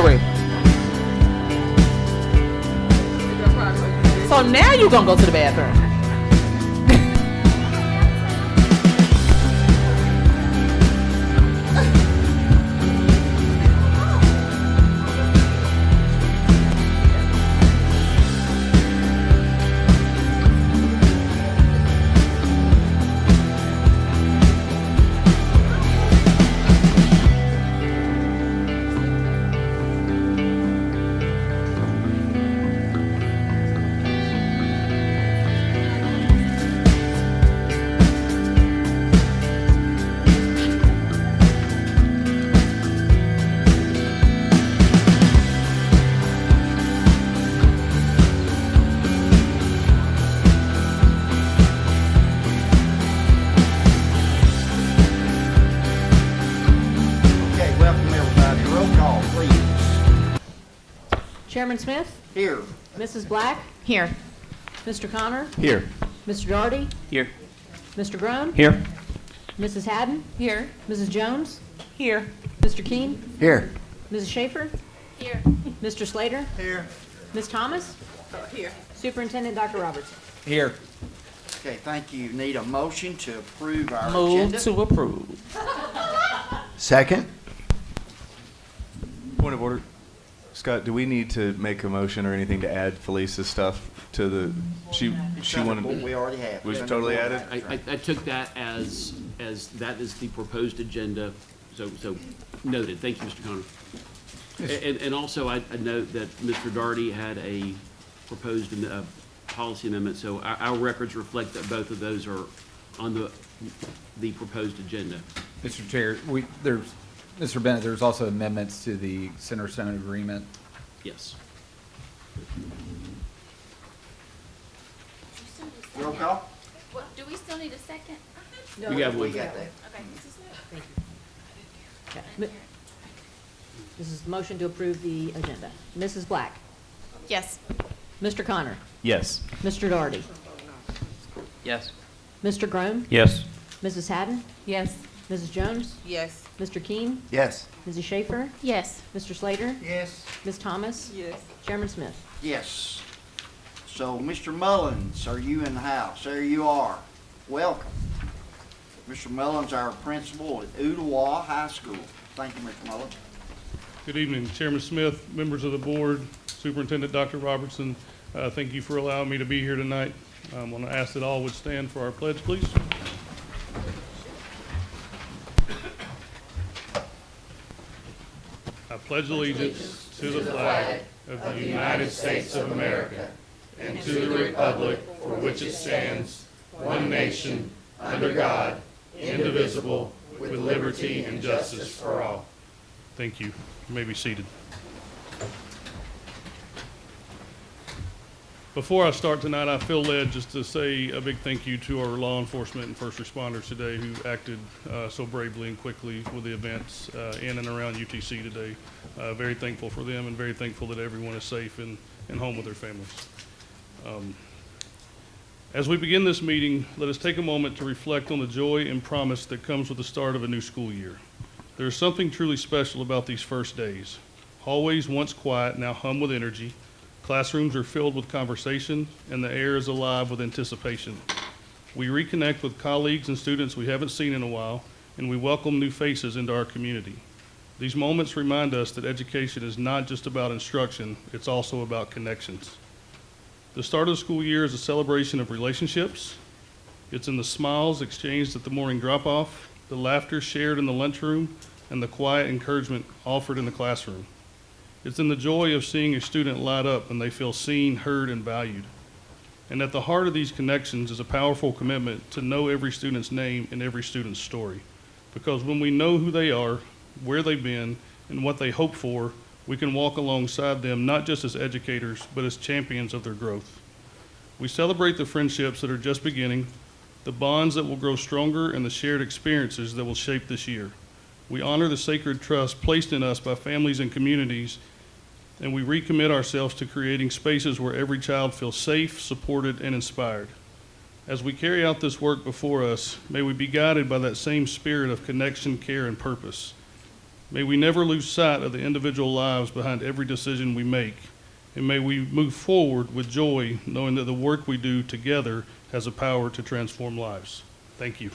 There we. So now you're gonna go to the bathroom. Chairman Smith? Here. Mrs. Black? Here. Mr. Connor? Here. Mr. Daugherty? Here. Mr. Groen? Here. Mrs. Haddon? Here. Mrs. Jones? Here. Mr. Keene? Here. Mrs. Schaefer? Here. Mr. Slater? Here. Ms. Thomas? Here. Superintendent Dr. Robertson? Here. Okay, thank you. Need a motion to approve our Move agenda? to approve. Second. Point of order. Scott, do we need to make a motion or anything to add Felisa's stuff to the, she wanted, We already have. was totally added? I took that as that is the proposed agenda, so noted. Thank you, Mr. Connor. And also, I note that Mr. Daugherty had a proposed policy amendment, so our records reflect that both of those are on the proposed agenda. Mr. Chair, Mr. Bennett, there's also amendments to the Centerstone agreement. Yes. Roll call? What, do we still need a second? We got We one. got that. Okay. Okay. This is the motion to approve the agenda. Mrs. Black? Yes. Mr. Connor? Yes. Mr. Daugherty? Yes. Mr. Groen? Yes. Mrs. Haddon? Yes. Mrs. Jones? Yes. Mr. Keene? Yes. Mrs. Schaefer? Yes. Mr. Slater? Yes. Ms. Thomas? Yes. Chairman Smith? Yes. So, Mr. Mullins, are you in the house? There you are. Welcome. Mr. Mullins, our principal at Ooltewah High School. Thank you, Mr. Mullins. Good evening, Chairman Smith, members of the board, Superintendent Dr. Robertson. Thank you for allowing me to be here tonight. I'm going to ask that all would stand for our pledge, please. I pledge allegiance to the flag of the United States of America and to the republic for which it stands, one nation, under God, indivisible, with liberty and justice for all. Thank you. You may be seated. Before I start tonight, I feel led just to say a big thank you to our law enforcement and first responders today who acted so bravely and quickly with the events in and around UTC today. Very thankful for them and very thankful that everyone is safe and home with their families. As we begin this meeting, let us take a moment to reflect on the joy and promise that comes with the start of a new school year. There is something truly special about these first days. Hallways once quiet now hum with energy. Classrooms are filled with conversation, and the air is alive with anticipation. We reconnect with colleagues and students we haven't seen in a while, and we welcome new faces into our community. These moments remind us that education is not just about instruction, it's also about connections. The start of the school year is a celebration of relationships. It's in the smiles exchanged at the morning drop-off, the laughter shared in the lunchroom, and the quiet encouragement offered in the classroom. It's in the joy of seeing a student light up when they feel seen, heard, and valued. And at the heart of these connections is a powerful commitment to know every student's name and every student's story. Because when we know who they are, where they've been, and what they hope for, we can walk alongside them not just as educators, but as champions of their growth. We celebrate the friendships that are just beginning, the bonds that will grow stronger, and the shared experiences that will shape this year. We honor the sacred trust placed in us by families and communities, and we recommit ourselves to creating spaces where every child feels safe, supported, and inspired. As we carry out this work before us, may we be guided by that same spirit of connection, care, and purpose. May we never lose sight of the individual lives behind every decision we make, and may we move forward with joy, knowing that the work we do together has the power to transform lives. Thank you.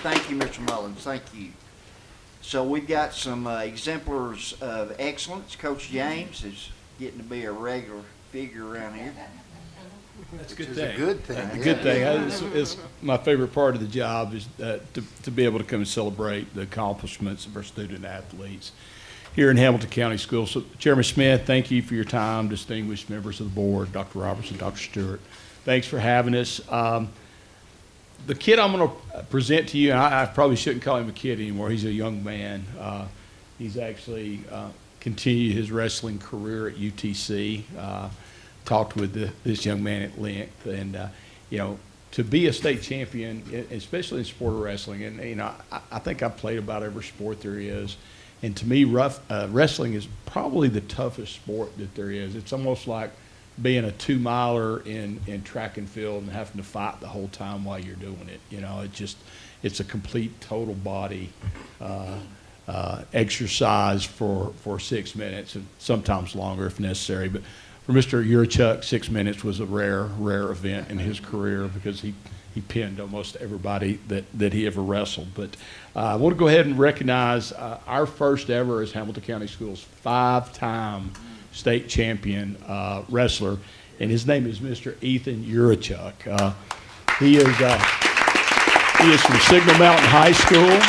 Thank you, Mr. Mullins, thank you. So we've got some exemplars of excellence. Coach James is getting to be a regular figure around here. That's a good Which thing. is a good thing. That's a good thing. It's my favorite part of the job is to be able to come and celebrate the accomplishments of our student athletes here in Hamilton County Schools. So, Chairman Smith, thank you for your time. Distinguished members of the board, Dr. Robertson, Dr. Stewart, thanks for having us. The kid I'm going to present to you, and I probably shouldn't call him a kid anymore. He's a young man. He's actually continued his wrestling career at UTC. Talked with this young man at length, and you know, to be a state champion, especially in sport of wrestling, and you know, I think I've played about every sport there is, and to me, wrestling is probably the toughest sport that there is. It's almost like being a 2-miler in track and field and having to fight the whole time while you're doing it. You know, it's a complete total body exercise for 6 minutes, and sometimes longer if necessary. But for Mr. Yurchuk, 6 minutes was a rare event in his career because he pinned almost everybody that he ever wrestled. But I want to go ahead and recognize our first ever as Hamilton County Schools 5-time state champion wrestler, and his name is Mr. Ethan Yurchuk. He is from Signal Mountain High School.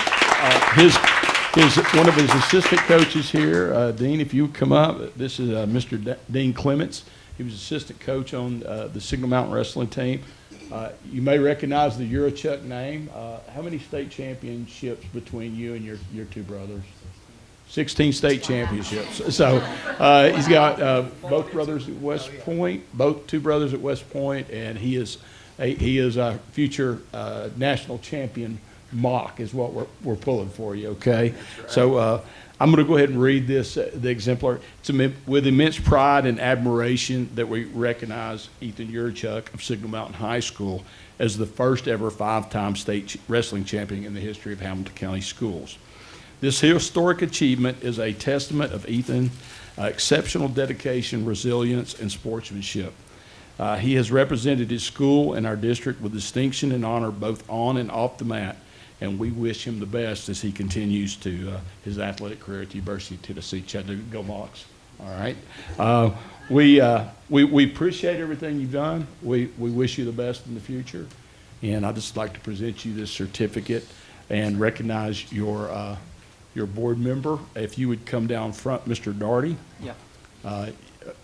One of his assistant coaches here, Dean, if you would come up. This is Mr. Dean Clements. He was assistant coach on the Signal Mountain wrestling team. You may recognize the Yurchuk name. How many state championships between you and your two brothers? 16 state championships. So he's got both brothers at West Point, two brothers at West Point, and he is a future national champion mock is what we're pulling for you, okay? Right. So I'm going to go ahead and read this, the exemplar. It's with immense pride and admiration that we recognize Ethan Yurchuk of Signal Mountain High School as the first ever 5-time state wrestling champion in the history of Hamilton County Schools. This historic achievement is a testament of Ethan's exceptional dedication, resilience, and sportsmanship. He has represented his school and our district with distinction and honor both on and off the mat, and we wish him the best as he continues to his athletic career at the University of Tennessee, Chattanooga. Go Mocs. All right. We appreciate everything you've done. We wish you the best in the future, and I'd just like to present you this certificate and recognize your board member. If you would come down front, Mr. Daugherty. Yeah.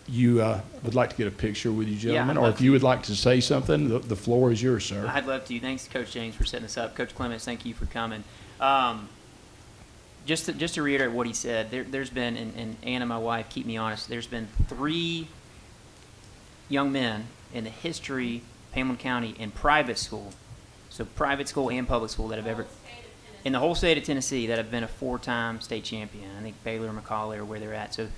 You would like to get a picture with you, gentlemen, I'd or love if you would like to say something, the floor is yours, sir. I'd love to. Thanks, Coach James, for setting us up. Coach Clements, thank you for coming. Just to reiterate what he said, there's been, and Anna, my wife, keep me honest, there's been 3 young men in the history of Hamilton County in private school, so private school and public school, that have ever, in the whole state of Tennessee, that have been a 4-time state champion. I think Baylor and McCallie are where they're at. So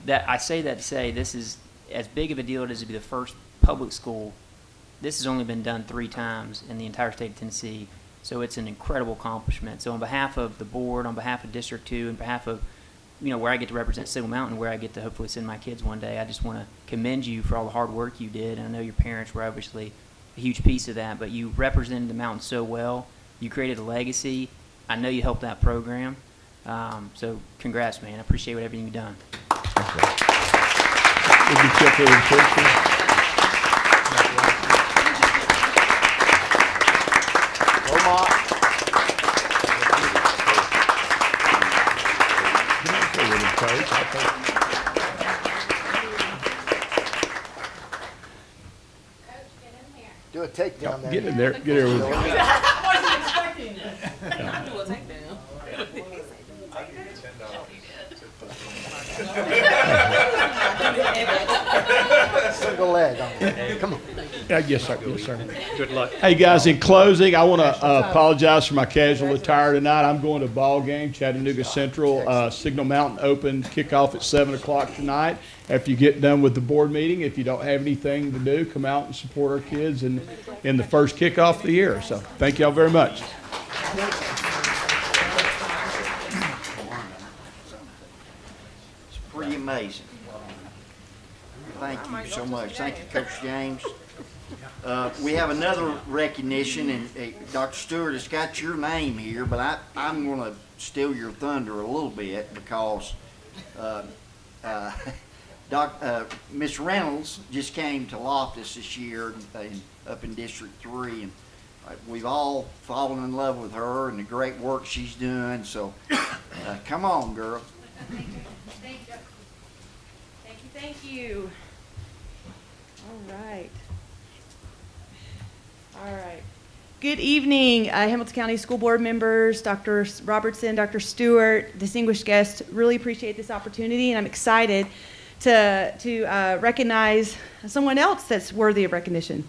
that I say that to say this is as big of a deal as to be the first public school. This has only been done 3 times in the entire state of Tennessee, so it's an incredible accomplishment. So on behalf of the board, on behalf of District 2, on behalf of, you know, where I get to represent Signal Mountain, where I get to hopefully send my kids one day, I just want to commend you for all the hard work you did. And I know your parents were obviously a huge piece of that, but you represented the mountain so well. You created a legacy. I know you helped that program. So congrats, man. I appreciate everything you've done. Would you chip in, picture? Do a takedown there. Get in there. Get there. I wasn't expecting that. Do a takedown. Single leg on it. Come on. Yes, sir. Yes, sir. Good luck. Hey, guys, in closing, I want to apologize for my casual attire tonight. I'm going to a ball game, Chattanooga Central, Signal Mountain Open, kickoff at 7 o'clock tonight. After you get done with the board meeting, if you don't have anything to do, come out and support our kids in the first kickoff of the year. So thank y'all very much. It's pretty amazing. Thank you so much. Thank you, Coach James. We have another recognition, and Dr. Stewart has got your name here, but I'm going to steal your thunder a little bit because Miss Reynolds just came to Loftus this year up in District 3, and we've all fallen in love with her and the great work she's doing. So come on, girl. Thank you. Thank you. All right. Good evening, Hamilton County School Board members, Dr. Robertson, Dr. Stewart, distinguished guests. Really appreciate this opportunity, and I'm excited to recognize someone else that's worthy of recognition.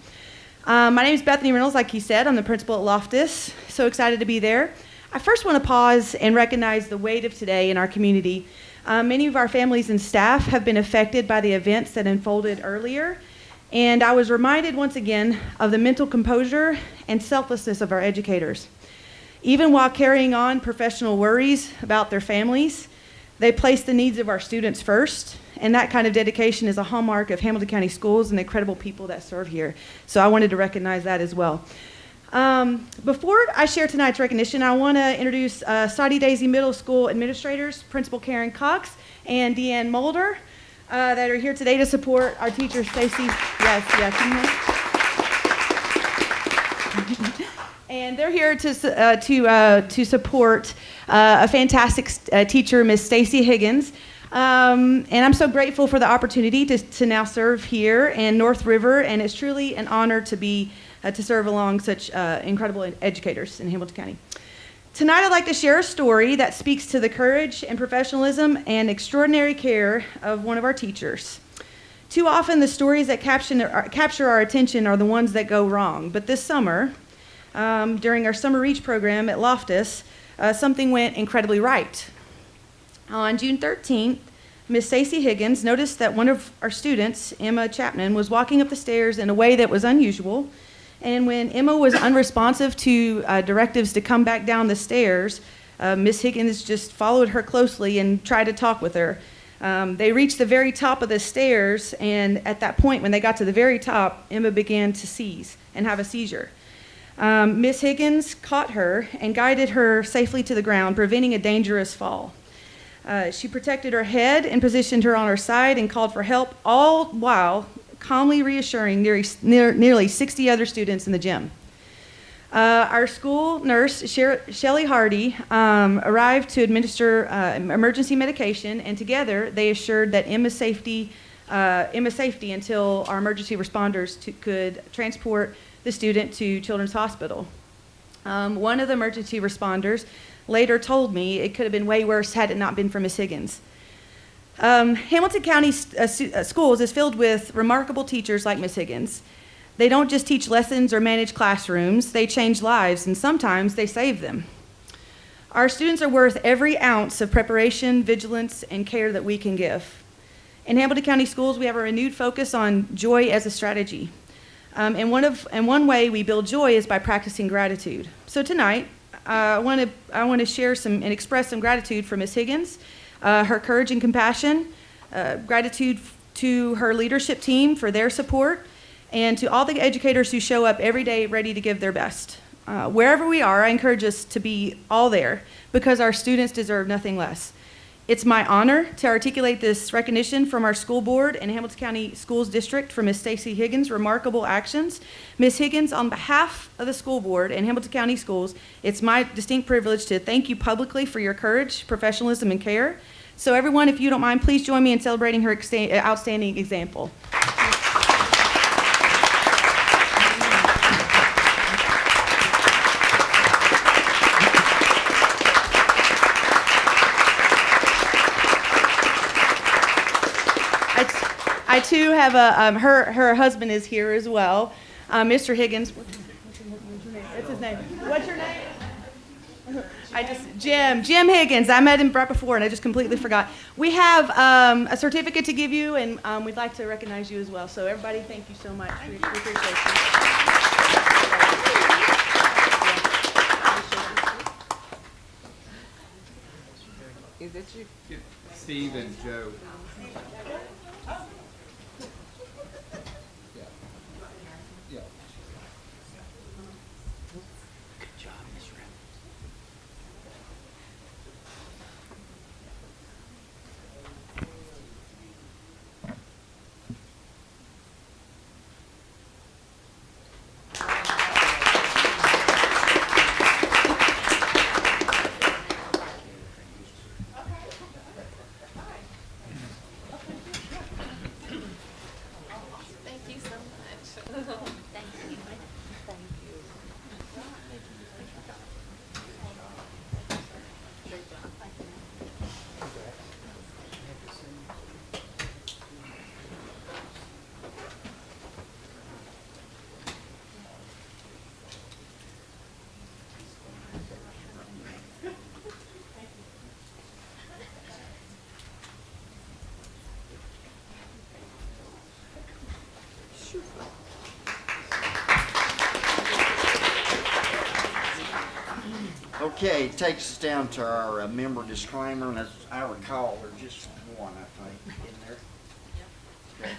My name is Bethany Reynolds, like he said. I'm the principal at Loftus. So excited to be there. I first want to pause and recognize the weight of today in our community. Many of our families and staff have been affected by the events that unfolded earlier, and I was reminded once again of the mental composure and selflessness of our educators. Even while carrying on professional worries about their families, they place the needs of our students first, and that kind of dedication is a hallmark of Hamilton County Schools and the incredible people that serve here. So I wanted to recognize that as well. Before I share tonight's recognition, I want to introduce Soddy Daisy Middle School administrators, Principal Karen Cox and Deanne Mulder, that are here today to support our teacher, Stacy. Yes. And they're here to support a fantastic teacher, Miss Stacy Higgins. And I'm so grateful for the opportunity to now serve here in North River, and it's truly an honor to serve along such incredible educators in Hamilton County. Tonight I'd like to share a story that speaks to the courage and professionalism and extraordinary care of one of our teachers. Too often the stories that capture our attention are the ones that go wrong, but this summer, during our Summer Reach program at Loftus, something went incredibly right. On June 13th, Miss Stacey Higgins noticed that one of our students, Emma Chapman, was walking up the stairs in a way that was unusual. And when Emma was unresponsive to directives to come back down the stairs, Miss Higgins just followed her closely and tried to talk with her. They reached the very top of the stairs, and at that point, when they got to the very top, Emma began to seize and have a seizure. Miss Higgins caught her and guided her safely to the ground, preventing a dangerous fall. She protected her head and positioned her on her side and called for help, all while calmly reassuring nearly 60 other students in the gym. Our school nurse, Shelley Hardy, arrived to administer emergency medication, and together they assured that Emma's safety until our emergency responders could transport the student to Children's Hospital. One of the emergency responders later told me it could have been way worse had it not been for Miss Higgins. Hamilton County Schools is filled with remarkable teachers like Miss Higgins. They don't just teach lessons or manage classrooms, they change lives, and sometimes they save them. Our students are worth every ounce of preparation, vigilance, and care that we can give. In Hamilton County Schools, we have a renewed focus on joy as a strategy. And one way we build joy is by practicing gratitude. So tonight, I want to share and express some gratitude for Miss Higgins, her courage and compassion, gratitude to her leadership team for their support, and to all the educators who show up every day ready to give their best. Wherever we are, I encourage us to be all there because our students deserve nothing less. It's my honor to articulate this recognition from our school board and Hamilton County Schools District for Miss Stacey Higgins' remarkable actions. Miss Higgins, on behalf of the school board and Hamilton County Schools, it's my distinct privilege to thank you publicly for your courage, professionalism, and care. So everyone, if you don't mind, please join me in celebrating her outstanding example. I too have her husband is here as well. Mr. Higgins. What's your name? That's his name. What's your name? Jim Higgins. I met him right before, and I just completely forgot. We have a certificate to give you, and we'd like to recognize you as well. So everybody, thank you so much. We appreciate you. Is it you? Steve and Joe. Yeah. Thank you so much. Thank you. Thank you. Okay, it takes us down to our member disclaimer, and as I recall, there's just one, I think, in there. Okay.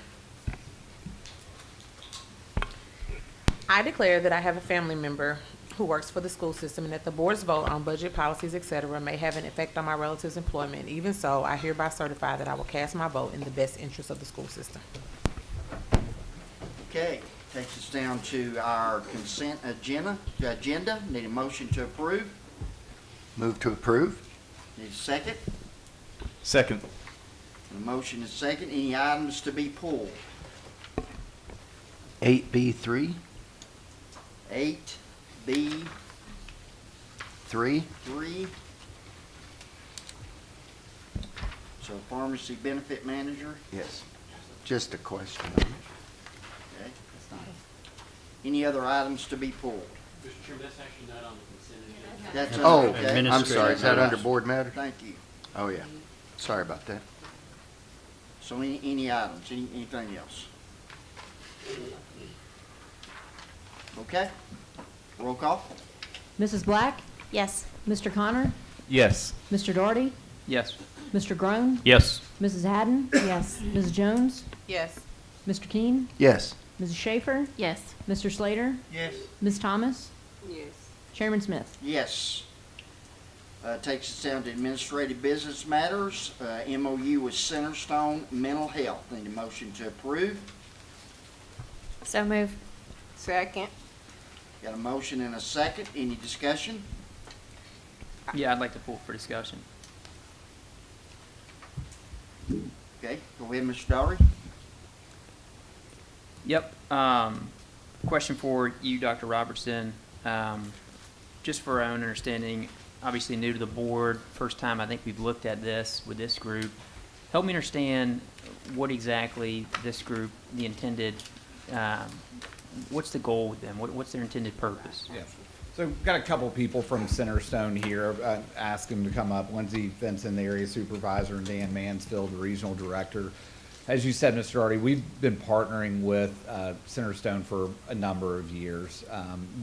I declare that I have a family member who works for the school system and that the board's vote on budget policies, et cetera, may have an effect on my relative's employment. Even so, I hereby certify that I will cast my vote in the best interest of the school system. Okay, takes us down to our consent agenda. Need a motion to approve. Move to approve. Need a second. Second. A motion is second. Any items to be pulled? 8B3, 8B3. 3. So pharmacy benefit manager. Yes. Just a question. Okay. Any other items to be pulled? Mr. Chairman, that's actually not on the consent agenda. That's Oh, okay. I'm sorry. Is that under board matter? Thank you. Oh, yeah. Sorry about that. So any items, anything else? Okay. Roll call. Mrs. Black? Yes. Mr. Connor? Yes. Mr. Daugherty? Yes. Mr. Groan? Yes. Mrs. Haddon? Yes. Mrs. Jones? Yes. Mr. Keene? Yes. Mrs. Schaefer? Yes. Mr. Slater? Yes. Ms. Thomas? Yes. Chairman Smith? Yes. Takes us down to administrative business matters. MOU with Centerstone Mental Health. Need a motion to approve. So move. Second. Got a motion and a second. Any discussion? Yeah, I'd like to pull for discussion. Okay, go ahead, Mr. Daugherty. Yep. Question for you, Dr. Robertson. Just for our own understanding, obviously new to the board, first time I think we've looked at this with this group. Help me understand what exactly this group, the intended, what's the goal with them? What's their intended purpose? Yeah. So we've got a couple people from Centerstone here. Asked them to come up. Lindsay Benson, the area supervisor, and Dan Mansfield, the regional director. As you said, Mr. Daugherty, we've been partnering with Centerstone for a number of years.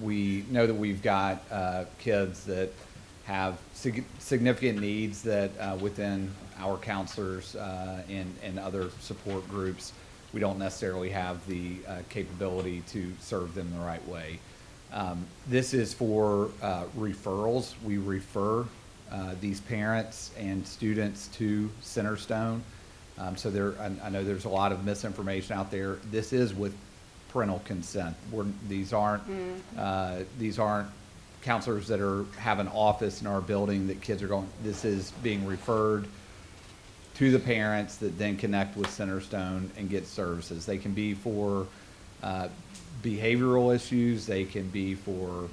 We know that we've got kids that have significant needs that within our counselors and other support groups, we don't necessarily have the capability to serve them the right way. This is for referrals. We refer these parents and students to Centerstone. So I know there's a lot of misinformation out there. This is with parental consent. These aren't counselors that have an office in our building that kids are going. This is being referred to the parents that then connect with Centerstone and get services. They can be for behavioral issues. They can be for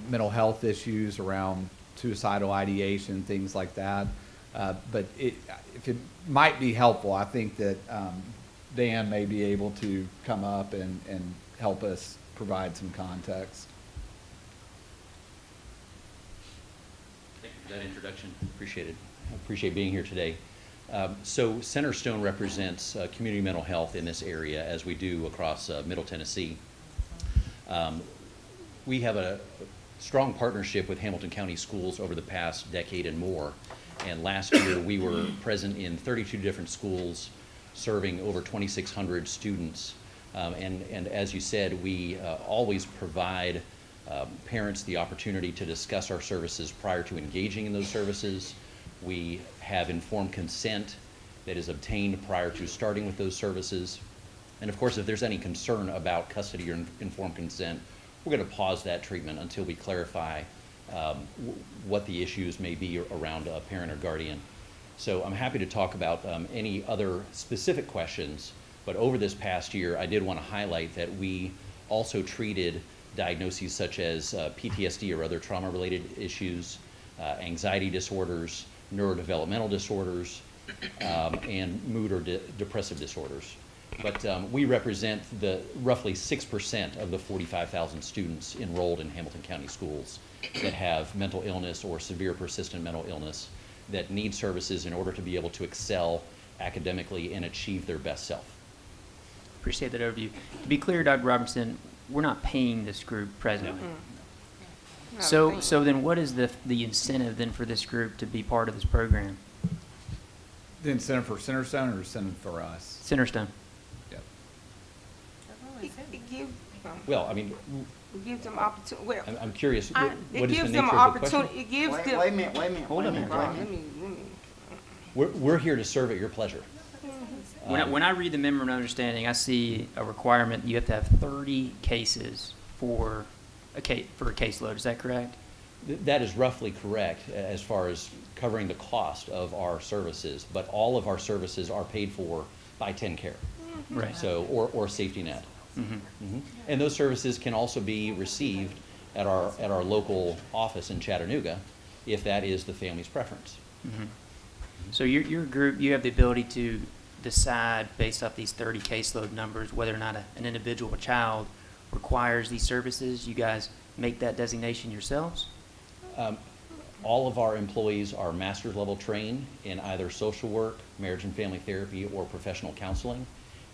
mental health issues around suicidal ideation, things like that. But if it might be helpful, I think that Dan may be able to come up and help us provide some context. Thank you for that introduction. Appreciate it. I appreciate being here today. So Centerstone represents community mental health in this area, as we do across Middle Tennessee. We have a strong partnership with Hamilton County Schools over the past decade and more. And last year, we were present in 32 different schools, serving over 2,600 students. And as you said, we always provide parents the opportunity to discuss our services prior to engaging in those services. We have informed consent that is obtained prior to starting with those services. And of course, if there's any concern about custody or informed consent, we're going to pause that treatment until we clarify what the issues may be around a parent or guardian. So I'm happy to talk about any other specific questions, but over this past year, I did want to highlight that we also treated diagnoses such as PTSD or other trauma-related issues, anxiety disorders, neurodevelopmental disorders, and mood or depressive disorders. But we represent the roughly 6% of the 45,000 students enrolled in Hamilton County schools that have mental illness or severe persistent mental illness that need services in order to be able to excel academically and achieve their best self. Appreciate that overview. To be clear, Dr. Robertson, we're not paying this group presently. So then what is the incentive then for this group to be part of this program? The incentive for Centerstone or incentive for us? Centerstone. Yep. Well, I mean, It gives them opportunity, well, I'm curious, it what is the gives them nature an of the question? opportunity, it gives them. Wait a minute, wait a minute. Hold wait a on a minute, minute. wait a Let minute. me. We're here to serve at your pleasure. When I read the memorandum of understanding, I see a requirement you have to have 30 cases for a caseload. Is that correct? That is roughly correct as far as covering the cost of our services, but all of our services are paid for by TennCare. Right. So, or Safety Net. And those services can also be received at our local office in Chattanooga, if that is the family's preference. So your group, you have the ability to decide based off these 30 caseload numbers whether or not an individual or child requires these services. You guys make that designation yourselves? All of our employees are master's level trained in either social work, marriage and family therapy, or professional counseling.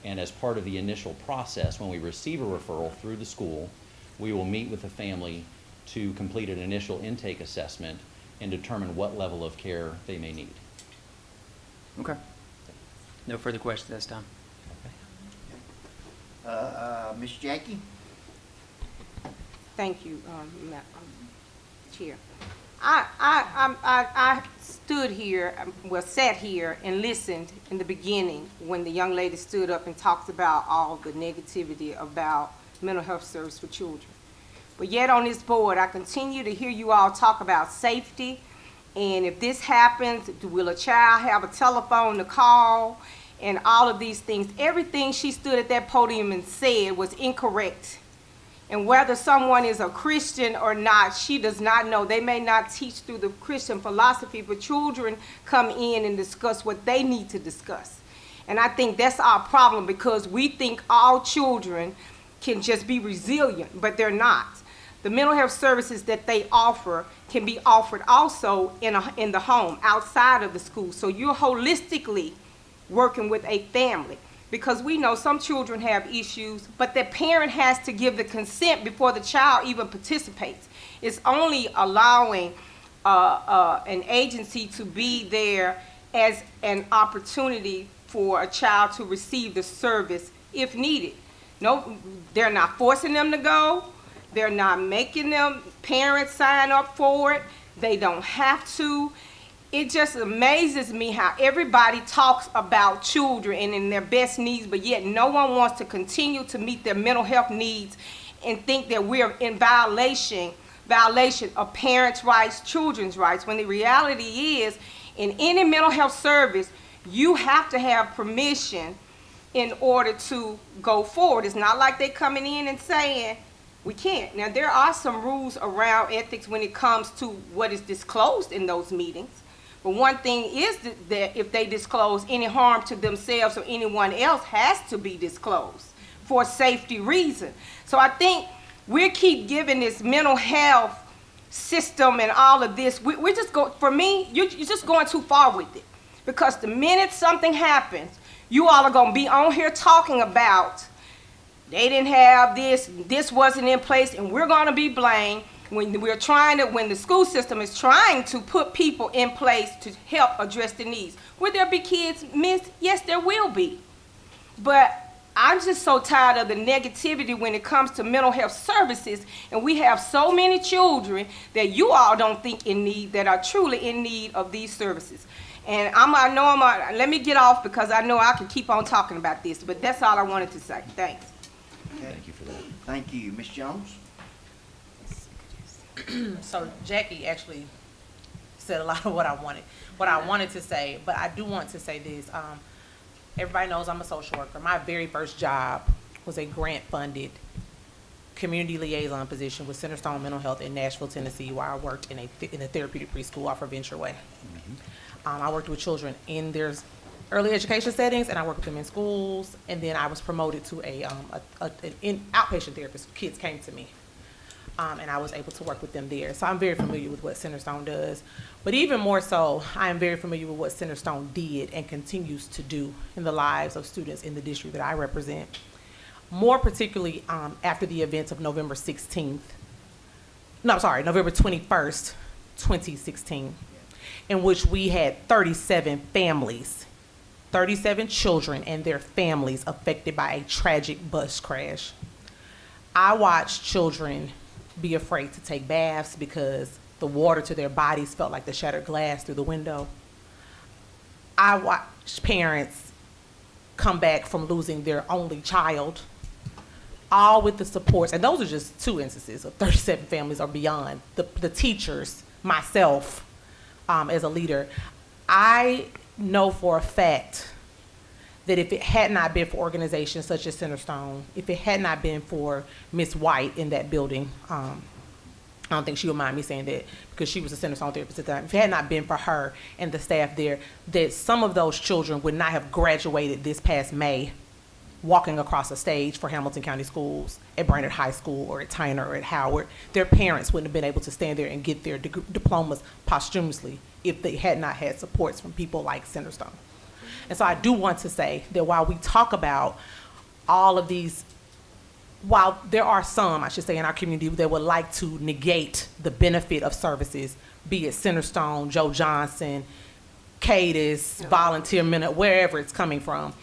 And as part of the initial process, when we receive a referral through the school, we will meet with the family to complete an initial intake assessment and determine what level of care they may need. Okay. No further questions this time. Miss Jackie? Thank you, Chair. I stood here, sat here and listened in the beginning when the young lady stood up and talked about all the negativity about mental health service for children. But yet on this board, I continue to hear you all talk about safety, and if this happens, will a child have a telephone to call, and all of these things. Everything she stood at that podium and said was incorrect. And whether someone is a Christian or not, she does not know. They may not teach through the Christian philosophy, but children come in and discuss what they need to discuss. And I think that's our problem, because we think all children can just be resilient, but they're not. The mental health services that they offer can be offered also in the home, outside of the school. So you're holistically working with a family. Because we know some children have issues, but the parent has to give the consent before the child even participates. It's only allowing an agency to be there as an opportunity for a child to receive the service if needed. No, they're not forcing them to go. They're not making them parents sign up for it. They don't have to. It just amazes me how everybody talks about children and in their best needs, but yet no one wants to continue to meet their mental health needs and think that we're in violation of parents' rights, children's rights, when the reality is, in any mental health service, you have to have permission in order to go forward. It's not like they're coming in and saying, we can't. Now, there are some rules around ethics when it comes to what is disclosed in those meetings. But one thing is that if they disclose any harm to themselves or anyone else has to be disclosed for safety reason. So I think we keep giving this mental health system and all of this. We're just for me, you're just going too far with it. Because the minute something happens, you all are going to be on here talking about they didn't have this wasn't in place, and we're going to be blamed when the school system is trying to put people in place to help address the needs. Will there be kids missed? Yes, there will be. But I'm just so tired of the negativity when it comes to mental health services, and we have so many children that you all don't think in need, that are truly in need of these services. And let me get off because I know I can keep on talking about this, but that's all I wanted to say. Thanks. Okay. Thank you for that. Thank you. Ms. Jones? So Jackie actually said a lot of what I wanted to say, but I do want to say this. Everybody knows I'm a social worker. My very first job was a grant-funded community liaison position with Centerstone Mental Health in Nashville, Tennessee, where I worked in a therapeutic preschool off of Venture Way. I worked with children in their early education settings, and I worked with them in schools, and then I was promoted to an outpatient therapist. Kids came to me, and I was able to work with them there. So I'm very familiar with what Centerstone does. But even more so, I am very familiar with what Centerstone did and continues to do in the lives of students in the district that I represent. More particularly after the events of November 21st, 2016, in which we had 37 families, 37 children and their families affected by a tragic bus crash. I watched children be afraid to take baths because the water to their bodies felt like the shattered glass through the window. I watched parents come back from losing their only child, all with the supports, and those are just 2 instances of 37 families or beyond. The teachers, myself, as a leader, I know for a fact that if it had not been for organizations such as Centerstone, if it had not been for Miss White in that building, I don't think she would mind me saying that because she was a Centerstone therapist at the time. If it had not been for her and the staff there, that some of those children would not have graduated this past May walking across a stage for Hamilton County Schools at Brainerd High School or at Tyner or at Howard. Their parents wouldn't have been able to stand there and get their diplomas posthumously if they had not had supports from people like Centerstone. And so I do want to say that while we talk about all of these, while there are some, I should say, in our community that would like to negate the benefit of services, be it Centerstone, Joe Johnson, Cadis, Volunteer Minute, wherever it's coming from,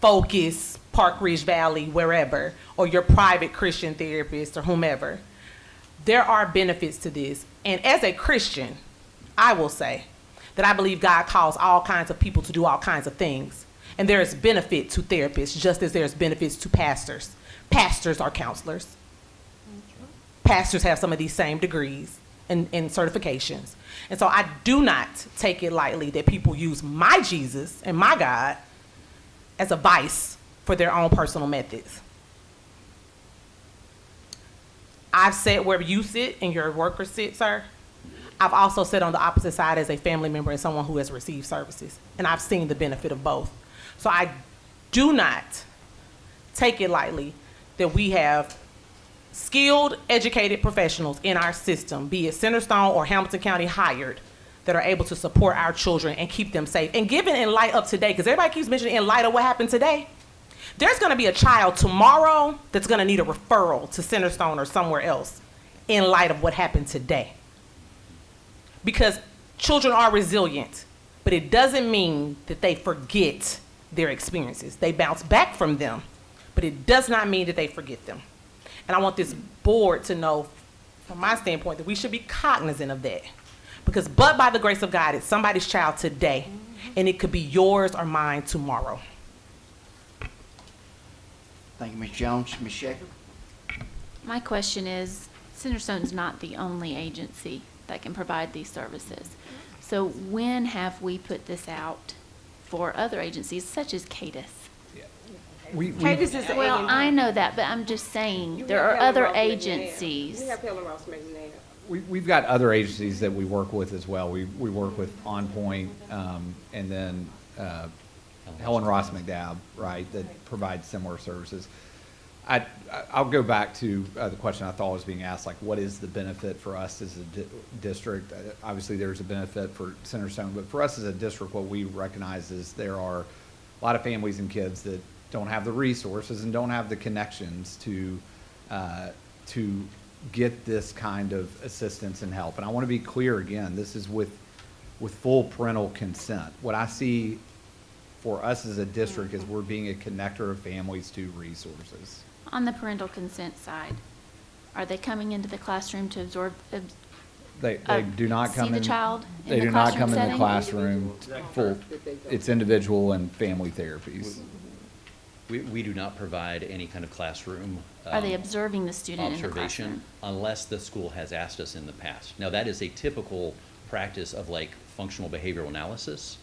Focus, Park Ridge Valley, wherever, or your private Christian therapist or whomever, there are benefits to this. And as a Christian, I will say that I believe God calls all kinds of people to do all kinds of things. And there is benefit to therapists, just as there's benefits to pastors. Pastors are counselors. Pastors have some of these same degrees and certifications. And so I do not take it lightly that people use my Jesus and my God as a vice for their own personal methods. I've sat where you sit and your workers sit, sir. I've also sat on the opposite side as a family member and someone who has received services, and I've seen the benefit of both. So I do not take it lightly that we have skilled, educated professionals in our system, be it Centerstone or Hamilton County hired, that are able to support our children and keep them safe. And given in light of today, because everybody keeps mentioning in light of what happened today, there's going to be a child tomorrow that's going to need a referral to Centerstone or somewhere else in light of what happened today. Because children are resilient, but it doesn't mean that they forget their experiences. They bounce back from them, but it does not mean that they forget them. And I want this board to know, from my standpoint, that we should be cognizant of that. Because but by the grace of God, it's somebody's child today, and it could be yours or mine tomorrow. Thank you, Ms. Jones. Ms. Shecker? My question is, Centerstone's not the only agency that can provide these services. So when have we put this out for other agencies such as Cadis? Cadis is Well, I know that, but I'm just saying there are other agencies. We have Helen Ross McNair. We've got other agencies that we work with as well. We work with On Point, and then Helen Ross McDowd, right, that provides similar services. I'll go back to the question I thought was being asked, like, what is the benefit for us as a district? Obviously, there's a benefit for Centerstone, but for us as a district, what we recognize is there are a lot of families and kids that don't have the resources and don't have the connections to get this kind of assistance and help. And I want to be clear again, this is with full parental consent. What I see for us as a district is we're being a connector of families to resources. On the parental consent side, are they coming into the classroom to absorb, They do not come see the in. child in They the do not classroom come in the setting? classroom full. It's individual and family therapies. We do not provide any kind of classroom. Are they observing the student in the observation classroom? unless the school has asked us in the past. Now, that is a typical practice of like functional behavioral analysis,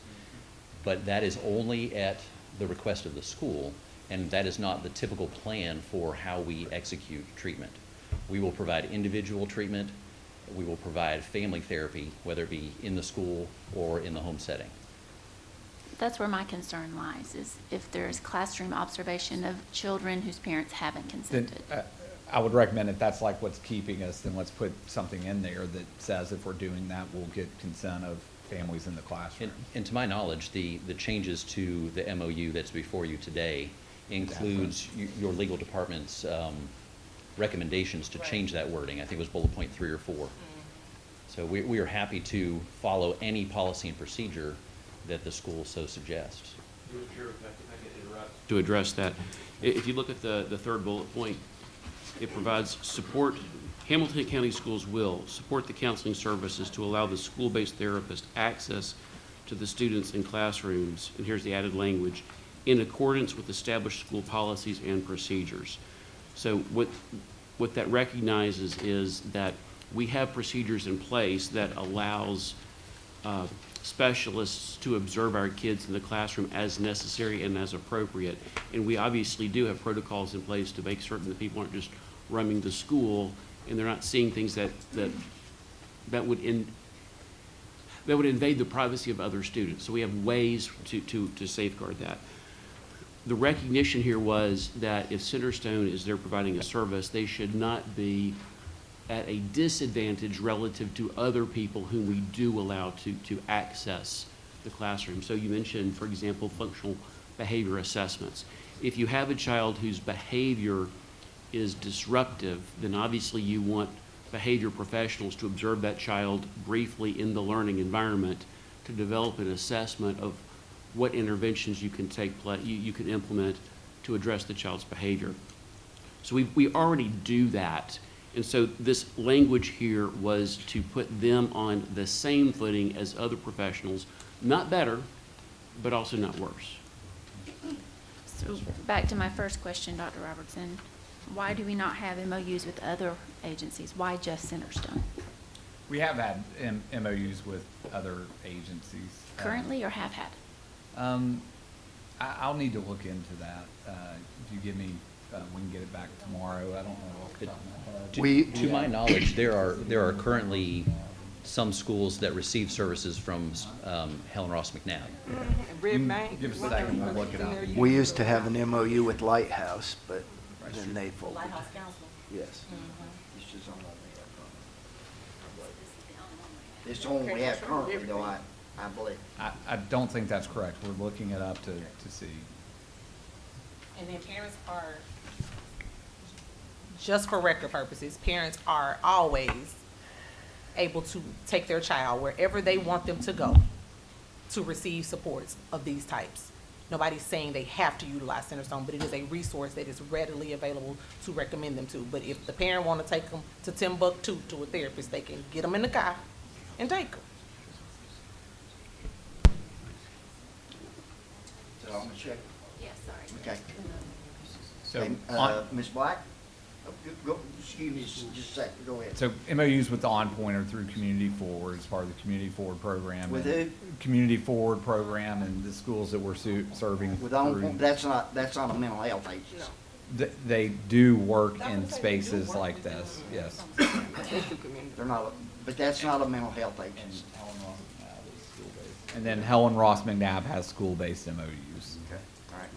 but that is only at the request of the school, and that is not the typical plan for how we execute treatment. We will provide individual treatment. We will provide family therapy, whether it be in the school or in the home setting. That's where my concern lies, is if there's classroom observation of children whose parents haven't Then consented. I would recommend if that's like what's keeping us, then let's put something in there that says if we're doing that, we'll get consent of families in the classroom. And to my knowledge, the changes to the MOU that's before you today includes your legal department's recommendations to change that wording. I think it was bullet point 3 or 4. So we are happy to follow any policy and procedure that the school so suggests. To address that, if you look at the third bullet point, it provides support. Hamilton County Schools will support the counseling services to allow the school-based therapist access to the students in classrooms, and here's the added language, in accordance with established school policies and procedures. So what that recognizes is that we have procedures in place that allows specialists to observe our kids in the classroom as necessary and as appropriate. And we obviously do have protocols in place to make certain that people aren't just roaming the school and they're not seeing things that would invade the privacy of other students. So we have ways to safeguard that. The recognition here was that if Centerstone is there providing a service, they should not be at a disadvantage relative to other people whom we do allow to access the classroom. So you mentioned, for example, functional behavior assessments. If you have a child whose behavior is disruptive, then obviously you want behavior professionals to observe that child briefly in the learning environment to develop an assessment of what interventions you can you can implement to address the child's behavior. So we already do that. And so this language here was to put them on the same footing as other professionals, not better, but also not worse. So back to my first question, Dr. Robertson, why do we not have MOUs with other agencies? Why just Centerstone? We have had MOUs with other agencies. Currently or have had? I'll need to look into that. If you give me, we can get it back tomorrow. I don't know off the top of my head. To my knowledge, there are currently some schools that receive services from Helen Ross McNabb. Red Bank. Give us a second, we'll look it up. We used to have an MOU with Lighthouse, but then they folded. Lighthouse Counseling. Yes. This is all It's the only we have currently, though, I believe. I don't think that's correct. We're looking it up to see. And then parents are, just for record purposes, parents are always able to take their child wherever they want them to go to receive supports of these types. Nobody's saying they have to utilize Centerstone, but it is a resource that is readily available to recommend them to. But if the parent want to take them to Timbuktu to a therapist, they can get them in the car and take them. So I'm gonna check. Yes, sorry. Okay. So, Okay, Ms. Black? Excuse me, just a second, go ahead. So MOUs with the On Point are through Community Forward as part of the Community Forward program. With and who? Community Forward program and the schools that we're serving. With On through- Point, that's not a mental health agency. They do work in spaces like this, yes. They're not, but that's not a mental health agency. And then Helen Ross McNabb has school-based MOUs. Okay, all right.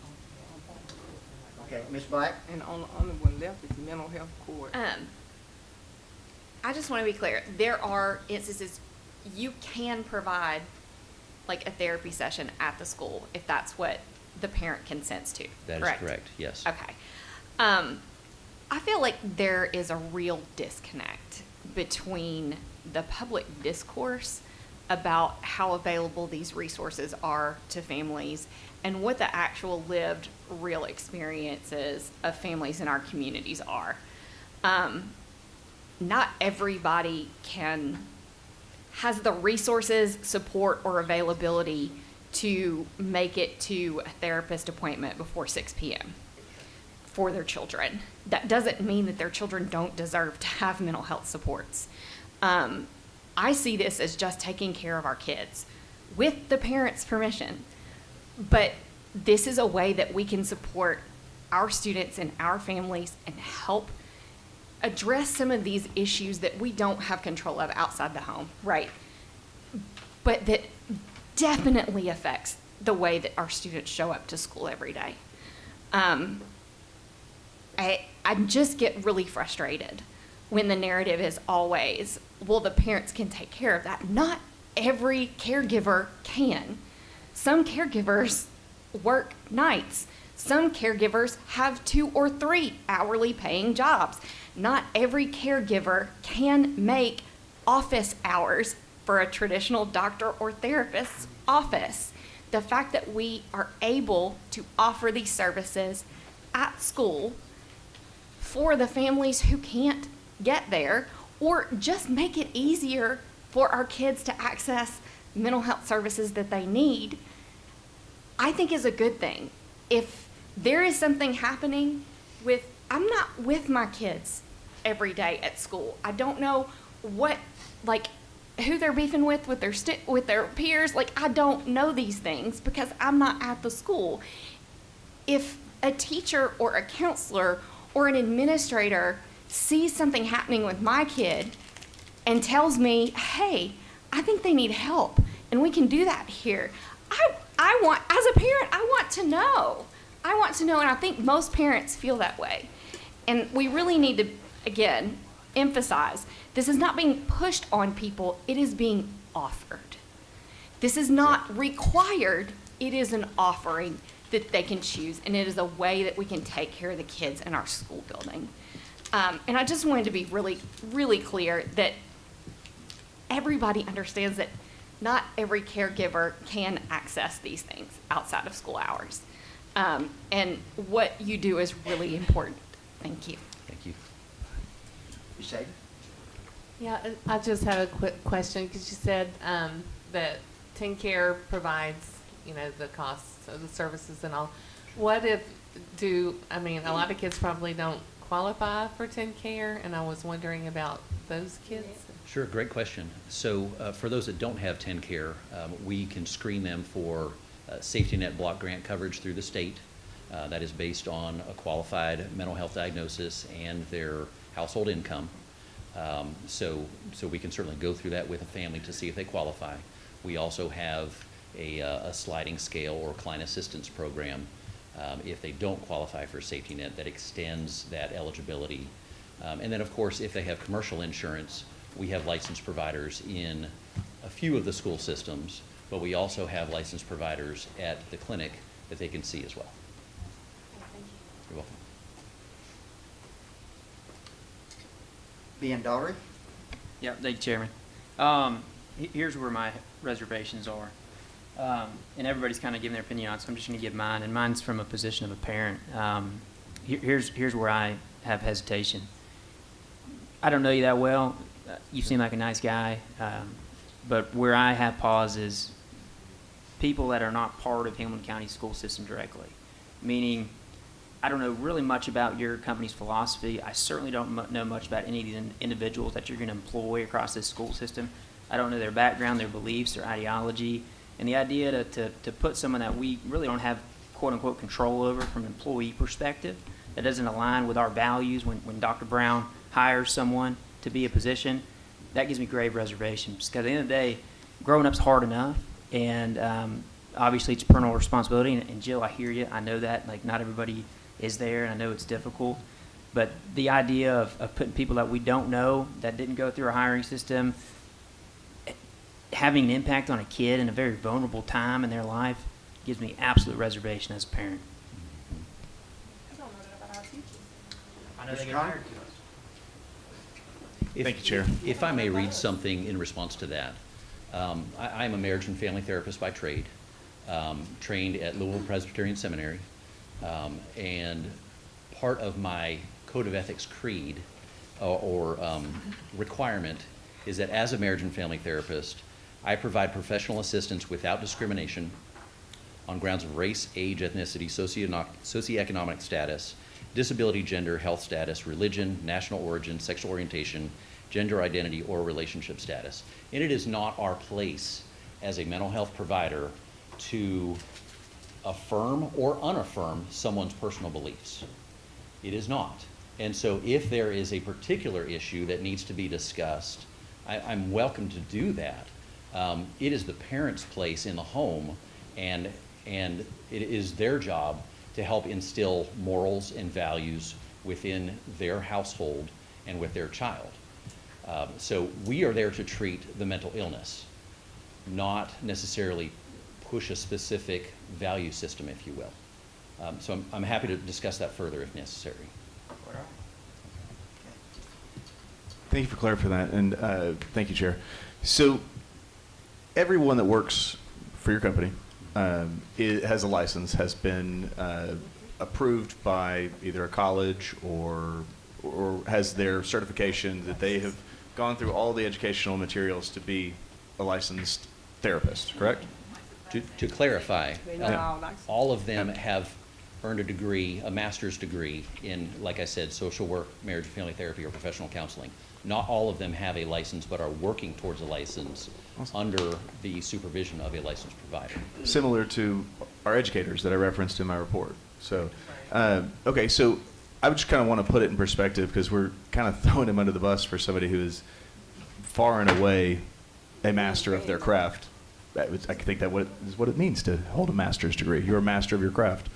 Okay, Ms. Black? And only one left is mental health court. I just want to be clear. There are instances you can provide like a therapy session at the school if that's what the parent consents to. That is correct, yes. Okay. I feel like there is a real disconnect between the public discourse about how available these resources are to families and what the actual lived real experiences of families in our communities are. Not everybody has the resources, support, or availability to make it to a therapist appointment before 6 p.m. for their children. That doesn't mean that their children don't deserve to have mental health supports. I see this as just taking care of our kids with the parents' permission. But this is a way that we can support our students and our families and help address some of these issues that we don't have control of outside the home, right? But that definitely affects the way that our students show up to school every day. I just get really frustrated when the narrative is always, well, the parents can take care of that. Not every caregiver can. Some caregivers work nights. Some caregivers have 2 or 3 hourly paying jobs. Not every caregiver can make office hours for a traditional doctor or therapist's office. The fact that we are able to offer these services at school for the families who can't get there, or just make it easier for our kids to access mental health services that they need, I think is a good thing. If there is something happening with, I'm not with my kids every day at school. I don't know what, like, who they're beefing with their peers. Like, I don't know these things because I'm not at the school. If a teacher or a counselor or an administrator sees something happening with my kid and tells me, hey, I think they need help and we can do that here, I want, as a parent, I want to know. I want to know, and I think most parents feel that way. And we really need to, again, emphasize, this is not being pushed on people, it is being offered. This is not required, it is an offering that they can choose, and it is a way that we can take care of the kids in our school building. And I just wanted to be really, really clear that everybody understands that not every caregiver can access these things outside of school hours. And what you do is really important. Thank you. Thank you. You say? Yeah, I just have a quick question, because you said that TenCare provides, the costs of the services and all. What if, a lot of kids probably don't qualify for TenCare, and I was wondering about those kids. Sure, great question. So for those that don't have TenCare, we can screen them for safety net block grant coverage through the state. That is based on a qualified mental health diagnosis and their household income. So we can certainly go through that with a family to see if they qualify. We also have a sliding scale or client assistance program if they don't qualify for safety net that extends that eligibility. And then of course, if they have commercial insurance, we have licensed providers in a few of the school systems, but we also have licensed providers at the clinic that they can see as well. Thank you. You're welcome. Ben Daugherty? Yeah, thank you, Chairman. Here's where my reservations are. And everybody's kind of giving their opinion on it, so I'm just going to give mine, and mine's from a position of a parent. Here's where I have hesitation. I don't know you that well. You seem like a nice guy. But where I have pause is people that are not part of Hamilton County school system directly. Meaning, I don't know really much about your company's philosophy. I certainly don't know much about any of the individuals that you're going to employ across this school system. I don't know their background, their beliefs, their ideology. And the idea to put someone that we really don't have, quote unquote, control over from an employee perspective, that doesn't align with our values when Dr. Brown hires someone to be a position, that gives me grave reservations. Because at the end of the day, growing up's hard enough, and obviously it's parental responsibility. And Jill, I hear you. I know that. Like, not everybody is there, and I know it's difficult. But the idea of putting people that we don't know, that didn't go through our hiring system, having an impact on a kid in a very vulnerable time in their life gives me absolute reservation as a parent. I know they get hired to us. Thank you, Chair. If I may read something in response to that. I'm a marriage and family therapist by trade, trained at Louisville Presbyterian Seminary, and part of my code of ethics creed or requirement is that as a marriage and family therapist, I provide professional assistance without discrimination on grounds of race, age, ethnicity, socioeconomic status, disability, gender, health status, religion, national origin, sexual orientation, gender identity, or relationship status. And it is not our place as a mental health provider to affirm or unaffirm someone's personal beliefs. It is not. And so if there is a particular issue that needs to be discussed, I'm welcome to do that. It is the parent's place in the home, and it is their job to help instill morals and values within their household and with their child. So we are there to treat the mental illness, not necessarily push a specific value system, if you will. So I'm happy to discuss that further if necessary. Thank you for clarifying that, and thank you, Chair. So everyone that works for your company has a license, has been approved by either a college or has their certification that they have gone through all the educational materials to be a licensed therapist, correct? To clarify, all of them have earned a degree, a master's degree in, like I said, social work, marriage and family therapy, or professional counseling. Not all of them have a license, but are working towards a license under the supervision of a licensed provider. Similar to our educators that I referenced in my report. So, okay, so I just kind of want to put it in perspective because we're kind of throwing him under the bus for somebody who is far and away a master of their craft. I think that is what it means to hold a master's degree. You're a master of your craft.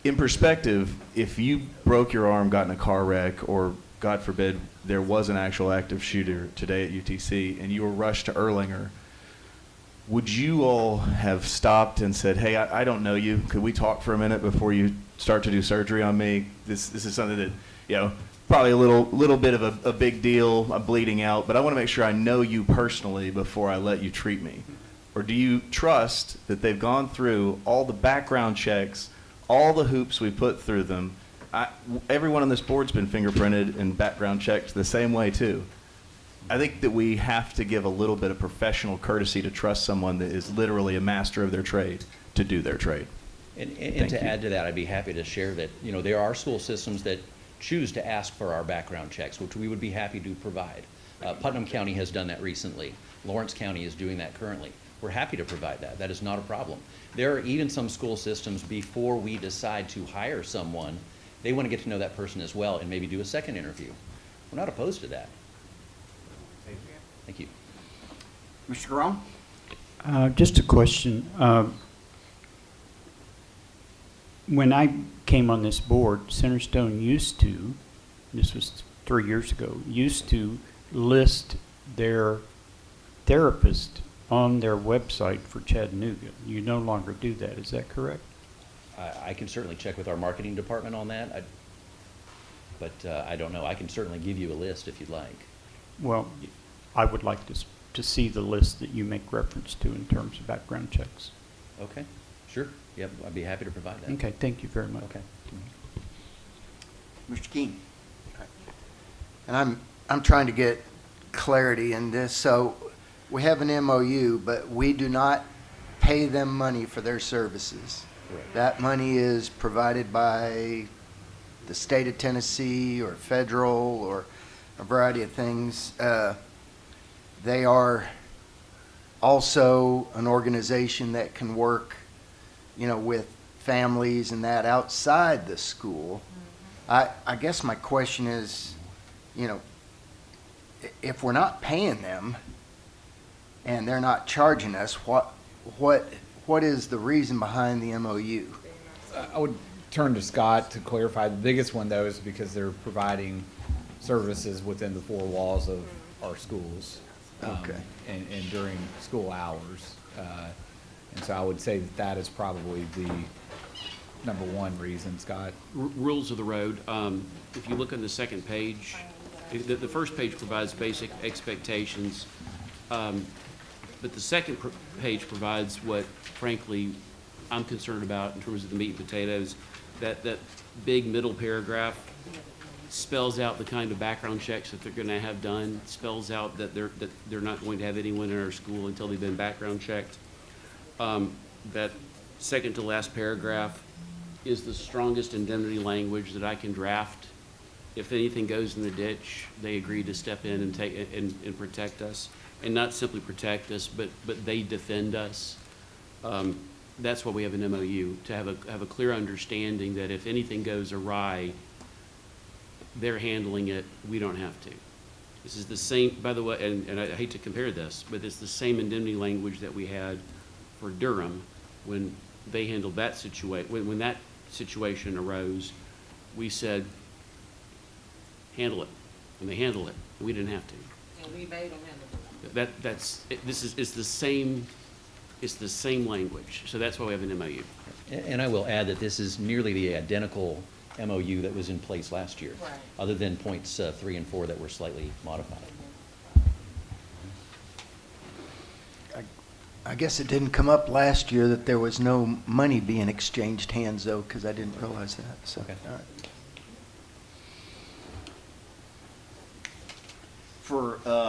In perspective, if you broke your arm, got in a car wreck, or God forbid, there was an actual active shooter today at UTC and you were rushed to Erlanger, would you all have stopped and said, hey, I don't know you. Could we talk for a minute before you start to do surgery on me? This is something that, you know, probably a little bit of a big deal. I'm bleeding out, but I want to make sure I know you personally before I let you treat me. Or do you trust that they've gone through all the background checks, all the hoops we put through them? Everyone on this board's been fingerprinted and background checked the same way too. I think that we have to give a little bit of professional courtesy to trust someone that is literally a master of their trade to do their trade. And to add to that, I'd be happy to share that, you know, there are school systems that choose to ask for our background checks, which we would be happy to provide. Putnam County has done that recently. Lawrence County is doing that currently. We're happy to provide that. That is not a problem. There are even some school systems, before we decide to hire someone, they want to get to know that person as well and maybe do a second interview. We're not opposed to that. Thank you. Mr. Grom? Just a question. When I came on this board, Centerstone used to, this was 3 years ago, used to list their therapist on their website for Chattanooga. You no longer do that, is that correct? I can certainly check with our marketing department on that, but I don't know. I can certainly give you a list if you'd like. Well, I would like to see the list that you make reference to in terms of background checks. Okay, sure. Yep, I'd be happy to provide that. Okay, thank you very much. Okay. Mr. King? And I'm trying to get clarity in this. So we have an MOU, but we do not pay them money for their services. Correct. That money is provided by the state of Tennessee or federal or a variety of things. They are also an organization that can work, you know, with families and that outside the school. I guess my question is, if we're not paying them and they're not charging us, what is the reason behind the MOU? I would turn to Scott to clarify. The biggest one, though, is because they're providing services within the four walls of our schools. Okay. And during school hours. And so I would say that is probably the number one reason, Scott. Rules of the road. If you look on the second page, the first page provides basic expectations, but the second page provides what, frankly, I'm concerned about in terms of the meat and potatoes. That big middle paragraph spells out the kind of background checks that they're going to have done. Spells out that they're not going to have anyone in our school until they've been background checked. That second to last paragraph is the strongest indemnity language that I can draft. If anything goes in the ditch, they agree to step in and take and protect us, and not simply protect us, but they defend us. That's why we have an MOU, to have a clear understanding that if anything goes awry, they're handling it. We don't have to. This is the same, by the way, and I hate to compare this, but it's the same indemnity language that we had for Durham when they handled that situation. When that situation arose, we said, handle it, and they handled it. And we didn't have to. And we made them handle it. It's the same language. So that's why we have an MOU. And I will add that this is nearly the identical MOU that was in place last year, Right. other than points 3 and 4 that were slightly modified. I guess it didn't come up last year that there was no money being exchanged hands, though, because I didn't realize that. So, Okay. all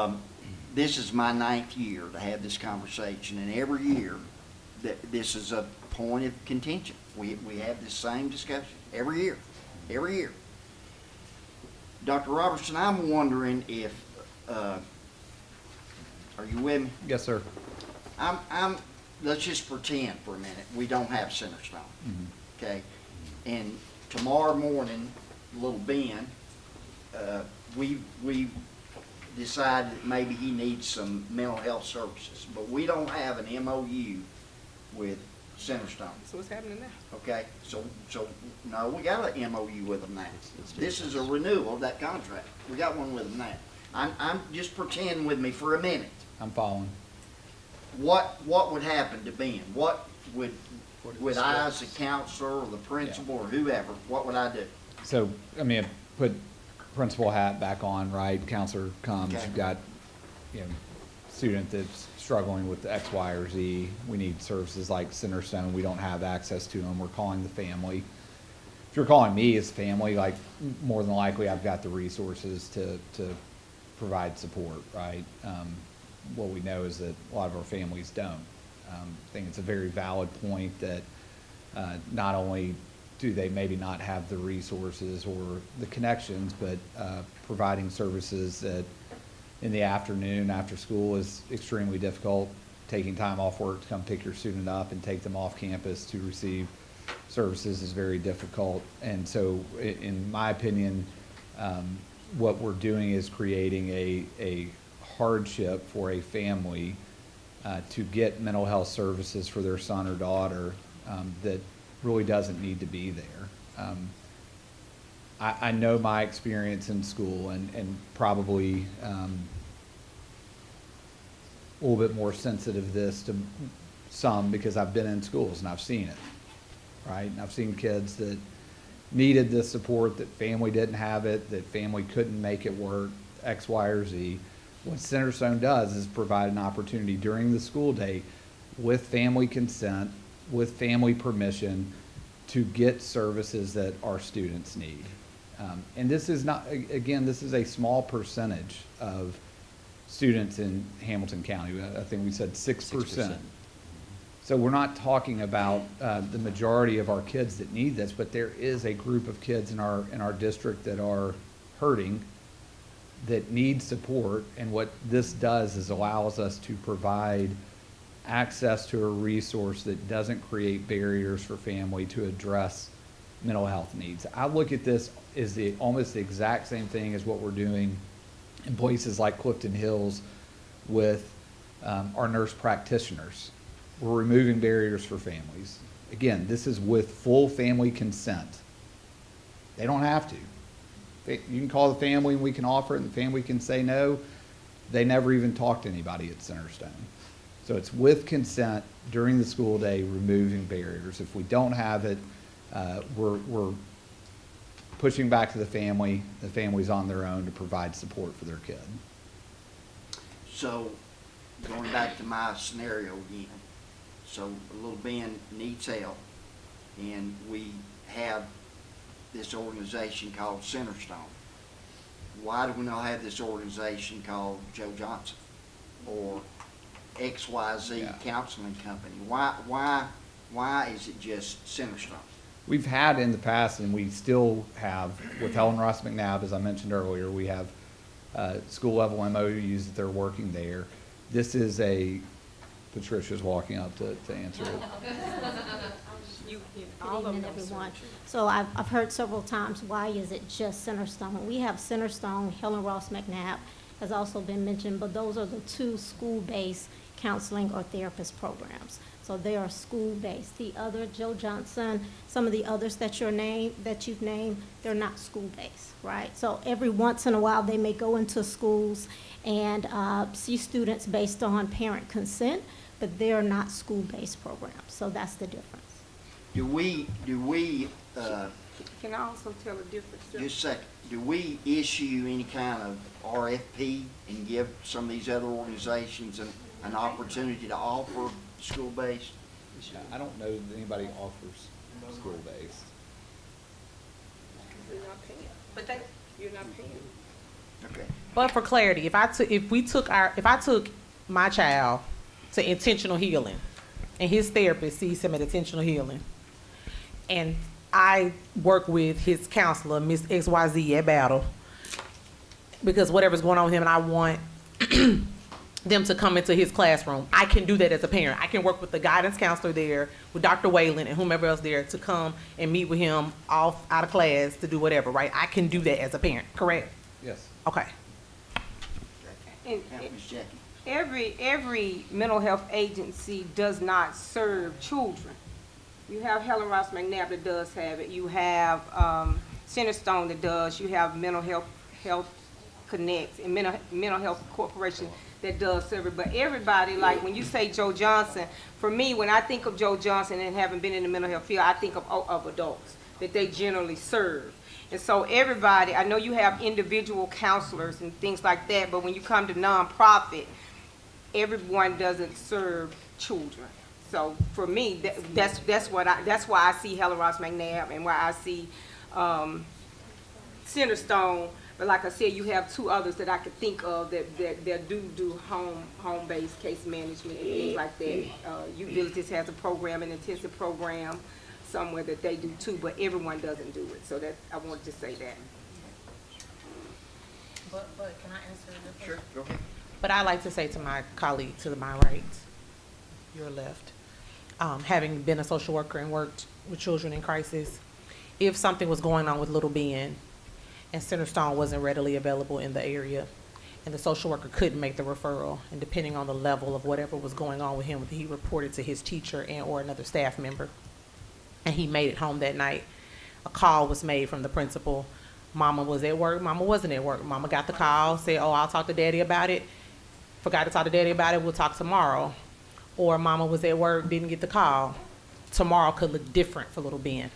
right. This is my 9th year to have this conversation, and every year this is a point of contention. We have the same discussion every year. Dr. Robertson, I'm wondering if, are you with me? Yes, sir. Let's just pretend for a minute we don't have Centerstone, okay? And tomorrow morning, little Ben, we decided that maybe he needs some mental health services, but we don't have an MOU with Centerstone. So what's happening now? Okay, so no, we got an MOU with them now. This is a renewal of that contract. We got one with them now. I'm just pretending with me for a minute. I'm following. What would happen to Ben? What would I, as a counselor or the principal or whoever, what would I do? So, I mean, put principal hat back on, right? Counselor comes, Okay. you've got, student that's struggling with X, Y, or Z. We need services like Centerstone. We don't have access to them. We're calling the family. If you're calling me as family, like, more than likely I've got the resources to provide support, right? What we know is that a lot of our families don't. I think it's a very valid point that not only do they maybe not have the resources or the connections, but providing services that in the afternoon after school is extremely difficult. Taking time off work to come pick your student up and take them off campus to receive services is very difficult. And so in my opinion, what we're doing is creating a hardship for a family to get mental health services for their son or daughter that really doesn't need to be there. I know my experience in school and probably a little bit more sensitive to this to some because I've been in schools and I've seen it, right? And I've seen kids that needed this support, that family didn't have it, that family couldn't make it work, X, Y, or Z. What Centerstone does is provide an opportunity during the school day with family consent, with family permission, to get services that our students need. And this is not, again, this is a small percentage of students in Hamilton County. I think we said 6%. So we're not talking about the majority of our kids that need this, but there is a group of kids in our district that are hurting, that need support, and what this does is allows us to provide access to a resource that doesn't create barriers for family to address mental health needs. I look at this as almost the exact same thing as what we're doing in places like Clifton Hills with our nurse practitioners. We're removing barriers for families. Again, this is with full family consent. They don't have to. You can call the family and we can offer it, and the family can say no. They never even talk to anybody at Centerstone. So it's with consent during the school day, removing barriers. If we don't have it, we're pushing back to the family. The family's on their own to provide support for their kid. So, going back to my scenario again, so little Ben needs help, and we have this organization called Centerstone. Why do we not have this organization called Joe Johnson or XYZ Counseling Company? Why is it just Centerstone? We've had in the past, and we still have, with Helen Ross McNabb, as I mentioned earlier, we have school level MOUs that they're working there. This is Patricia's walking up to answer it. All Good evening, everyone. So I've heard several times, why is it just Centerstone? We have Centerstone, Helen Ross McNabb has also been mentioned, but those are the two school-based counseling or therapist programs. So they are school-based. The other, Joe Johnson, some of the others that you've named, they're not school-based, right? So every once in a while, they may go into schools and see students based on parent consent, but they're not school-based programs. So that's the difference. Do we Can I also tell the difference? just a second, do we issue any kind of RFP and give some of these other organizations an opportunity to offer school-based? I don't know that anybody offers school-based. You're not paying. But you're not paying. Okay. But for clarity, if I took my child to intentional healing and his therapist sees him at intentional healing, and I work with his counselor, Miss XYZ at Battle, because whatever's going on with him and I want them to come into his classroom, I can do that as a parent. I can work with the guidance counselor there, with Dr. Whalen and whomever else there to come and meet with him out of class to do whatever, right? I can do that as a parent, correct? Yes. Okay. And Ms. Jackie. every mental health agency does not serve children. You have Helen Ross McNabb that does have it. You have Centerstone that does. You have Mental Health Connect and Mental Health Corporation that does serve it. But everybody, like when you say Joe Johnson, for me, when I think of Joe Johnson and having been in the mental health field, I think of adults that they generally serve. And so everybody, I know you have individual counselors and things like that, but when you come to nonprofit, everyone doesn't serve children. So for me, that's why I see Helen Ross McNabb and why I see Centerstone. But like I said, you have two others that I could think of that do home-based case management and things like that. Utilities has a program, an intensive program somewhere that they do too, but everyone doesn't do it. So that I wanted to say that. But can I answer the Sure, go ahead. But I like to say to my colleague to my right, your left, having been a social worker and worked with children in crisis, if something was going on with little Ben and Centerstone wasn't readily available in the area and the social worker couldn't make the referral, and depending on the level of whatever was going on with him, he reported to his teacher and or another staff member, and he made it home that night, a call was made from the principal. Mama was at work, mama wasn't at work. Mama got the call, said, oh, I'll talk to daddy about it. Forgot to talk to daddy about it, we'll talk tomorrow. Or mama was at work, didn't get the call. Tomorrow could look different for little Ben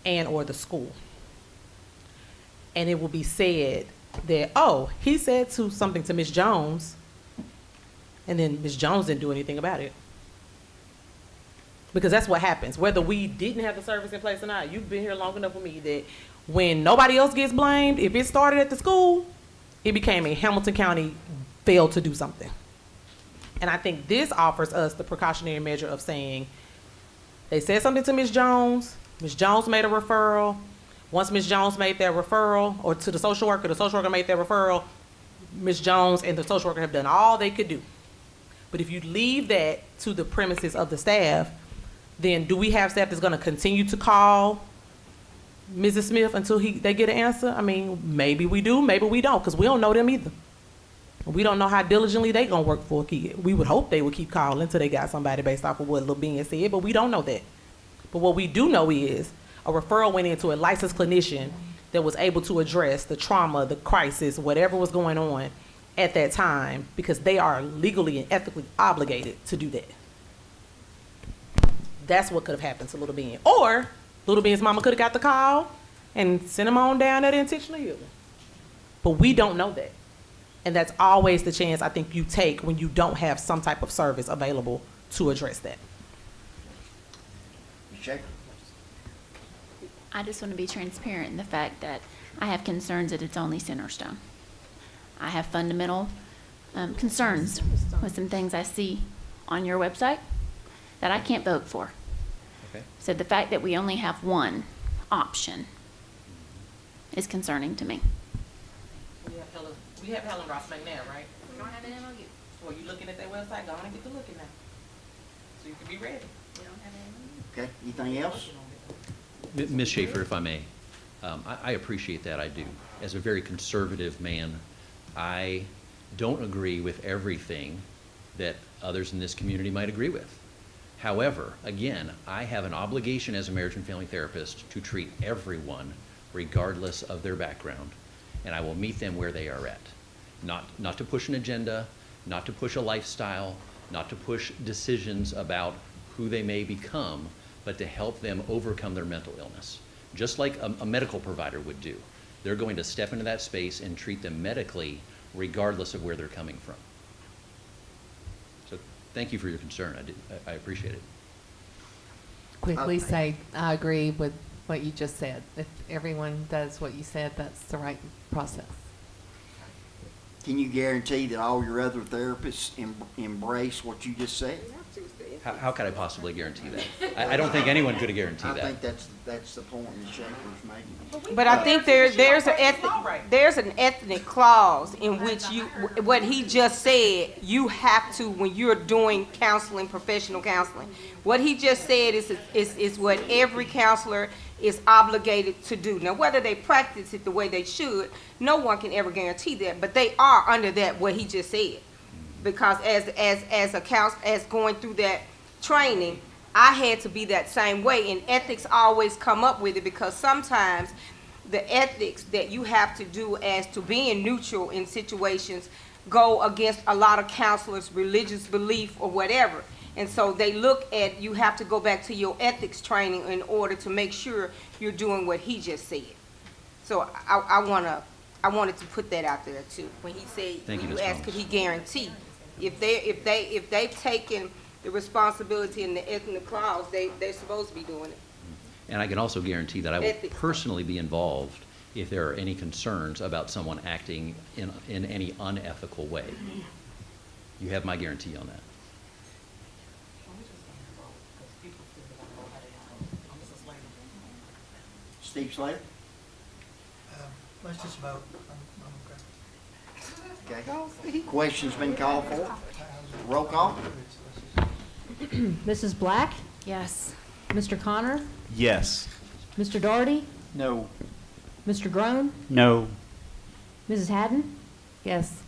and or the school. And it will be said that, oh, he said something to Miss Jones, and then Miss Jones didn't do anything about it. Because that's what happens. Whether we didn't have the service in place or not, you've been here long enough with me that when nobody else gets blamed, if it started at the school, it became a Hamilton County failed to do something. And I think this offers us the precautionary measure of saying, they said something to Ms. Jones made a referral. Once Ms. Jones made that referral, or to the social worker made that referral, Ms. Jones and the social worker have done all they could do. But if you leave that to the premises of the staff, then do we have staff that's gonna continue to call Mrs. Smith until they get an answer? I mean, maybe we do, maybe we don't, because we don't know them either. We don't know how diligently they gonna work for a kid. We would hope they would keep calling until they got somebody based off of what Lil being said, but we don't know that. But what we do know is a referral went into a licensed clinician that was able to address the trauma, the crisis, whatever was going on at that time, because they are legally and ethically obligated to do that. That's what could have happened to Little Ben. Or Little Ben's mama could have got the call and sent him on down there to intentional healing. But we don't know that. And that's always the chance I think you take when you don't have some type of service available to address that. I just want to be transparent in the fact that I have concerns that it's only Centerstone. I have fundamental concerns with some things I see on your website that I can't vote for. Okay. So the fact that we only have one option is concerning to me. We have Helen Ross McNair, right? We don't have an MOU. Well, you looking at their website, go on and get to looking now. So you can be ready. We don't have an MOU. Okay, anything else? Ms. Schaefer, if I may, I appreciate that, I do. As a very conservative man, I don't agree with everything that others in this community might agree with. However, again, I have an obligation as a marriage and family therapist to treat everyone regardless of their background, and I will meet them where they are at. Not to push an agenda, not to push a lifestyle, not to push decisions about who they may become, but to help them overcome their mental illness, just like a medical provider would do. They're going to step into that space and treat them medically regardless of where they're coming from. So thank you for your concern. I appreciate it. Quickly say, I agree with what you just said. If everyone does what you said, that's the right process. Can you guarantee that all your other therapists embrace what you just said? How could I possibly guarantee that? I don't think anyone could guarantee I that. think that's the point Ms. Schaefer's making. But I think there's an ethnic clause in which what he just said, you have to, when you're doing counseling, professional counseling. What he just said is what every counselor is obligated to do. Now, whether they practice it the way they should, no one can ever guarantee that, but they are under that, what he just said. Because as going through that training, I had to be that same way, and ethics always come up with it, because sometimes the ethics that you have to do as to being neutral in situations go against a lot of counselors' religious belief or whatever. And so they look at, you have to go back to your ethics training in order to make sure you're doing what he just said. So I wanted to put that out there too. When he said, Thank you, you Ms. asked, could he guarantee? If they've taken the responsibility in the ethnic clause, they're supposed to be doing it. And I can also guarantee that I will personally be involved if there are any concerns about someone acting in any unethical way. You have my guarantee on that. Steve Slater? Let's just vote. I'm Okay. Question's been called for. Roll call? Mrs. Black? Yes. Mr. Connor? Yes. Mr. Doherty? No. Mr. Groan? No. Mrs. Haddon? Yes.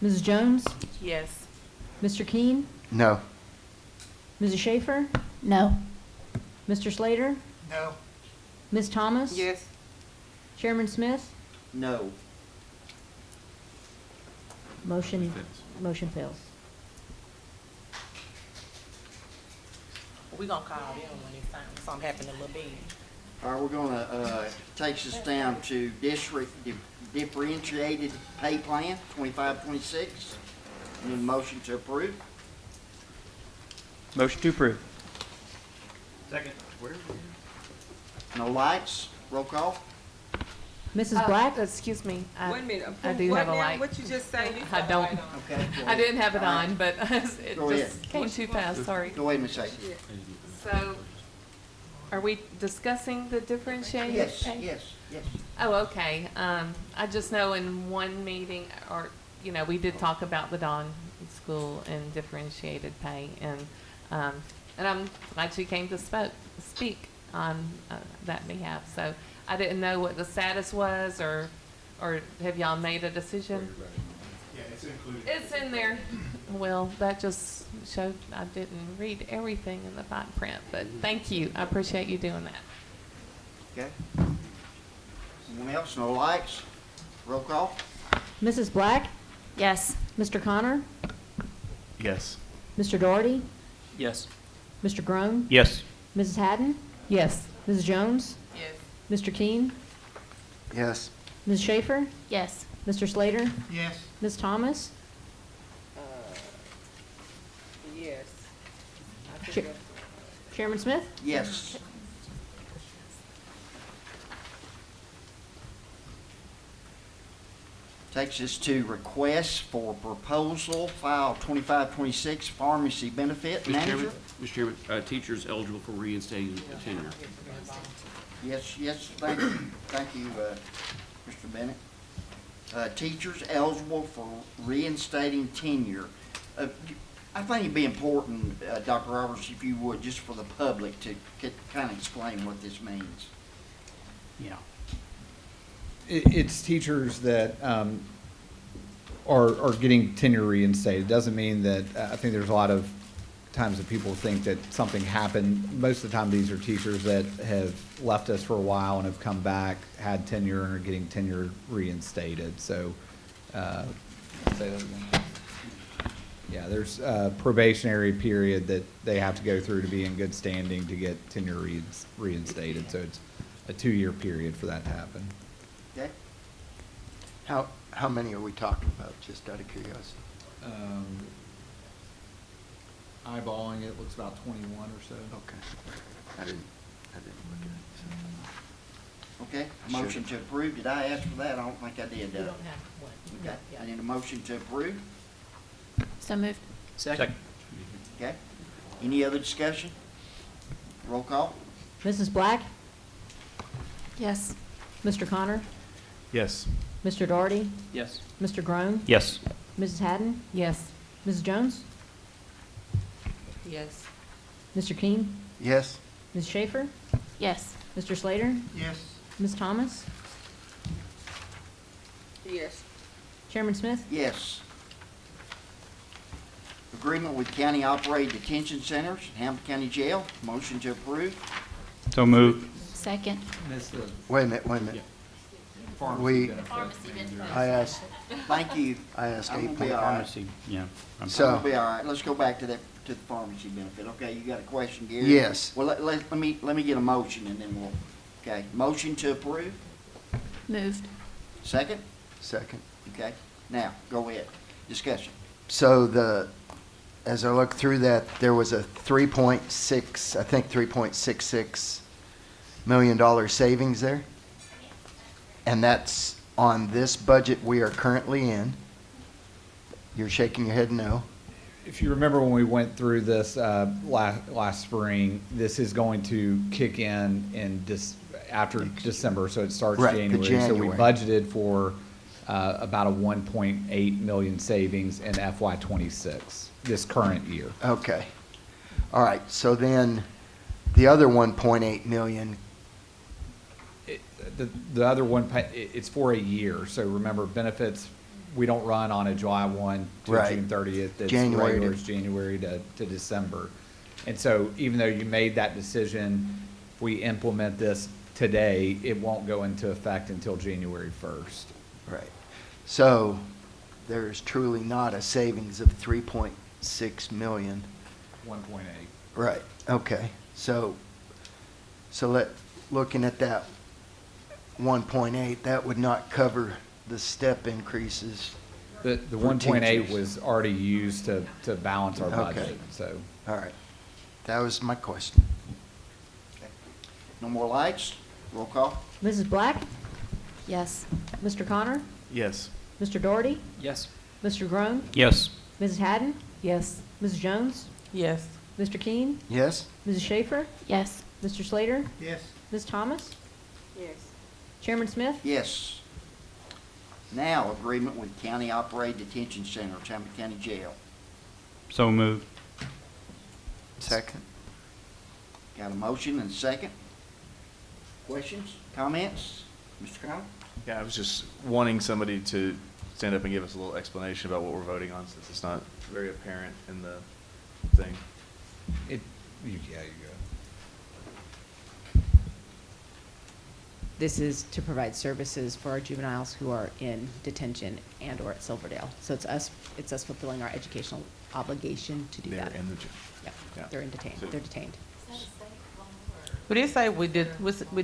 Mrs. Jones? Yes. Mr. Keene? No. Mrs. Schaefer? No. Mr. Slater? No. Ms. Thomas? Yes. Chairman Smith? No. Motion fails. We're gonna call them when it's time, something happened to Lil Ben. All right, we're gonna, takes us down to differentiated pay plan, 25-26. Need a motion to approve? Motion to approve. Second. No lights, roll call? Mrs. Black? Excuse me. Wait a minute. I do have a light. What you just say? I don't. Okay. I didn't have it on, but it Go ahead. just came too fast, sorry. Go ahead, Ms. Hagan. So, are we discussing the differentiated Yes, pay? yes. Oh, okay. I just know in one meeting, or, we did talk about the Dawn school and differentiated pay. And I'm glad you came to speak on that behalf. So I didn't know what the status was, or have y'all made a decision? Yeah, it's included. It's in there. Well, that just showed I didn't read everything in the fine print, but thank you. I appreciate you doing that. Okay. Anyone else? No lights? Roll call? Mrs. Black? Yes. Mr. Connor? Yes. Mr. Doherty? Yes. Mr. Groan? Yes. Mrs. Haddon? Yes. Mrs. Jones? Yes. Mr. Keene? Yes. Ms. Schaefer? Yes. Mr. Slater? Yes. Ms. Thomas? Yes. Chair- Chairman Smith? Yes. Takes us to request for proposal, file 2526, pharmacy benefit manager. Mr. Chairman, teachers eligible for reinstating tenure. Yes, thank you, Mr. Bennett. Teachers eligible for reinstating tenure. I think it'd be important, Dr. Roberts, if you would, just for the public to kind of explain what this means. Yeah. It's teachers that are getting tenure reinstated. Doesn't mean that, I think there's a lot of times that people think that something happened. Most of the time, these are teachers that have left us for a while and have come back, had tenure, and are getting tenure reinstated. So, say that again. Yeah, there's a probationary period that they have to go through to be in good standing to get tenure reinstated. So it's a 2-year period for that to happen. Okay? How many are we talking about, just out of curiosity? Eyeballing it, looks about 21 or so. Okay. I didn't look at it. Okay, motion to approve. Did I ask for that? I don't think I did. You don't have one. Okay, I need a motion to approve. So moved. Second. Okay. Any other discussion? Roll call? Mrs. Black? Yes. Mr. Connor? Yes. Mr. Doherty? Yes. Mr. Groan? Yes. Mrs. Haddon? Yes. Mrs. Jones? Yes. Mr. Keene? Yes. Ms. Schaefer? Yes. Mr. Slater? Yes. Ms. Thomas? Yes. Chairman Smith? Yes. Agreement with county operated detention centers, Hamilton County Jail. Motion to approve. So moved. Second. Wait a minute. We, I asked Thank you. I asked I'm gonna be 8.5. all right. Pharmacy, yeah. So- We'll be all right. Let's go back to the pharmacy benefit. Okay, you got a question, Gary? Yes. Well, let me get a motion and then we'll, okay. Motion to approve. Moved. Second? Second. Okay. Now, go ahead. Discussion. So as I look through that, there was a $3.66 million savings there. And that's on this budget we are currently in. You're shaking your head no. If you remember when we went through this last spring, this is going to kick in after December, so it starts Right, the January. So we January. budgeted for about a 1.8 million savings in FY '26, this current year. Okay. All right, so then the other 1.8 million, The other one, it's for a year, so remember, benefits, we don't run on a July 1 to Right. June 30th. It's January regular, to- it's January to December. And so even though you made that decision, we implement this today, it won't go into effect until January 1st. right. So there's truly not a savings of 3.6 million. 1.8. Right, okay. So looking at that 1.8, that would not cover the step increases. The for 1.8 teachers. was already used to balance our Okay. budget, so. All right. That was my question. No more lights? Roll call? Mrs. Black? Yes. Mr. Connor? Yes. Mr. Doherty? Yes. Mr. Groan? Yes. Mrs. Haddon? Yes. Mrs. Jones? Yes. Mr. Keene? Yes? Mrs. Schaefer? Yes. Mr. Slater? Yes. Ms. Thomas? Yes. Chairman Smith? Yes. Now, agreement with county operated detention centers, Hamilton County Jail. So moved. Second. Got a motion and a second. Questions, comments? Mr. Connor? Yeah, I was just wanting somebody to stand up and give us a little explanation about what we're voting on, since it's not very apparent in the thing. Yeah, you go. This is to provide services for our juveniles who are in detention and/or at Silverdale. So it's us fulfilling our educational obligation to do that. They're in the jail. Yeah, Yeah. they're detained. So- They're detained. But it say with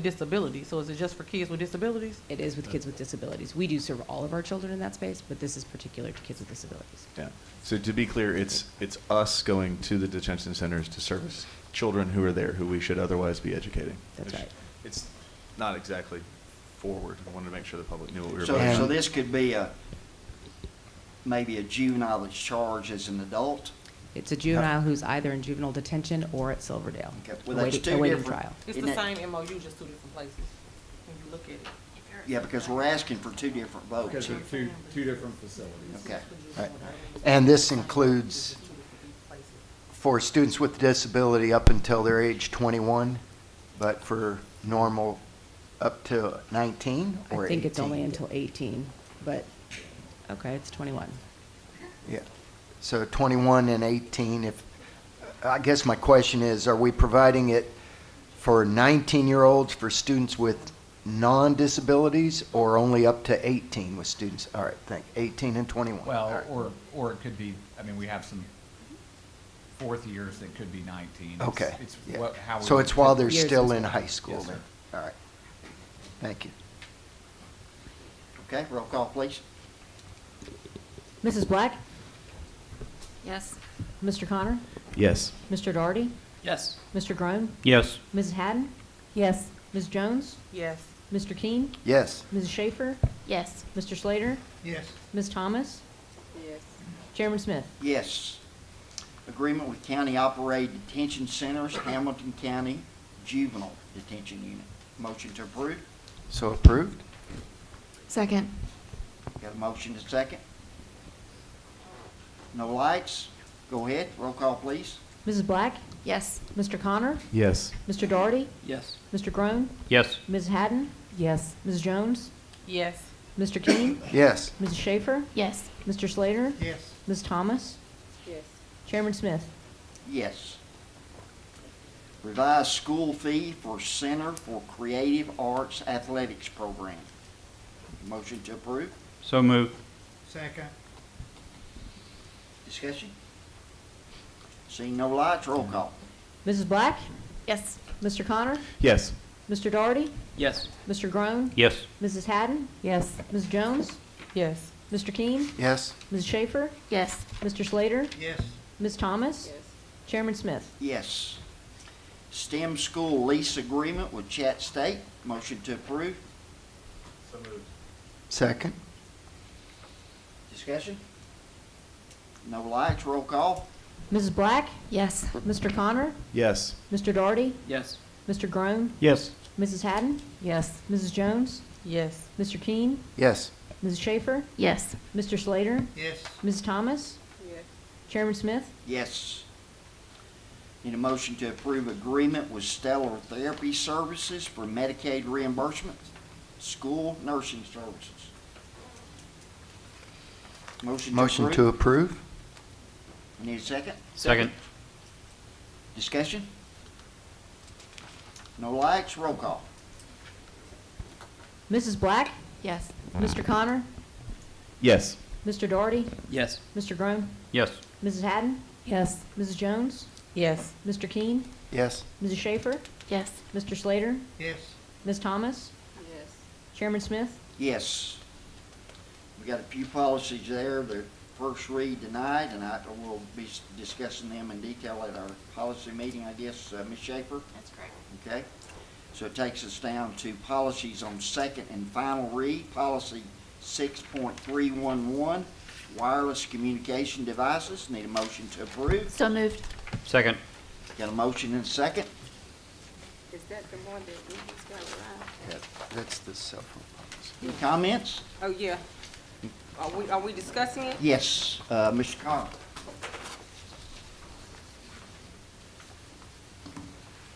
disabilities, so is it just for kids with disabilities? It is with kids with disabilities. We do serve all of our children in that space, but this is particular to kids with disabilities. Yeah. So to be clear, it's us going to the detention centers to service children who are there who we should otherwise be educating. That's right. It's not exactly forward. I wanted to make sure the public knew what we were So, voting on. so this could be maybe a juvenile that's charged as an adult? It's a juvenile who's either in juvenile detention or at Silverdale, Okay. Well, that's two awaiting different- trial. It's Isn't the it- same MOU, just two different places, when you look at it. Yeah, because we're asking for two different votes. Because they're two different facilities. Okay. Right. And this includes for students with disability up until they're age 21, but for normal up to 19 or 18? I think it's only until 18, but, okay, it's 21. Yeah. So 21 and 18, I guess my question is, are we providing it for 19-year-olds, for students with non-disabilities, or only up to 18 with students? All right, 18 and 21. All Well, right. or it could be, I mean, we have some fourth years that could be 19. Okay. It's yeah. how we So would it's while put- they're Years still is in fine. high school Yes, then? sir. All right. Thank you. Okay, roll call, please. Mrs. Black? Yes. Mr. Connor? Yes. Mr. Daugherty? Yes. Mr. Groan? Yes. Mrs. Haddon? Yes. Ms. Jones? Yes. Mr. King? Yes. Mrs. Schaefer? Yes. Mr. Slater? Yes. Ms. Thomas? Yes. Chairman Smith? Yes. Agreement with county-operated detention centers, Hamilton County Juvenile Detention Unit. Motion to approve. So approved? Second. Got a motion to second. No lights? Go ahead, roll call, please. Mrs. Black? Yes. Mr. Connor? Yes. Mr. Daugherty? Yes. Mr. Groan? Yes. Ms. Haddon? Yes. Ms. Jones? Yes. Mr. King? Yes. Mrs. Schaefer? Yes. Mr. Slater? Yes. Ms. Thomas? Yes. Chairman Smith? Yes. Revised school fee for Center for Creative Arts Athletics Program. Motion to approve. So moved. Second. Discussion? Seeing no lights, roll call. Mrs. Black? Yes. Mr. Connor? Yes. Mr. Daugherty? Yes. Mr. Groan? Yes. Mrs. Haddon? Yes. Ms. Jones? Yes. Mr. King? Yes. Ms. Schaefer? Yes. Mr. Slater? Yes. Ms. Thomas? Yes. Chairman Smith? Yes. STEM school lease agreement with Chat State. Motion to approve. So moved. Second? Discussion? No lights, roll call. Mrs. Black? Yes. Mr. Connor? Yes. Mr. Daugherty? Yes. Mr. Groan? Yes. Mrs. Haddon? Yes. Mrs. Jones? Yes. Mr. King? Yes. Mrs. Schaefer? Yes. Mr. Slater? Yes. Ms. Thomas? Yes. Chairman Smith? Yes. Need a motion to approve agreement with Stellar Therapy Services for Medicaid reimbursement, school nursing services. Motion to approve? Need a second? Second. Discussion? No lights, roll call. Mrs. Black? Yes. Mr. Connor? Yes. Mr. Daugherty? Yes. Mr. Groan? Yes. Mrs. Haddon? Yes. Mrs. Jones? Yes. Mr. King? Yes. Mrs. Schaefer? Yes. Mr. Slater? Yes. Ms. Thomas? Yes. Chairman Smith? Yes. We got a few policies there. The first read tonight, and I will be discussing them in detail at our policy meeting, I guess. Ms. Schaefer? That's correct. Okay. So it takes us down to policies on second and final read. Policy 6.311, wireless communication devices. Need a motion to approve. So moved. Second. Got a motion and a second. Is that the one that we just got around? That's the cell phone policy. Any comments? Oh, yeah. Are we discussing it? Yes, Mr. Connor.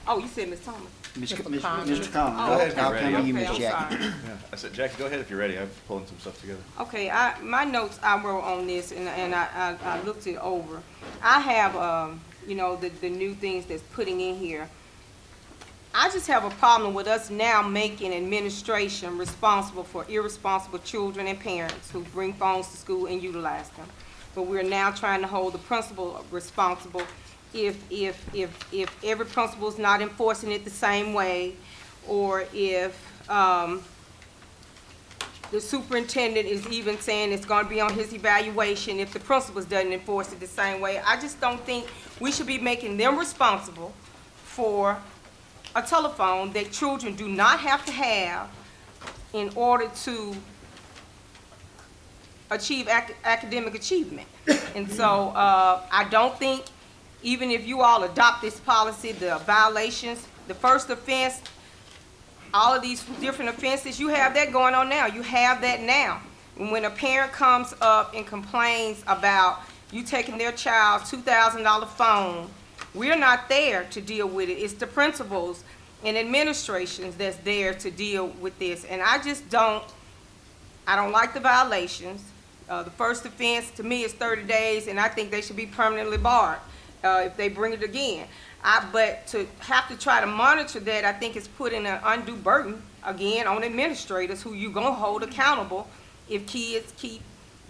Oh, you said Ms. Thomas. Mr. Connor, Go ahead if you're I'll ready. come to you, Okay, Ms. I'm Jackie. sorry. Yeah, I said, Jackie, go ahead if you're ready. I'm pulling some stuff together. Okay, my notes I wrote on this, and I looked it over. I have, you know, the new things that's putting in here. I just have a problem with us now making administration responsible for irresponsible children and parents who bring phones to school and utilize them. But we're now trying to hold the principal responsible if every principal is not enforcing it the same way, or if the superintendent is even saying it's going to be on his evaluation if the principal doesn't enforce it the same way. I just don't think we should be making them responsible for a telephone that children do not have to have in order to achieve academic achievement. And so I don't think, even if you all adopt this policy, the violations, the first offense, all of these different offenses, you have that going on now. You have that now. And when a parent comes up and complains about you taking their child's $2,000 phone, we're not there to deal with it. It's the principals and administrations that's there to deal with this. And I don't like the violations. The first offense to me is 30 days, and I think they should be permanently barred if they bring it again. But to have to try to monitor that, I think is putting an undue burden, again, on administrators who you're gonna hold accountable if kids keep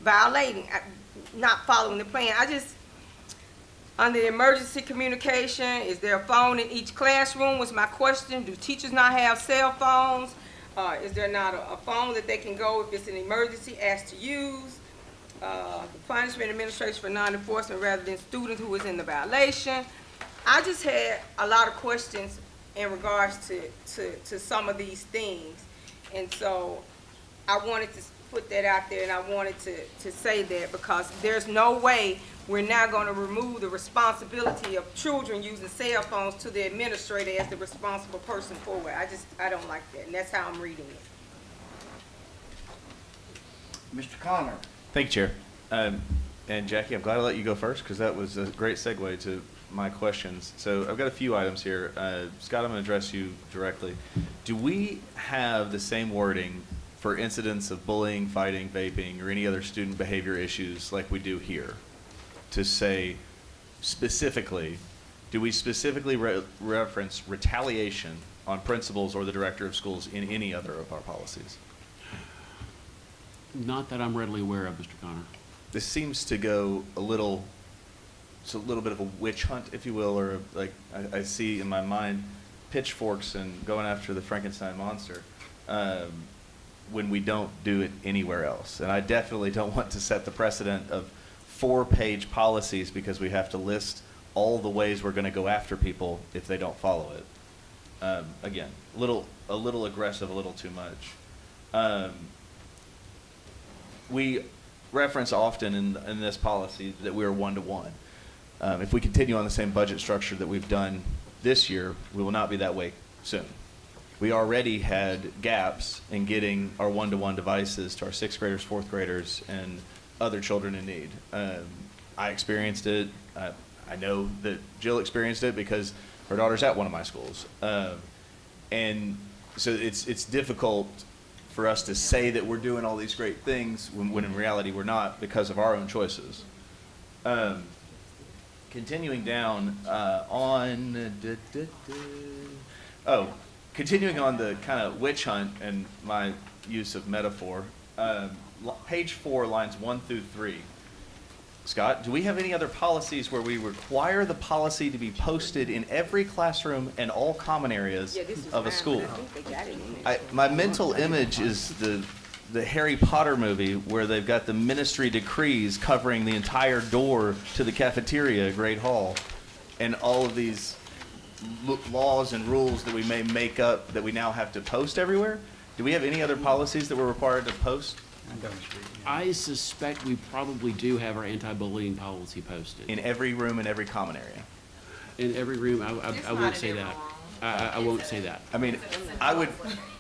violating, not following the plan. Under the emergency communication, is there a phone in each classroom was my question. Do teachers not have cell phones? Is there not a phone that they can go if it's an emergency asked to use? The punishment administration for non-enforcement rather than student who was in the violation. I just had a lot of questions in regards to some of these things. And so I wanted to put that out there, and I wanted to say that because there's no way we're now going to remove the responsibility of children using cell phones to the administrator as the responsible person for it. I don't like that, and that's how I'm reading it. Mr. Connor. Thank you, Chair. And Jackie, I'm glad I let you go first because that was a great segue to my questions. So I've got a few items here. Scott, I'm going to address you directly. Do we have the same wording for incidents of bullying, fighting, vaping, or any other student behavior issues like we do here? To say specifically, do we specifically reference retaliation on principals or the director of schools in any other of our policies? Not that I'm readily aware of, Mr. Connor. This seems to go it's a little bit of a witch hunt, if you will, or like I see in my mind pitchforks and going after the Frankenstein monster when we don't do it anywhere else. And I definitely don't want to set the precedent of 4-page policies because we have to list all the ways we're going to go after people if they don't follow it. Again, a little aggressive, a little too much. We reference often in this policy that we are one-to-one. If we continue on the same budget structure that we've done this year, we will not be that way soon. We already had gaps in getting our one-to-one devices to our 6th graders, 4th graders, and other children in need. I experienced it. I know that Jill experienced it because her daughter's at one of my schools. And so it's difficult for us to say that we're doing all these great things when in reality we're not because of our own choices. Continuing down continuing on the kind of witch hunt and my use of metaphor, page 4, lines 1 through 3. Scott, do we have any other policies where we require the policy to be posted in every classroom and all common areas of a school? My mental image is the Harry Potter movie where they've got the ministry decrees covering the entire door to the cafeteria at Great Hall, and all of these laws and rules that we may make up that we now have to post everywhere. Do we have any other policies that we're required to post? I suspect we probably do have our anti-bullying policy posted. In every room in every common area? In every room, I won't say that. I won't say that. I mean, I was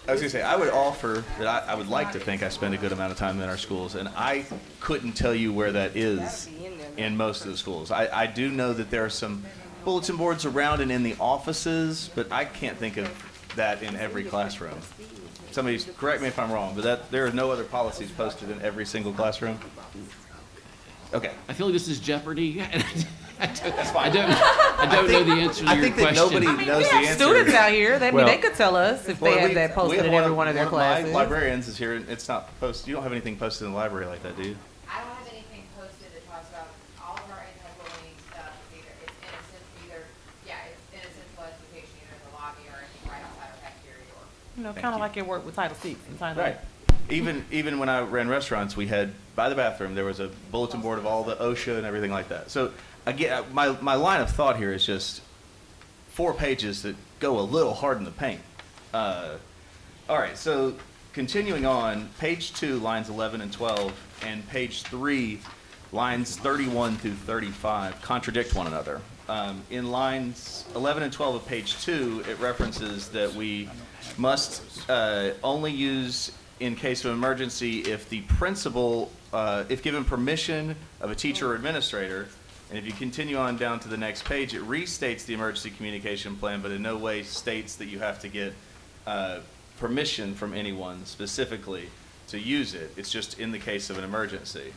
going to say, I would offer that I would like to think I spend a good amount of time in our schools, and I couldn't tell you where that is in most of the schools. I do know that there are some bulletin boards around and in the offices, but I can't think of that in every classroom. Somebody correct me if I'm wrong, but there are no other policies posted in every single classroom? Okay. I feel like this is Jeopardy. That's fine. I don't know the answer to I your think that question. nobody knows the answer. Students out here, Well, they could tell us if they have that posted in every one of their classes. My librarians is here, and it's not posted. You don't have anything posted in the library like that, do you? I don't have anything posted that talks about all of our anti-bullying stuff. It's innocent education either in the lobby or right outside our cafeteria door. You know, kind of like it worked with Title VI and Title Right. Even when I ran restaurants, we had, by the bathroom, there was a bulletin board of all the OSHA and everything like that. So, again, my line of thought here is just 4 pages that go a little hard in the paint. All right, so continuing on, page 2, lines 11 and 12, and page 3, lines 31 through 35 contradict one another. In lines 11 and 12 of page 2, it references that we must only use in case of emergency if the principal, if given permission of a teacher or administrator. And if you continue on down to the next page, it restates the emergency communication plan, but in no way states that you have to get permission from anyone specifically to use it. It's just in the case of an emergency.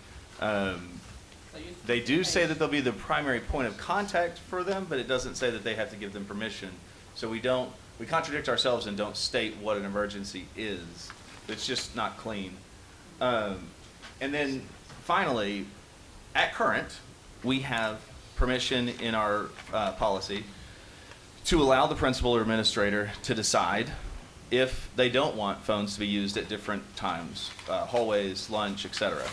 They do say that they'll be the primary point of contact for them, but it doesn't say that they have to give them permission. So we contradict ourselves and don't state what an emergency is. It's just not clean. And then finally, at current, we have permission in our policy to allow the principal or administrator to decide if they don't want phones to be used at different times, hallways, lunch, etc.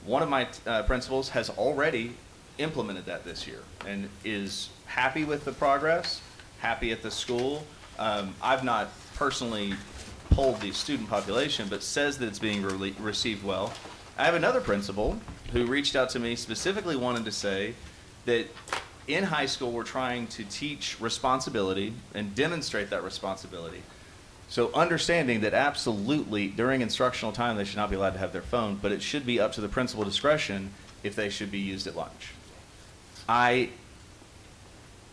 One of my principals has already implemented that this year and is happy with the progress, happy at the school. I've not personally polled the student population, but says that it's being received well. I have another principal who reached out to me specifically wanting to say that in high school we're trying to teach responsibility and demonstrate that responsibility. So understanding that absolutely during instructional time they should not be allowed to have their phone, but it should be up to the principal discretion if they should be used at lunch. I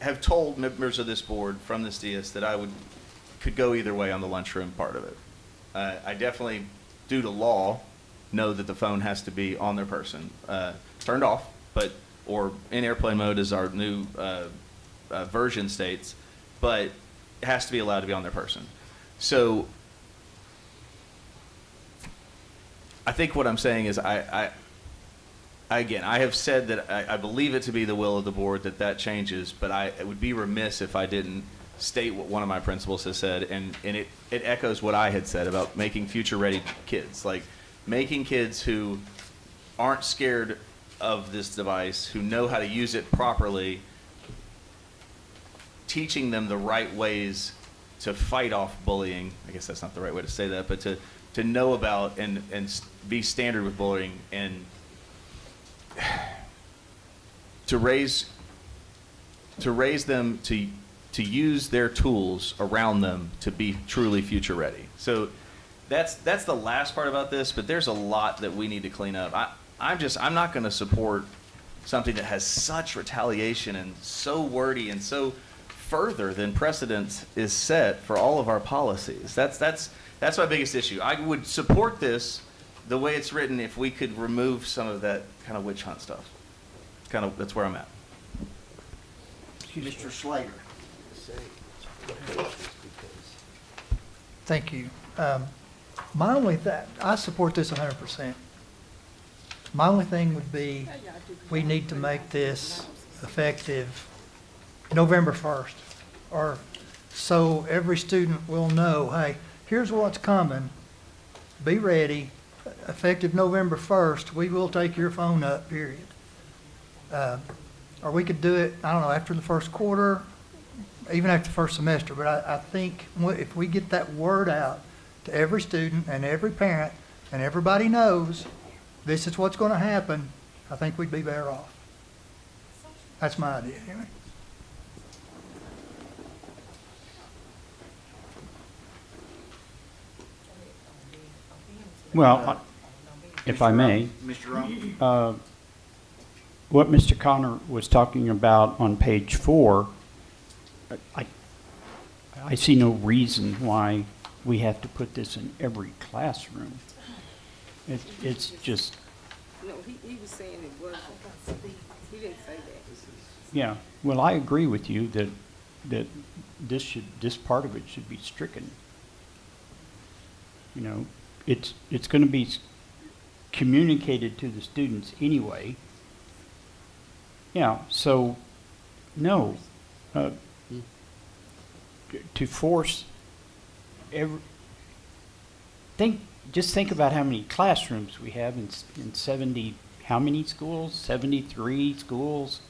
have told members of this board from this DS that I could go either way on the lunchroom part of it. I definitely, due to law, know that the phone has to be on their person, turned off, or in airplane mode as our new version states, but it has to be allowed to be on their person. So I think what I'm saying is I have said that I believe it to be the will of the board that changes, but it would be remiss if I didn't state what one of my principals has said, and it echoes what I had said about making future-ready kids, like making kids who aren't scared of this device, who know how to use it properly, teaching them the right ways to fight off bullying. I guess that's not the right way to say that, but to know about and be standard with bullying, and to raise them to use their tools around them to be truly future ready. So that's the last part about this, but there's a lot that we need to clean up. I'm not going to support something that has such retaliation and so wordy and so further than precedent is set for all of our policies. That's my biggest issue. I would support this the way it's written if we could remove some of that kind of witch hunt stuff. That's where I'm at. Mr. Slater. Thank you. My only I support this 100%. My only thing would be we need to make this effective November 1st, or so every student will know, hey, here's what's coming. Be ready. Effective November 1st, we will take your phone up, period. Or we could do it, I don't know, after the first quarter, even after the first semester. But I think if we get that word out to every student and every parent, and everybody knows this is what's going to happen, I think we'd be better off. That's my idea, anyway. Well, if I may, Mr. Rowe? what Mr. Connor was talking about on page 4, I see no reason why we have to put this in every classroom. It's just, No, he was saying it wasn't. He didn't say that. yeah, well, I agree with you that this part of it should be stricken. You know, it's going to be communicated to the students anyway. Yeah, so, no. To force just think about how many classrooms we have in 70, how many schools? 73 schools?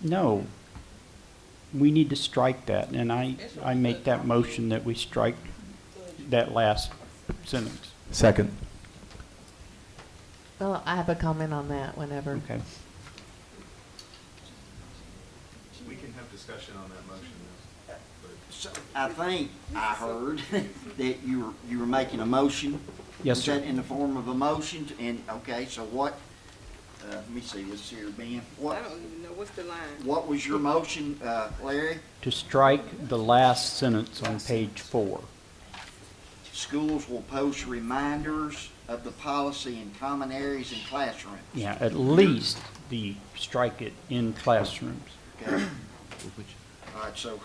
No. We need to strike that, and I make that motion that we strike that last sentence. Second. Well, I have a comment on that whenever. Okay. We can have discussion on that motion. So I think I heard that you were making a motion. Yes, Was sir. that in the form of a motion? And, okay, so what, let me see this here, Ben. I don't even know, what's the line? What was your motion, Larry? To strike the last sentence on page 4. Schools will post reminders of the policy in common areas and classrooms. Yeah, at least strike it in classrooms. Okay. All right, so,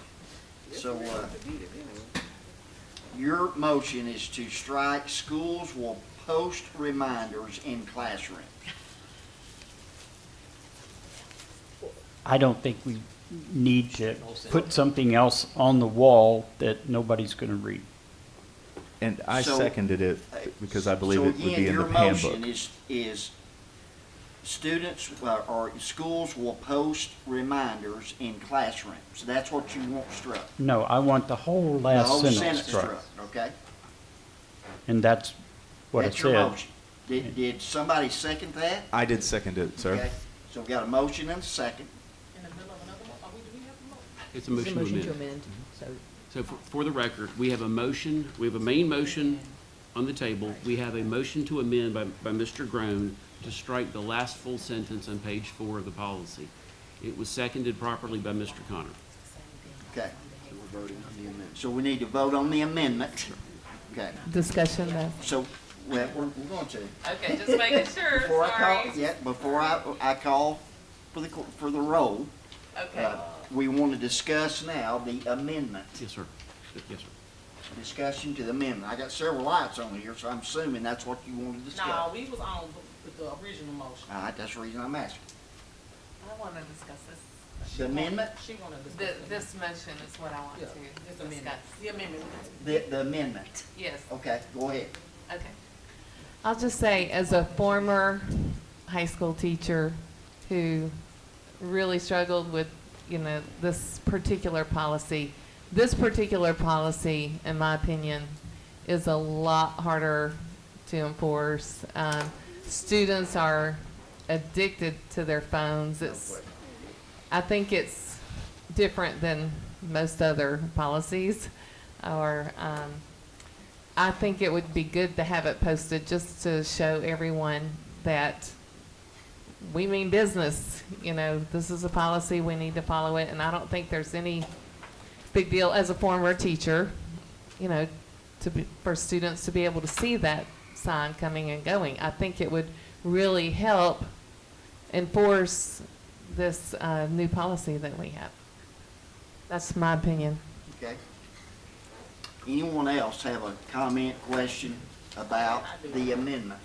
your motion is to strike schools will post reminders in classrooms. I don't think we need to put something else on the wall that nobody's going to read. And I So- seconded it because I believe So it would again, be in the your handbook. motion is students, or schools will post reminders in classrooms. That's what you want struck. No, I want the whole The last whole sentence struck. Okay? And that's what it That's your said. motion. Did somebody second that? I did second it, sir. Okay, so we got a motion and a second. It's a motion to amend. So, So for the record, we have a motion, we have a main motion on the table. We have a motion to amend by Mr. Groan to strike the last full sentence on page 4 of the policy. It was seconded properly by Mr. Connor. Okay, so we're voting on the amendment. So we need to vote on the amendment. Okay, Discussion though. so, well, we're going to. Okay, just making sure, Before I sorry. call, yeah, before I call for the roll, Okay. we want to discuss now the amendment. Yes, sir. Yes, sir. Discussion to the amendment. I got several lights on here, so I'm assuming that's what you want to discuss. No, we was on with the original motion. All right, that's the reason I'm asking. I want to discuss this. The amendment? She wanna discuss it. This motion is what I want Yeah, to this discuss. amendment. The amendment. The amendment. Yes. Okay, go ahead. Okay. I'll just say, as a former high school teacher who really struggled with, this particular policy, in my opinion, is a lot harder to enforce. Students are addicted to their phones. I think it's different than most other policies, or I think it would be good to have it posted just to show everyone that we mean business. This is a policy, we need to follow it, and I don't think there's any big deal as a former teacher, for students to be able to see that sign coming and going. I think it would really help enforce this new policy that we have. That's my opinion. Okay. Anyone else have a comment, question about the amendment?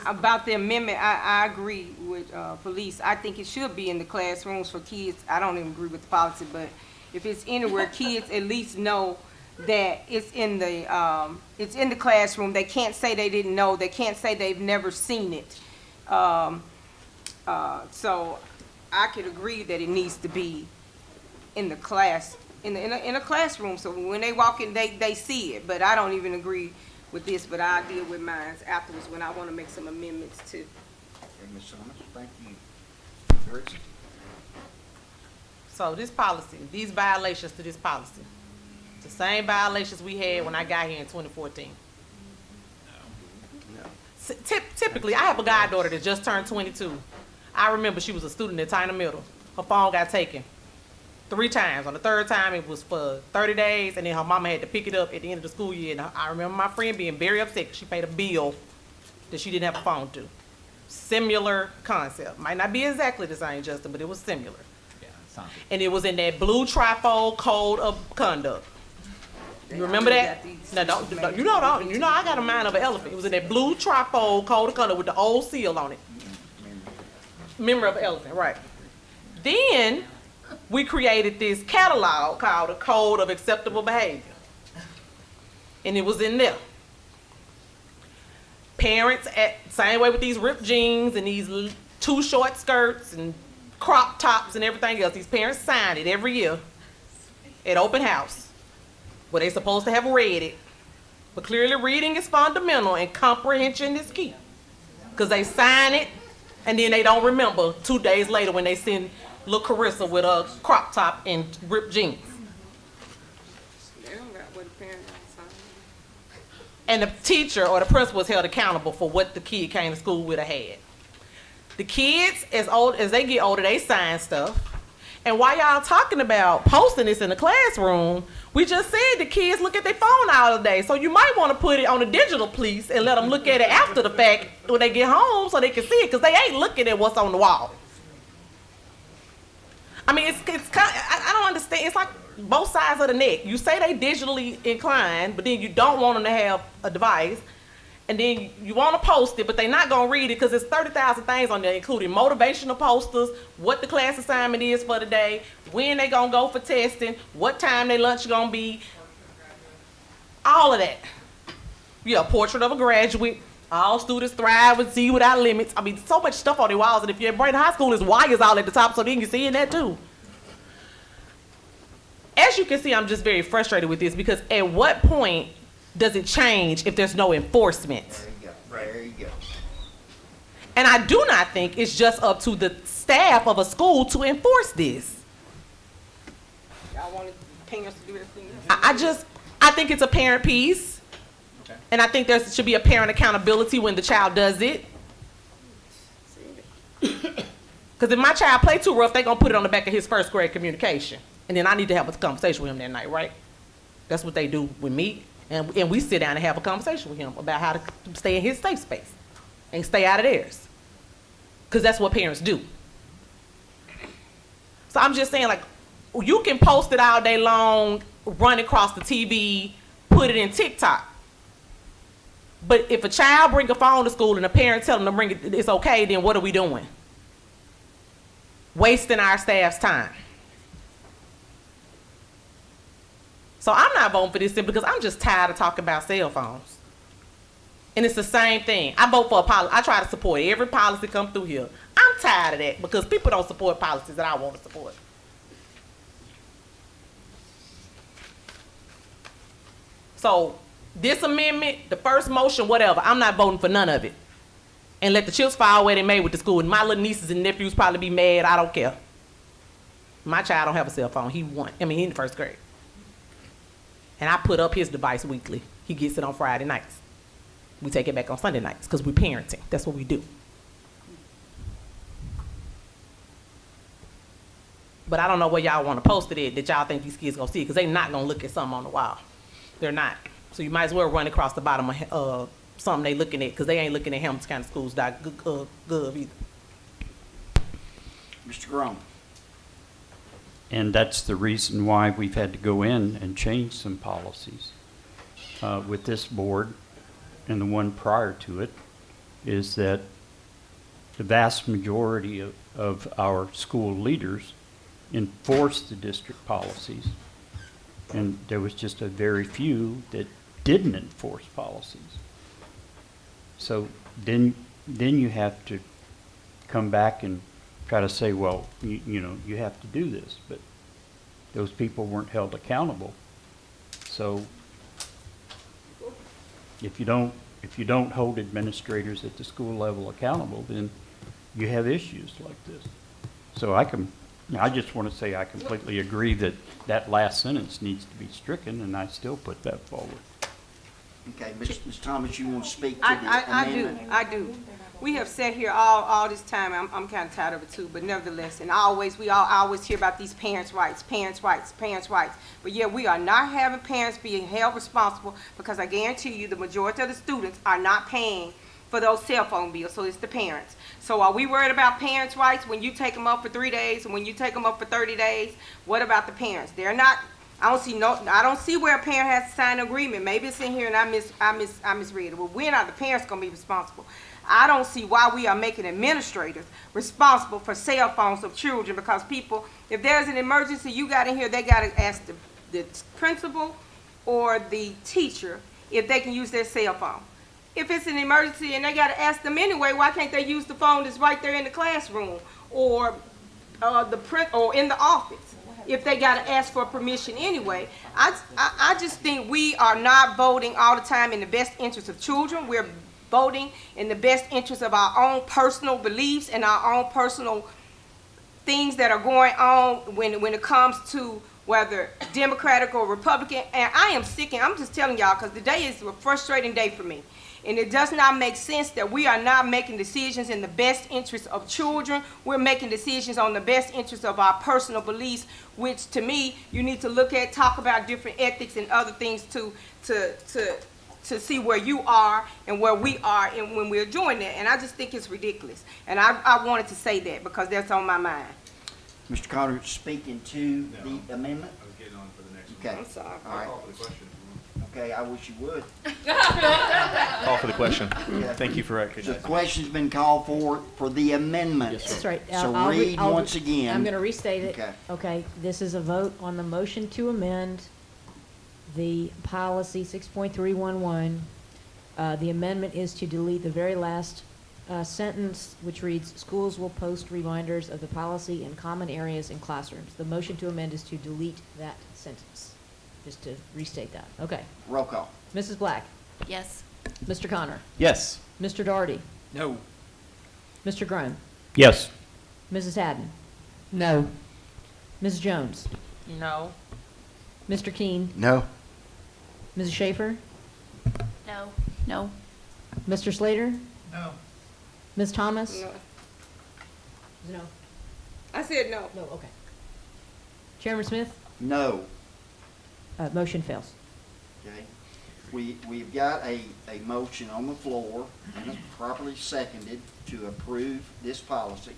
About the amendment, I agree with police. I think it should be in the classrooms for kids. I don't even agree with the policy, but if it's anywhere, kids at least know that it's in the classroom. They can't say they didn't know. They can't say they've never seen it. So I could agree that it needs to be in the class, in a classroom. So when they walk in, they see it. But I don't even agree with this, but I'll deal with mine afterwards when I want to make some amendments too. Okay, Ms. Summers, thank you. Fritz? So this policy, these violations to this policy, the same violations we had when I got here in 2014. No. Typically, I have a goddaughter that just turned 22. I remember she was a student at Tyner Middle. Her phone got taken 3 times. On the 3rd time, it was for 30 days, and then her mama had to pick it up at the end of the school year. And I remember my friend being very upset 'cause she paid a bill that she didn't have a phone to. Similar concept. Might not be exactly the same, Justin, but it was similar. And it was in that blue trifold code of conduct. You remember that? No, don't, you know, I got a mind of an elephant. It was in that blue trifold code of conduct with the old seal on it. Memory of an elephant, right. Then we created this catalog called the Code of Acceptable Behavior. And it was in there. Parents, same way with these ripped jeans and these too short skirts and crop tops and everything else. These parents sign it every year at open house where they're supposed to have read it. But clearly reading is fundamental and comprehension is key. Because they sign it and then they don't remember 2 days later when they send little Carissa with a crop top and ripped jeans. They don't got what the parents sign. And the teacher or the principal was held accountable for what the kid came to school with or had. The kids, as they get older, they sign stuff. And while y'all talking about posting this in the classroom, we just said the kids look at their phone all day. So you might want to put it on a digital piece and let them look at it after the fact when they get home so they can see it, because they ain't looking at what's on the wall. I mean, it's kind of, I don't understand. It's like both sides of the neck. You say they digitally inclined, but then you don't want them to have a device. And then you want to post it, but they're not going to read it because there's 30,000 things on there, including motivational posters, what the class assignment is for the day, when they going to go for testing, what time their lunch going to be, all of that. Yeah, portrait of a graduate, all students thrive with Z without limits. I mean, so much stuff on their walls, and if you're in Brighton High School, there's wires all at the top, so then you see in that too. As you can see, I'm just very frustrated with this because at what point does it change if there's no enforcement? There you go. There you go. And I do not think it's just up to the staff of a school to enforce this. Y'all want parents to do this thing? I think it's a parent piece. Okay. And I think there should be a parent accountability when the child does it. Because if my child play too rough, they're going to put it on the back of his 1st grade communication. And then I need to have a conversation with him that night, right? That's what they do with me. And we sit down and have a conversation with him about how to stay in his safe space and stay out of theirs. Because that's what parents do. So I'm just saying, like, you can post it all day long, run across the TV, put it in TikTok. But if a child bring a phone to school and a parent tell them to bring it, it's okay, then what are we doing? Wasting our staff's time. So I'm not voting for this because I'm just tired of talking about cell phones. And it's the same thing. I vote for a policy. I try to support every policy come through here. I'm tired of that because people don't support policies that I want to support. So this amendment, the first motion, whatever, I'm not voting for none of it. And let the chips fall where they may with the school. And my little nieces and nephews probably be mad. I don't care. My child don't have a cell phone. He's in the 1st grade. And I put up his device weekly. He gets it on Friday nights. We take it back on Sunday nights because we're parenting. That's what we do. But I don't know where y'all want to post it at that y'all think these kids going to see it because they're not going to look at something on the wall. They're not. So you might as well run across the bottom of something they looking at because they ain't looking at HamiltonCountySchools.gov either. Mr. Grown. And that's the reason why we've had to go in and change some policies with this board and the one prior to it, is that the vast majority of our school leaders enforce the district policies. And there was just a very few that didn't enforce policies. So then you have to come back and try to say, well, you have to do this, but those people weren't held accountable. So if you don't hold administrators at the school level accountable, then you have issues like this. So I just want to say I completely agree that last sentence needs to be stricken, and I still put that forward. Okay, Ms. Thomas, you want to speak to the amendment? I do. We have sat here all this time, I'm kind of tired of it too, but nevertheless, and we always hear about these parents' rights. But yeah, we are not having parents being held responsible, because I guarantee you, the majority of the students are not paying for those cell phone bills, so it's the parents. So are we worried about parents' rights when you take them up for 3 days, and when you take them up for 30 days? What about the parents? They're not, I don't see where a parent has to sign an agreement. Maybe it's in here and I misread it. Well, we're not the parents gonna be responsible. I don't see why we are making administrators responsible for cell phones of children, because people, if there's an emergency, you got in here, they gotta ask the principal or the teacher if they can use their cell phone. If it's an emergency and they gotta ask them anyway, why can't they use the phone that's right there in the classroom or or in the office? If they gotta ask for permission anyway. I just think we are not voting all the time in the best interest of children. We're voting in the best interest of our own personal beliefs and our own personal things that are going on when it comes to whether Democratic or Republican. And I am sick, and I'm just telling y'all, because today is a frustrating day for me. And it does not make sense that we are not making decisions in the best interest of children. We're making decisions on the best interest of our personal beliefs, which to me, you need to look at, talk about different ethics and other things to see where you are and where we are and when we're doing that. And I just think it's ridiculous. And I wanted to say that because that's on my mind. Mr. Connor, speaking to the amendment? I was getting on for the next one. Okay. I'm sorry. All right. Call for the question. Okay, I wish you would. Call for the question. Yeah. Thank you for So recognizing. the question's been called for the amendment. That's right. So I'll read I'll once again. I'm gonna restate it. Okay. Okay, this is a vote on the motion to amend the policy 6.311. The amendment is to delete the very last sentence, which reads, "Schools will post reminders of the policy in common areas in classrooms." The motion to amend is to delete that sentence, just to restate that. Okay. Roll call. Mrs. Black? Yes. Mr. Connor? Yes. Mr. Daugherty? No. Mr. Grome? Yes. Mrs. Haddon? No. Ms. Jones? No. Mr. Keene? No. Mrs. Schaefer? No. No. Mr. Slater? No. Ms. Thomas? No. No. I said no. No, okay. Chairman Smith? No. Motion fails. Okay. We've got a motion on the floor, and it's properly seconded to approve this policy.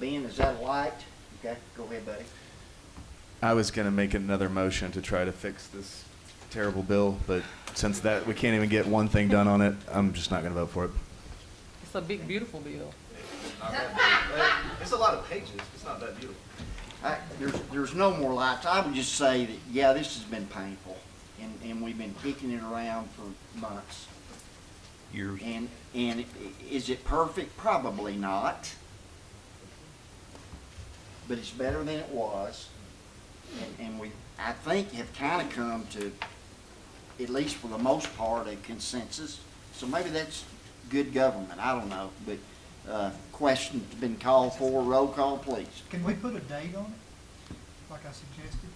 Ben, is that light? Okay, go ahead, buddy. I was going to make another motion to try to fix this terrible bill, but since that we can't even get one thing done on it, I'm just not going to vote for it. It's a big, beautiful bill. It's a lot of pages. It's not that beautiful. There's no more lights. I would just say that, yeah, this has been painful, and we've been kicking it around for months. Years. And is it perfect? Probably not. But it's better than it was. And we, I think, have kind of come to, at least for the most part, a consensus. So maybe that's good government. I don't know. But question's been called for. Roll call, please. Can we put a date on it, like I suggested?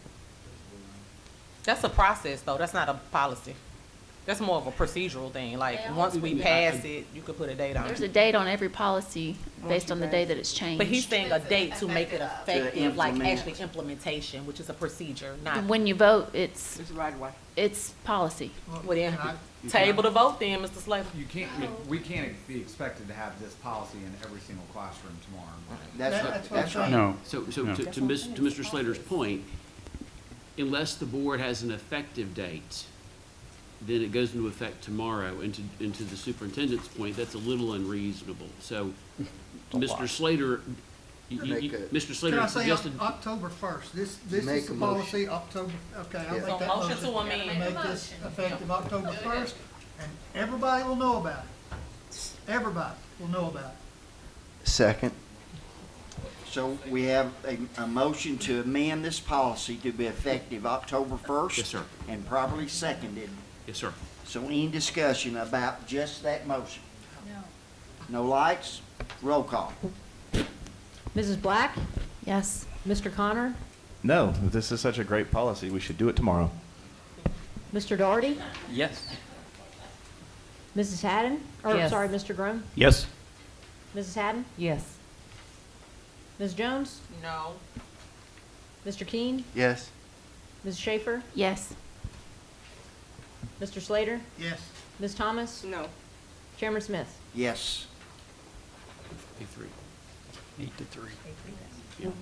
That's a process, though. That's not a policy. That's more of a procedural thing. Like, once we pass it, you could put a date on There's it. a date on every policy based on the day that it's changed. But he's saying a date to make it effective, like implement. actually implementation, which is a procedure, not. When you vote, it's right away. it's policy. Well, then, table to vote then, Mr. Slater. You can't, we can't be expected to have this policy in every single classroom tomorrow morning. That's right. No. So No. to Mr. Slater's point, unless the board has an effective date, then it goes into effect tomorrow. And to the superintendent's point, that's a little unreasonable. So, Mr. Slater, Mr. Slater Can I say suggested. October 1st? This Make is the a motion. policy, October, okay, I'll Yeah. make that Motion motion. to amend. Make this effective October 1st, and everybody will know about it. Everybody will know about it. Second. So we have a motion to amend this policy to be effective October 1st. Yes, sir. And properly seconded. Yes, sir. So any discussion about just that motion? No lights? Roll call. Mrs. Black? Yes. Mr. Connor? No, if this is such a great policy, we should do it tomorrow. Mr. Daugherty? Yes. Mrs. Haddon? Or, Yes. sorry, Mr. Groom? Yes. Mrs. Haddon? Yes. Ms. Jones? No. Mr. Keane? Yes. Ms. Schaefer? Yes. Mr. Slater? Yes. Ms. Thomas? No. Chairman Smith? Yes. A3. 8-3. Now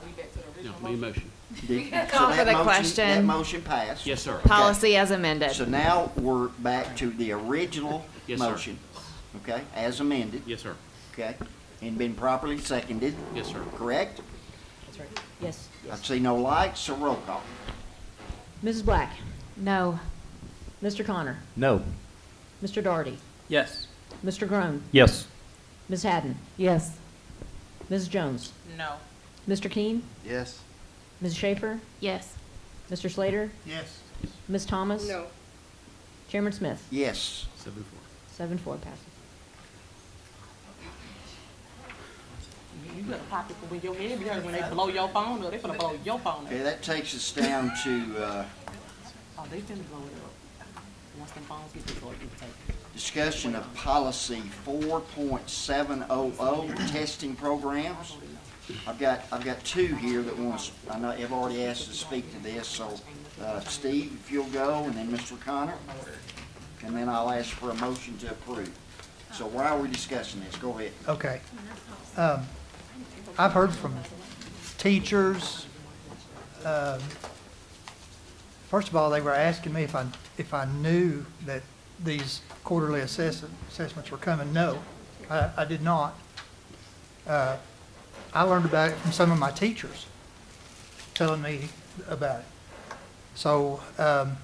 we back to the No, original main motion. motion. So Call for that the motion- question. That motion passed. Yes, sir. Policy as amended. So now we're back to the original Yes, sir. motion, okay, as amended, Yes, sir. okay, and been properly seconded, Yes, sir. correct? That's right. Yes. I see no lights, so roll call. Mrs. Black? No. Mr. Connor? No. Mr. Doherty? Yes. Mr. Groom? Yes. Ms. Haddon? Yes. Mrs. Jones? No. Mr. Keane? Yes. Ms. Schaefer? Yes. Mr. Slater? Yes. Ms. Thomas? No. Chairman Smith? Yes. 7-4. 7-4 passes. You better pop it for when your head be hurt, when they blow your phone up, they finna blow your phone up. Okay, that takes us down to, Oh, they finna blow it up. Once them phones get destroyed, you can take it. discussion of policy 4.700, testing programs. I've got two here that wants, I know have already asked to speak to this, so, Steve, if you'll go, and then Mr. Connor, and then I'll ask for a motion to approve. So why are we discussing this? Go ahead. Okay. I've heard from teachers. First of all, they were asking me if I knew that these quarterly assessments were coming. No, I did not. I learned about it from some of my teachers telling me about it. So the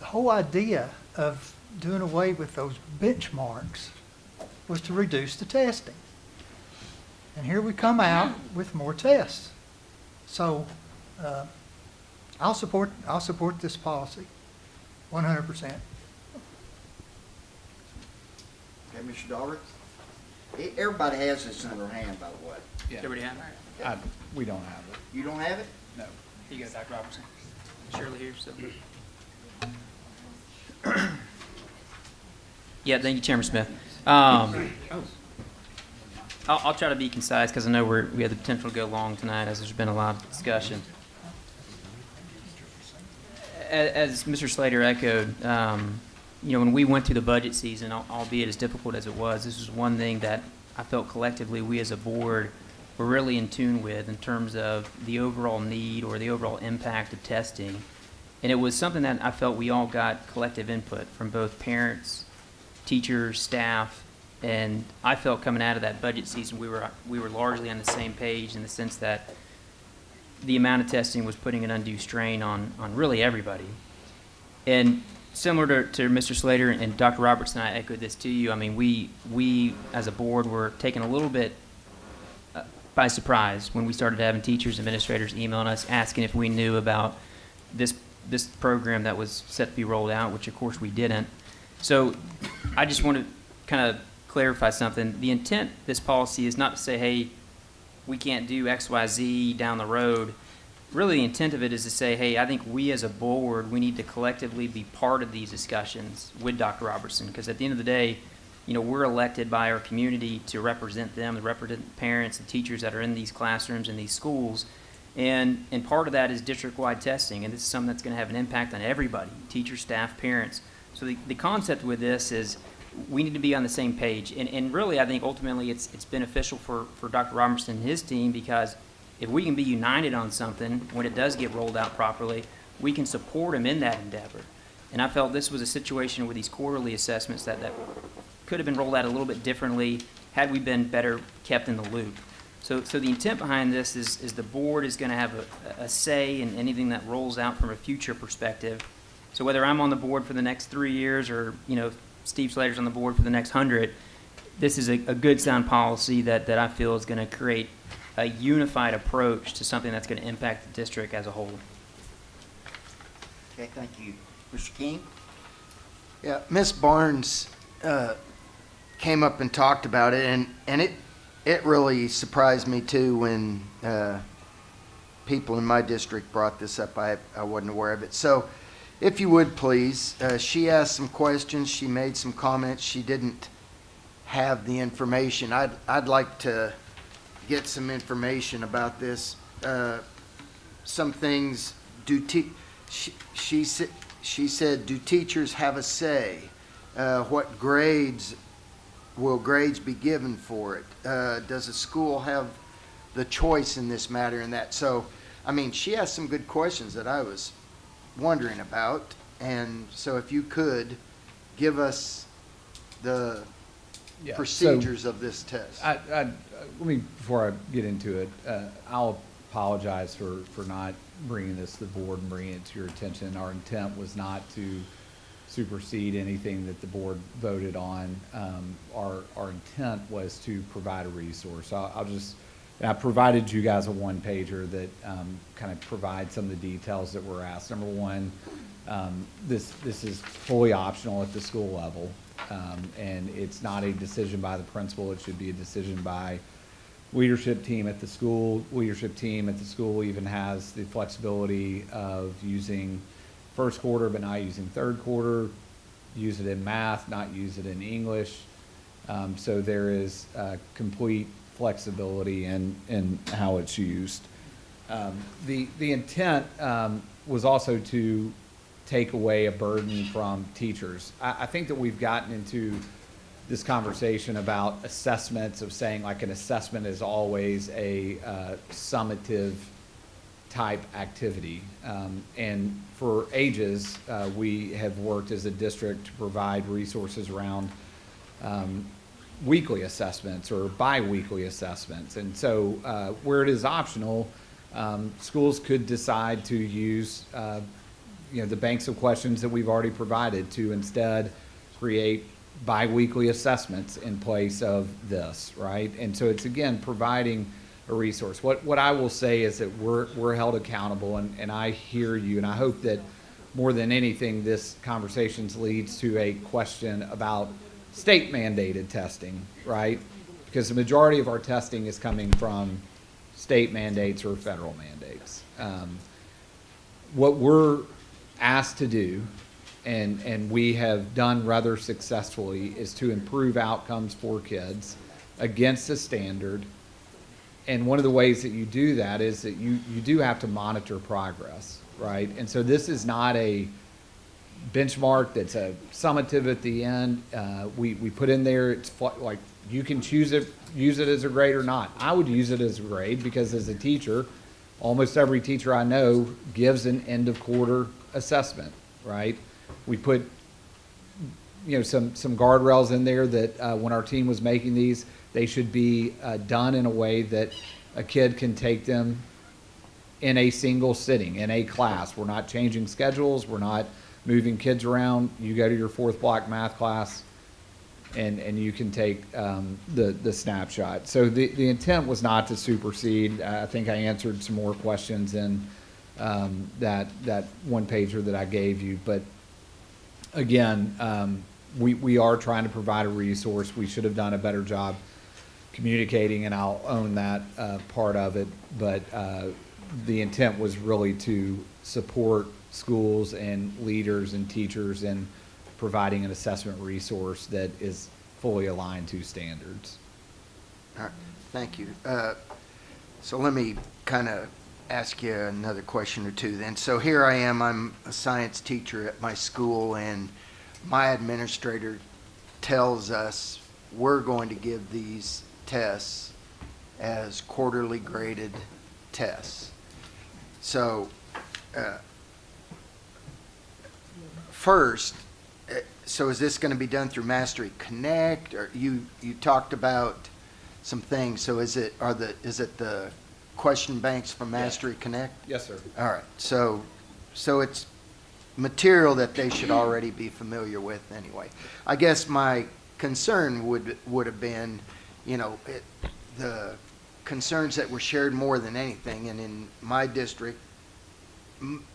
whole idea of doing away with those benchmarks was to reduce the testing. And here we come out with more tests. So I'll support this policy 100%. Okay, Mr. Daugherty? Everybody has this in their hand, by the way. Yeah. Everybody have it? We don't have it. You don't have it? No. Here you go, Dr. Robertson. Shirley here, so. Yeah, thank you, Chairman Smith. I'll try to be concise because I know we have the potential to go long tonight as there's been a lot of discussion. As Mr. Slater echoed, when we went through the budget season, albeit as difficult as it was, this was one thing that I felt collectively we as a board were really in tune with in terms of the overall need or the overall impact of testing. And it was something that I felt we all got collective input from both parents, teachers, staff, and I felt coming out of that budget season we were largely on the same page in the sense that the amount of testing was putting an undue strain on really everybody. And similar to Mr. Slater and Dr. Robertson, I echoed this to you. I mean, we as a board were taken a little bit by surprise when we started having teachers, administrators emailing us asking if we knew about this program that was set to be rolled out, which of course we didn't. So I just want to kind of clarify something. The intent of this policy is not to say, hey, we can't do X, Y, Z down the road. Really, the intent of it is to say, hey, I think we as a board, we need to collectively be part of these discussions with Dr. Robertson, because at the end of the day, we're elected by our community to represent them, to represent the parents and teachers that are in these classrooms in these schools. And part of that is district-wide testing, and this is something that's going to have an impact on everybody, teachers, staff, parents. So the concept with this is we need to be on the same page. And really, I think ultimately it's beneficial for Dr. Robertson and his team, because if we can be united on something when it does get rolled out properly, we can support him in that endeavor. And I felt this was a situation with these quarterly assessments that could have been rolled out a little bit differently had we been better kept in the loop. So the intent behind this is the board is going to have a say in anything that rolls out from a future perspective. So whether I'm on the board for the next 3 years or, Steve Slater's on the board for the next 100, this is a good sound policy that I feel is going to create a unified approach to something that's going to impact the district as a whole. Okay, thank you. Mr. King? Yeah, Ms. Barnes came up and talked about it, and it really surprised me too when people in my district brought this up. I wasn't aware of it. So if you would, please. She asked some questions. She made some comments. She didn't have the information. I'd like to get some information about this. Some things, she said, do teachers have a say? What grades, will grades be given for it? Does a school have the choice in this matter and that? So, I mean, she asked some good questions that I was wondering about. And so if you could give us the procedures of this test. Let me, before I get into it, I'll apologize for not bringing this to the board and bringing it to your attention. Our intent was not to supersede anything that the board voted on. Our intent was to provide a resource. I provided you guys a one-pager that kind of provides some of the details that were asked. Number one, this is fully optional at the school level, and it's not a decision by the principal. It should be a decision by leadership team at the school. Leadership team at the school even has the flexibility of using first quarter but not using third quarter, use it in math, not use it in English. So there is complete flexibility in how it's used. The intent was also to take away a burden from teachers. I think that we've gotten into this conversation about assessments, of saying like an assessment is always a summative type activity. And for ages, we have worked as a district to provide resources around weekly assessments or bi-weekly assessments. And so where it is optional, schools could decide to use the banks of questions that we've already provided to instead create bi-weekly assessments in place of this, right? And so it's, again, providing a resource. What I will say is that we're held accountable, and I hear you, and I hope that more than anything, this conversation leads to a question about state mandated testing, right? Because the majority of our testing is coming from state mandates or federal mandates. What we're asked to do, and we have done rather successfully, is to improve outcomes for kids against a standard. And one of the ways that you do that is that you do have to monitor progress, right? And so this is not a benchmark that's a summative at the end. We put in there, it's like you can use it as a grade or not. I would use it as a grade because as a teacher, almost every teacher I know gives an end of quarter assessment, right? We put some guardrails in there that when our team was making these, they should be done in a way that a kid can take them in a single sitting, in a class. We're not changing schedules. We're not moving kids around. You go to your fourth block math class, and you can take the snapshot. So the intent was not to supersede. I think I answered some more questions in that one pager that I gave you. But again, we are trying to provide a resource. We should have done a better job communicating, and I'll own that part of it. But the intent was really to support schools and leaders and teachers in providing an assessment resource that is fully aligned to standards. All right, thank you. So let me kind of ask you another question or two then. So here I am, I'm a science teacher at my school, and my administrator tells us we're going to give these tests as quarterly graded tests. So first, so is this going to be done through Mastery Connect? Or you talked about some things. So is it the question banks from Mastery Connect? Yes, sir. All right. So it's material that they should already be familiar with anyway. I guess my concern would have been, the concerns that were shared more than anything, and in my district,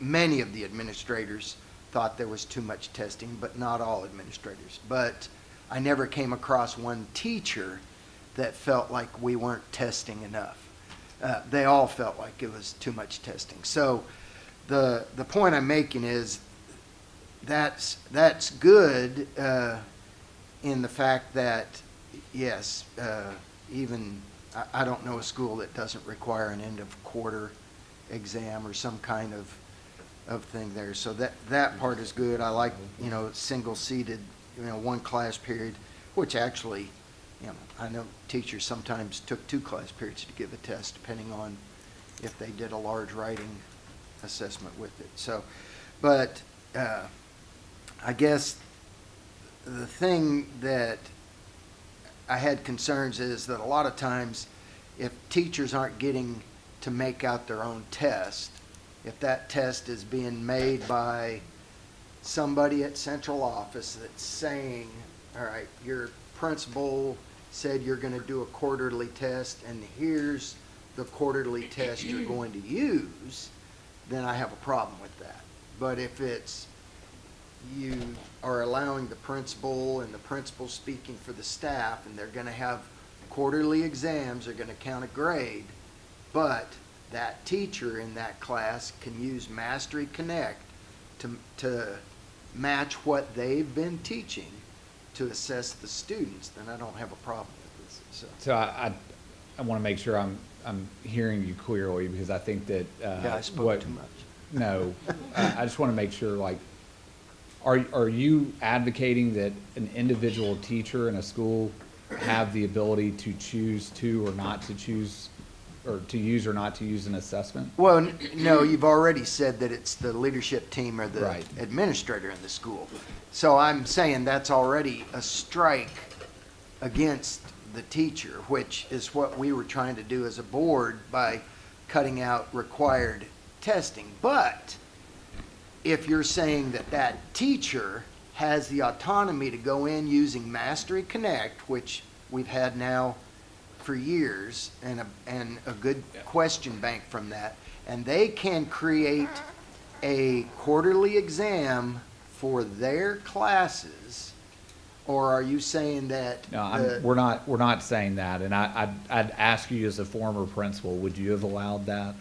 many of the administrators thought there was too much testing, but not all administrators. But I never came across one teacher that felt like we weren't testing enough. They all felt like it was too much testing. So the point I'm making is that's good in the fact that, yes, even, I don't know a school that doesn't require an end of quarter exam or some kind of thing there. So that part is good. I like, single seated, one class period, which actually, I know teachers sometimes took 2 class periods to give a test, depending on if they did a large writing assessment with it. So, but I guess the thing that I had concerns is that a lot of times if teachers aren't getting to make out their own test, if that test is being made by somebody at central office that's saying, all right, your principal said you're going to do a quarterly test and here's the quarterly test you're going to use, then I have a problem with that. But if it's you are allowing the principal and the principal speaking for the staff and they're going to have quarterly exams, they're going to count a grade, but that teacher in that class can use Mastery Connect to match what they've been teaching to assess the students, then I don't have a problem with this. So I want to make sure I'm hearing you clearly, because I think that Yeah, I spoke too much. No, I just want to make sure, like, are you advocating that an individual teacher in a school have the ability to choose to or not to choose, or to use or not to use an assessment? Well, no, you've already said that it's the leadership team or the Right. administrator in the school. So I'm saying that's already a strike against the teacher, which is what we were trying to do as a board by cutting out required testing. But if you're saying that that teacher has the autonomy to go in using Mastery Connect, which we've had now for years, and a good question bank from that, and they can create a quarterly exam for their classes, or are you saying that? No, we're not saying that. And I'd ask you as a former principal, would you have allowed that?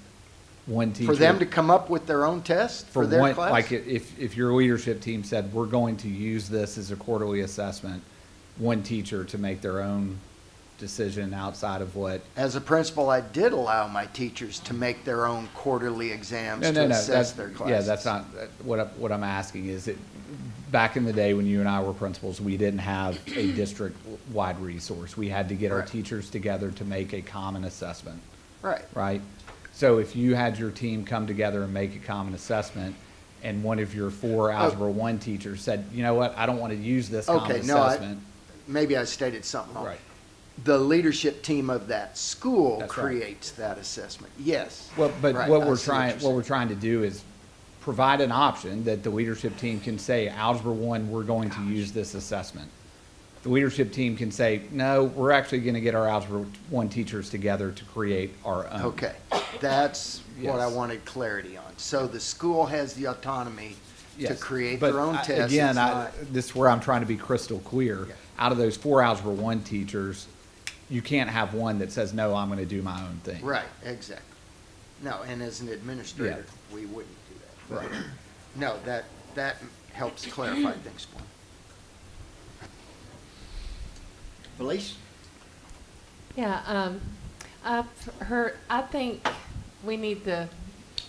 One teacher For them to come up with their own test for their one, class? like if your leadership team said, we're going to use this as a quarterly assessment, one teacher to make their own decision outside of what? As a principal, I did allow my teachers to make their own quarterly exams to assess their classes. Yeah, that's not, what I'm asking is that back in the day when you and I were principals, we didn't have a district-wide resource. We had to get our Right. teachers together to make a common assessment. Right. Right? So if you had your team come together and make a common assessment, and one of your 4 Algebra 1 teachers said, you know what, I don't want to use this common Okay, no, assessment. maybe I stated something wrong. Right. The leadership team of that school That's right. creates that assessment. Yes. Well, but Right, what I we're see what trying, you're what we're trying to do is provide an option that the leadership team can say, Algebra 1, we're going to use this assessment. The leadership team can say, no, we're actually going to get our Algebra 1 teachers together to create our own. Okay, that's what I Yes. wanted clarity on. So the school has the autonomy to Yes, create but their own tests. Again, It's not- this is where I'm trying to be crystal clear. Yeah. Out of those 4 Algebra 1 teachers, you can't have one that says, no, I'm going to do my own thing. Right, exactly. No, and as an administrator, we wouldn't do that. Right. No, that helps clarify things for me. Felice? Yeah, I think we need to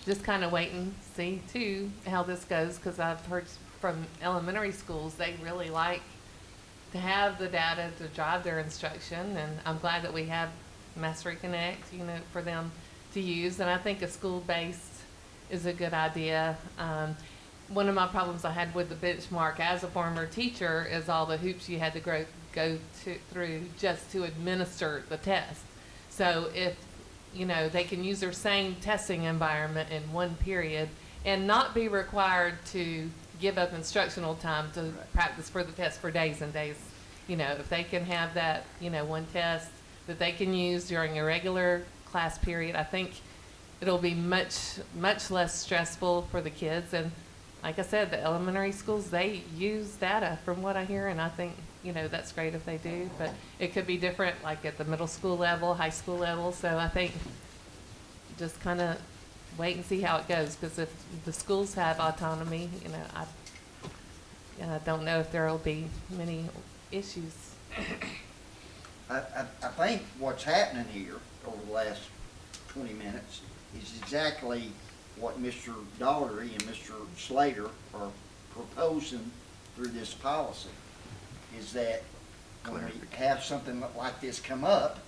just kind of wait and see too how this goes, because I've heard from elementary schools, they really like to have the data to drive their instruction, and I'm glad that we have Mastery Connect, for them to use, and I think a school-based is a good idea. One of my problems I had with the benchmark as a former teacher is all the hoops you had to go through just to administer the test. So if, they can use their same testing environment in one period and not be required to give up instructional time to practice for the test for days and days. If they can have that, one test that they can use during a regular class period, I think it'll be much, much less stressful for the kids. And like I said, the elementary schools, they use data from what I hear, and I think, that's great if they do, but it could be different like at the middle school level, high school level. So I think just kind of wait and see how it goes, because if the schools have autonomy, don't know if there'll be many issues. I think what's happening here over the last 20 minutes is exactly what Mr. Daugherty and Mr. Slater are proposing through this policy, is that when we have something like this come up,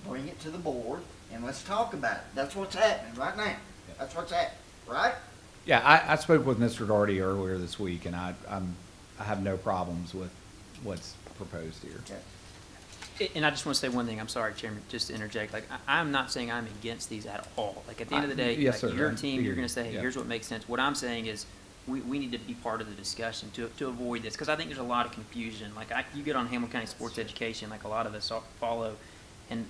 bring it to the board and let's talk about it. That's what's happening right now. That's what's happening, right? Yeah, I spoke with Mr. Daugherty earlier this week, and I have no problems with what's proposed here. And I just want to say one thing. I'm sorry, Chairman, just to interject. Like, I'm not saying I'm against these at all. Like, at the end of the day, Yes, like, sir. your team, you're going to say, hey, Yeah. here's what makes sense. What I'm saying is we need to be part of the discussion to avoid this, because I think there's a lot of confusion. Like, you get on Hamilton County Sports Education, like a lot of us follow, and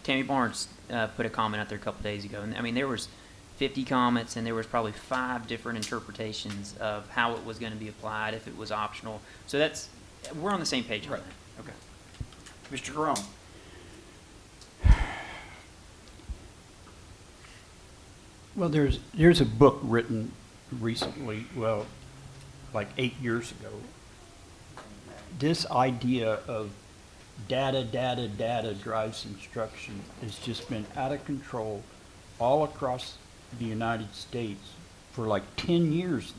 Tammy Barnes put a comment out there a couple days ago. And I mean, there was 50 comments, and there was probably 5 different interpretations of how it was going to be applied, if it was optional. So we're on the same page on that. Okay. Mr. Grom. Well, there's a book written recently, well, like 8 years ago. This idea of data drives instruction has just been out of control all across the United States for like 10 years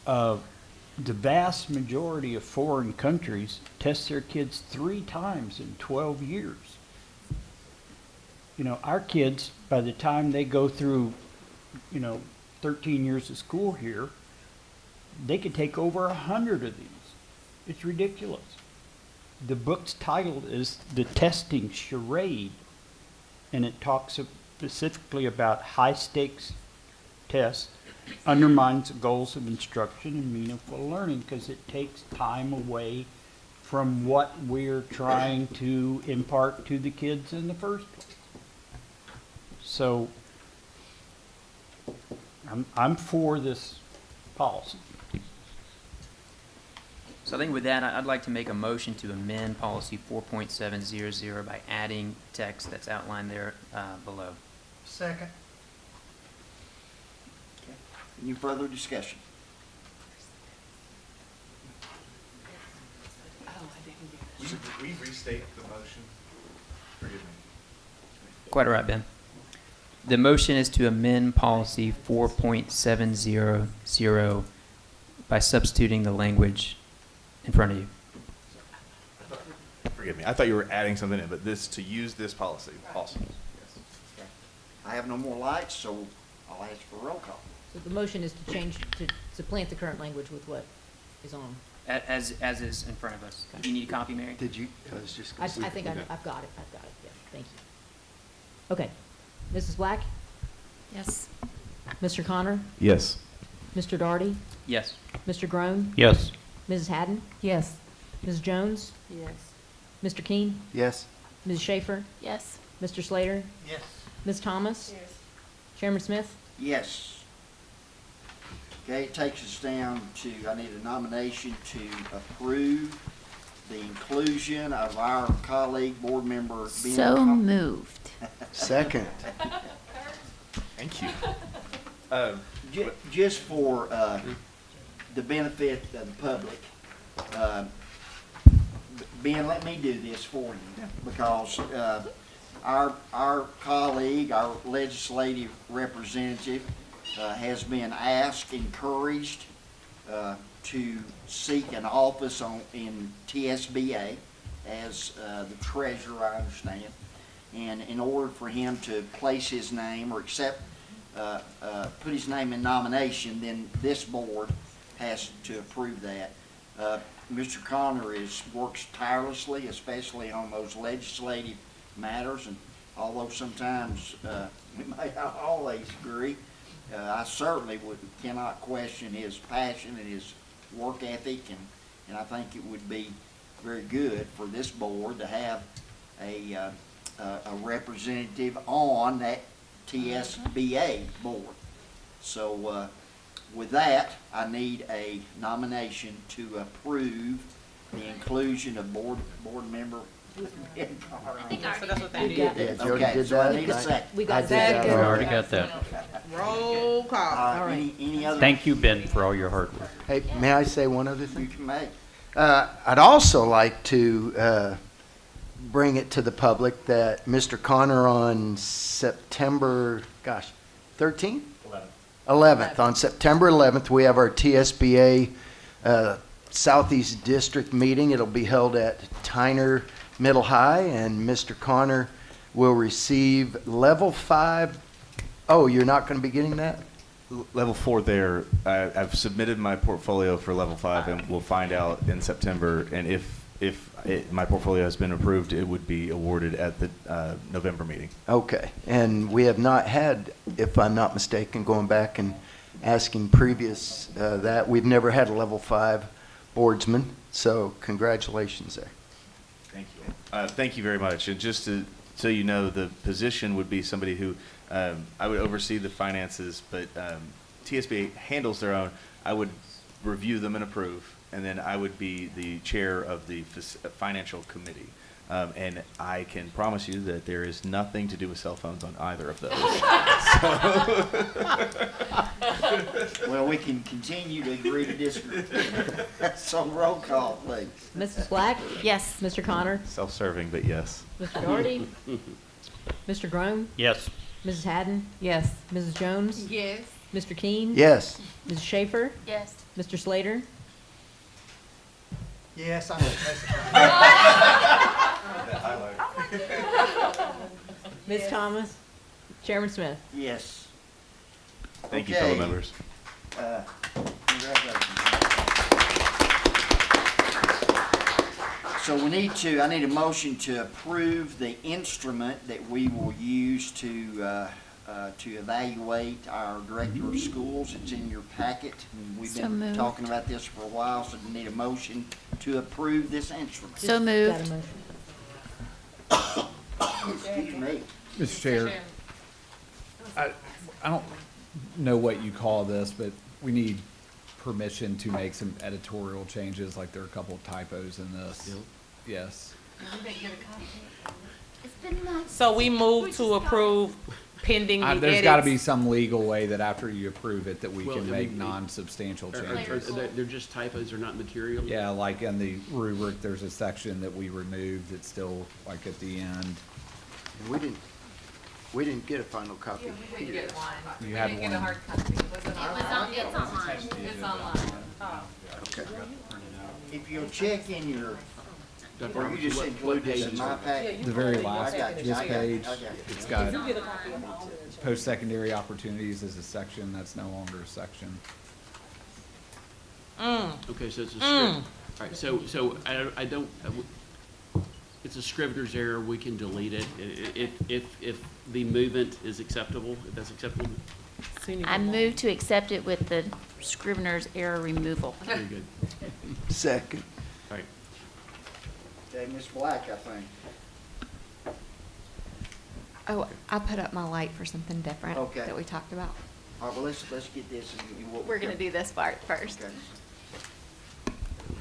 now. The vast majority of foreign countries test their kids 3 times in 12 years. You know, our kids, by the time they go through, 13 years of school here, they could take over 100 of these. It's ridiculous. The book's title is The Testing Charade, and it talks specifically about high-stakes tests undermines the goals of instruction and meaningful learning because it takes time away from what we're trying to impart to the kids in the first place. So I'm for this policy. So I think with that, I'd like to make a motion to amend policy 4.700 by adding text that's outlined there below. Second. Any further discussion? Should we restate the motion? Forgive me. Quite all right, Ben. The motion is to amend policy 4.700 by substituting the language in front of you. Forgive me. I thought you were adding something in, but to use this policy. Awesome. Okay. I have no more lights, so I'll ask for a roll call. So the motion is to change, to supplant the current language with what is on. As is in front of us. Do you need a copy, Mary? Did you, I was just I gonna say. think I've got it, yeah, thank you. Okay, Mrs. Black? Yes. Mr. Connor? Yes. Mr. Daugherty? Yes. Mr. Groan? Yes. Mrs. Haddon? Yes. Mrs. Jones? Yes. Mr. Keen? Yes. Ms. Schaefer? Yes. Mr. Slater? Yes. Ms. Thomas? Yes. Chairman Smith? Yes. Okay, it takes us down to, I need a nomination to approve the inclusion of our colleague, board member, Ben. So moved. Second. Thank you. Just for the benefit of the public, Ben, let me do this for you, because our colleague, our legislative representative, has been asked, encouraged to seek an office in TSBA as the treasurer, I understand. And in order for him to place his name or accept, put his name in nomination, then this board has to approve that. Mr. Connor works tirelessly, especially on those legislative matters, and although sometimes we may not always agree, I certainly cannot question his passion and his work ethic, and I think it would be very good for this board to have a representative on that TSBA board. So with that, I need a nomination to approve the inclusion of board member So that's what they We did. did that. Jody Okay, did so I that. need a second. We I got did that. that. We already got that. Roll call. Any other? Thank you, Ben, for all your hard work. Hey, may I say one other You thing? can make. I'd also like to bring it to the public that Mr. Connor on September, 13th? 11th. On September 11th, we have our TSBA Southeast District meeting. It'll be held at Tyner Middle High, and Mr. Connor will receive level 5. Oh, you're not going to be getting that? Level 4 there, I've submitted my portfolio for level 5, and we'll find out in September. And if my portfolio has been approved, it would be awarded at the November meeting. Okay, and we have not had, if I'm not mistaken, going back and asking previous that, we've never had a level 5 boardsman, so congratulations there. Thank you. Thank you very much. And just so you know, the position would be somebody who, I would oversee the finances, but TSBA handles their own. I would review them and approve, and then I would be the chair of the financial committee. And I can promise you that there is nothing to do with cell phones on either of those. Well, we can continue to agree to disagree. So roll call, please. Mrs. Black? Yes. Mr. Connor? Self-serving, but yes. Mr. Doherty? Mr. Groom? Yes. Mrs. Haddon? Yes. Mrs. Jones? Yes. Mr. Keen? Yes. Mrs. Schaefer? Yes. Mr. Slater? Yes, I'm Ms. Thomas? Chairman Smith? Yes. Thank you, Okay. fellow members. Congratulations. So I need a motion to approve the instrument that we will use to evaluate our director of schools. It's in your packet. And we've So been moved. talking about this for a while, so we need a motion to approve this instrument. So moved. Got a motion. Excuse me. Mr. Chair, I don't know what you call this, but we need permission to make some editorial changes, like there are a couple of typos in this. Yep. Yes. It's been nice. So we move to approve pending the edits. There's got to be some legal way that after you approve it, that we Well, can I make mean, non-substantial Are changes. they're just typos, they're not material? Yeah, like in the rubric, there's a section that we removed that's still like at the end. And we didn't get a final copy. We didn't get one. You We had didn't get a one. hard copy. Was it online? It's online. It's online. Oh. Okay. If you'll check in your, Dr. or you Robertson, just what include this in pages my are- packet. The very I last, got you, this I got you, page, I got you. it's got post-secondary opportunities as a section, that's no longer a section. Okay, so it's a script. All right, so I don't, it's a scrivener's error, we can delete it. If the movement is acceptable, if that's acceptable, I move to accept it with the scrivener's error removal. very good. Second. All right, Okay, Ms. Black, I think. Oh, I put up my light for something different Okay. that we talked about. All right, well, let's get this. And We're gonna do this part first. Okay.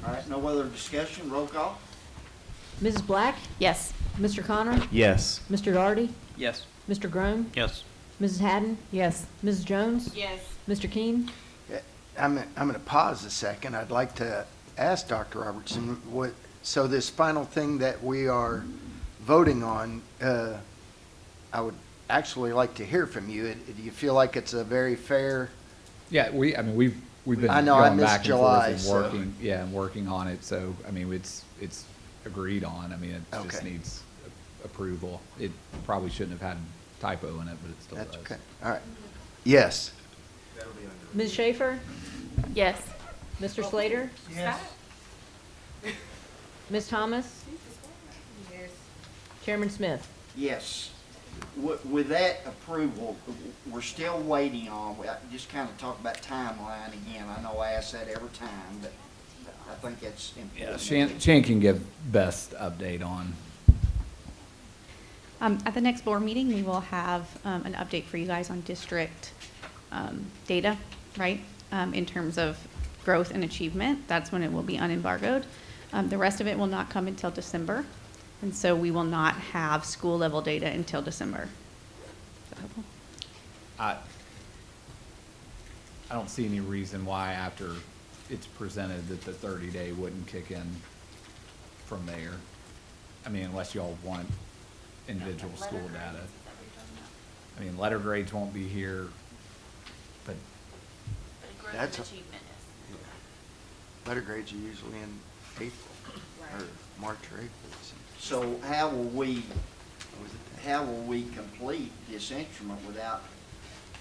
All right, no other discussion, roll call? Mrs. Black? Yes. Mr. Connor? Yes. Mr. Doherty? Yes. Mr. Groom? Yes. Mrs. Haddon? Yes. Mrs. Jones? Yes. Mr. Keen? I'm going to pause a second. I'd like to ask Dr. Robertson, so this final thing that we are voting on, I would actually like to hear from you. Do you feel like it's a very fair? Yeah, we've been I know, I going missed back and July, forth so- and working, and working on it, so, I mean, it's agreed on. I mean, it just Okay. needs approval. It probably shouldn't have had a typo in it, but it still does. That's okay. All right. Yes. Ms. Schaefer? Yes. Mr. Slater? Yes. Ms. Thomas? Yes. Chairman Smith? Yes. With that approval, we're still waiting on, I just kind of talk about timeline again. I know I ask that every time, but I think that's important. Yeah, Shan can give best update on. At the next board meeting, we will have an update for you guys on district data, right? In terms of growth and achievement. That's when it will be unembargoed. The rest of it will not come until December. And so we will not have school level data until December. Is that helpful? I don't see any reason why after it's presented that the 30-day wouldn't kick in from there. I mean, unless y'all want individual school data. I mean, letter grades won't be here, but That's letter grades are usually in April, or March or April. So how will we complete this instrument without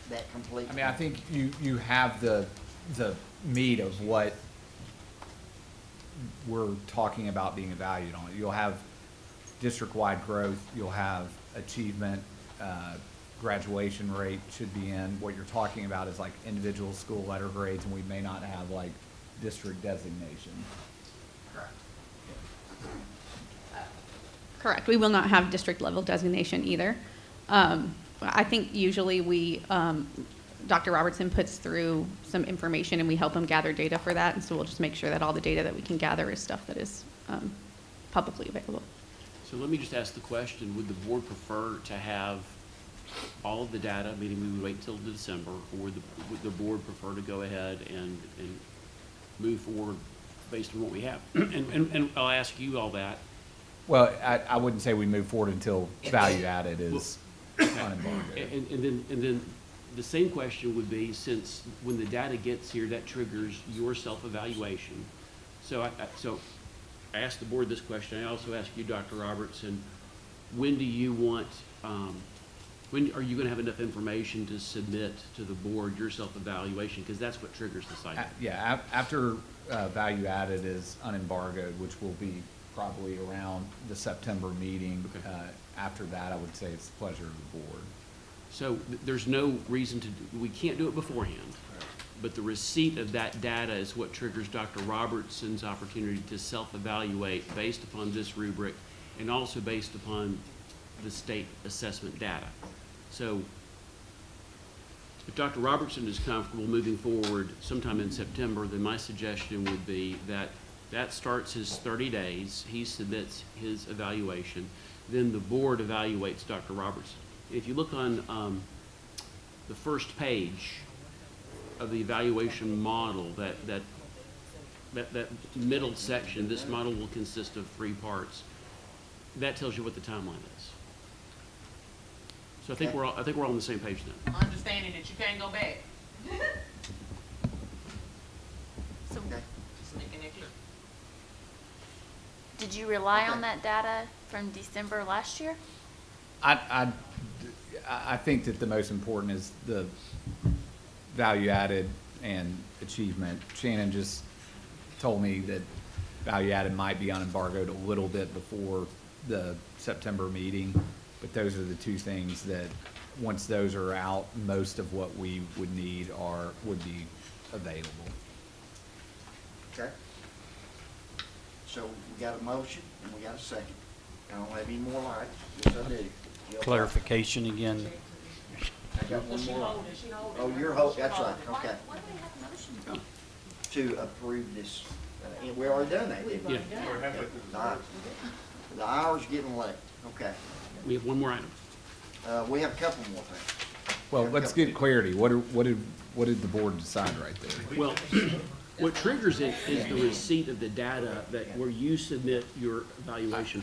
that complete? I mean, I think you have the meat of what we're talking about being evaluated on. You'll have district-wide growth, you'll have achievement, graduation rate should be in. What you're talking about is like individual school letter grades, and we may not have like district designation. Correct. We will not have district level designation either. I think usually Dr. Robertson puts through some information and we help him gather data for that. And so we'll just make sure that all the data that we can gather is stuff that is publicly available. So let me just ask the question, would the board prefer to have all of the data, meaning we would wait until December, or would the board prefer to go ahead and move forward based on what we have? And I'll ask you all that. Well, I wouldn't say we move forward until value added is unembargoed. And then the same question would be, since when the data gets here, that triggers your self-evaluation. So I asked the board this question. I also asked you, Dr. Robertson, when do you want, when are you going to have enough information to submit to the board your self-evaluation? Because that's what triggers the cycle. Yeah, after value added is unembargoed, which will be probably around the September meeting. Okay. After that, I would say it's the pleasure of the board. So there's no reason we can't do it beforehand. But the receipt of that data is what triggers Dr. Robertson's opportunity to self-evaluate based upon this rubric and also based upon the state assessment data. So if Dr. Robertson is comfortable moving forward sometime in September, then my suggestion would be that that starts his 30 days, he submits his evaluation, then the board evaluates Dr. Robertson. If you look on the first page of the evaluation model, that middle section, this model will consist of 3 parts. That tells you what the timeline is. So I think we're all on the same page then. Understanding that you can't go back. So Just making it clear. did you rely on that data from December last year? I think that the most important is the value added and achievement. Shannon just told me that value added might be unembargoed a little bit before the September meeting, but those are the 2 things that, once those are out, most of what we would need would be available. Okay. So we got a motion and we got a second. I don't have any more lights. Yes, I do. Yep. Clarification again. I got one more. Oh, you're holding, that's right, okay. To approve this, we already done that, didn't we? Yeah. All right. The hour's getting late, okay. We have one more item. We have a couple more things. Well, let's get clarity. What did the board decide right there? Well, what triggers it is the receipt of the data where you submit your evaluation.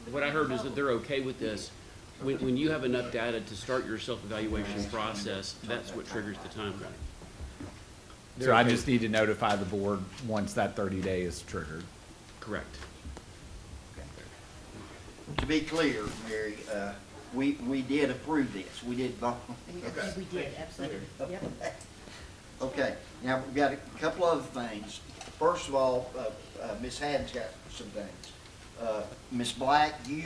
What I heard is that they're okay with this. When you have enough data to start your self-evaluation process, that's what triggers the timeline. So I just need to notify the board once that 30-day is triggered. Correct. To be clear, Mary, we did approve this. We did vote. We did, absolutely. Yep. Okay, now we've got a couple other things. First of all, Ms. Haddon's got some things. Ms. Black, you